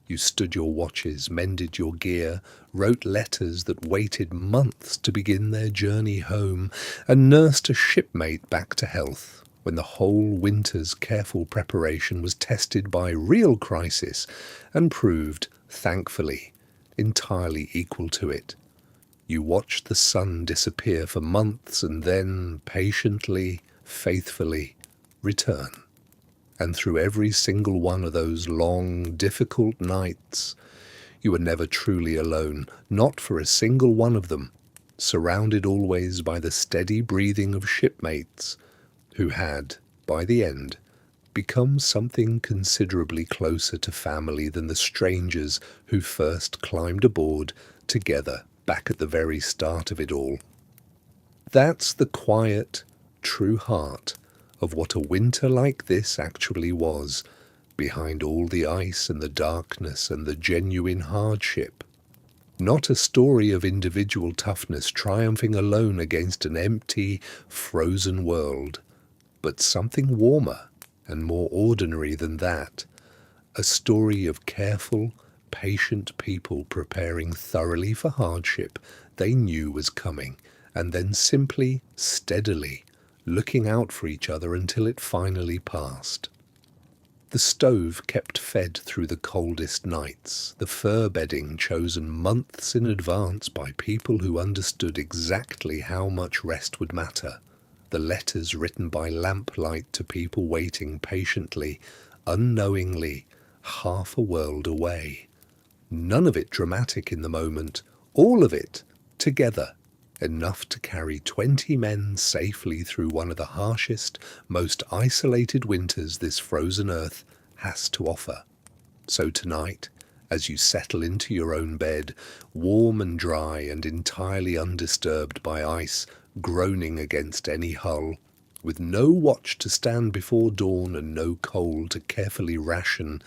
[SPEAKER 1] You stood your watches, mended your gear, wrote letters that waited months to begin their journey home, and nursed a shipmate back to health when the whole winter's careful preparation was tested by real crisis and proved, thankfully, entirely equal to it. You watched the sun disappear for months and then, patiently, faithfully, return. And through every single one of those long, difficult nights, you were never truly alone, not for a single one of them, surrounded always by the steady breathing of shipmates who had, by the end, become something considerably closer to family than the strangers who first climbed aboard together back at the very start of it all. That's the quiet, true heart of what a winter like this actually was, behind all the ice and the darkness and the genuine hardship. Not a story of individual toughness triumphing alone against an empty, frozen world, but something warmer and more ordinary than that. A story of careful, patient people preparing thoroughly for hardship they knew was coming, and then simply, steadily, looking out for each other until it finally passed. The stove kept fed through the coldest nights, the fur bedding chosen months in advance by people who understood exactly how much rest would matter, the letters written by lamplight to people waiting patiently, unknowingly, half a world away. None of it dramatic in the moment, all of it together, enough to carry 20 men safely through one of the harshest, most isolated winters this frozen earth has to offer. So tonight, as you settle into your own bed, warm and dry and entirely undisturbed by ice groaning against any hull, with no watch to stand before dawn and no coal to carefully ration,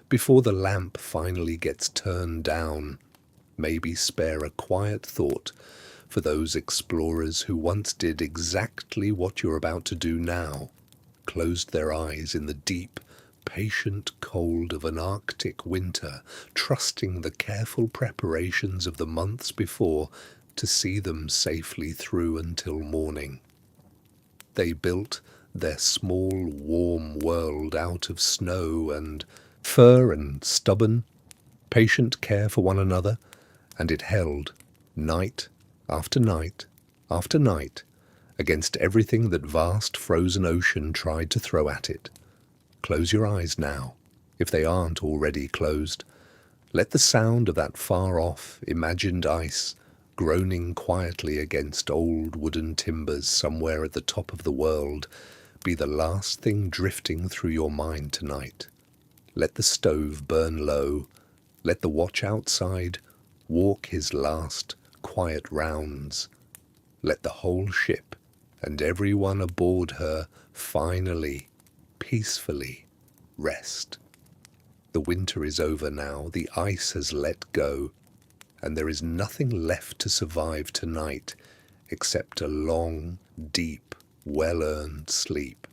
[SPEAKER 1] before the lamp finally gets turned down, maybe spare a quiet thought for those explorers who once did exactly what you're about to do now, closed their eyes in the deep, patient cold of an Arctic winter, trusting the careful preparations of the months before to see them safely through until morning. They built their small, warm world out of snow and fur and stubborn, patient care for one another, and it held, night after night after night, against everything that vast frozen ocean tried to throw at it. Close your eyes now, if they aren't already closed. Let the sound of that far-off, imagined ice groaning quietly against old wooden timbers somewhere at the top of the world be the last thing drifting through your mind tonight. Let the stove burn low. Let the watch outside walk his last quiet rounds. Let the whole ship and everyone aboard her finally, peacefully rest. The winter is over now, the ice has let go, and there is nothing left to survive tonight except a long, deep, well-earned sleep.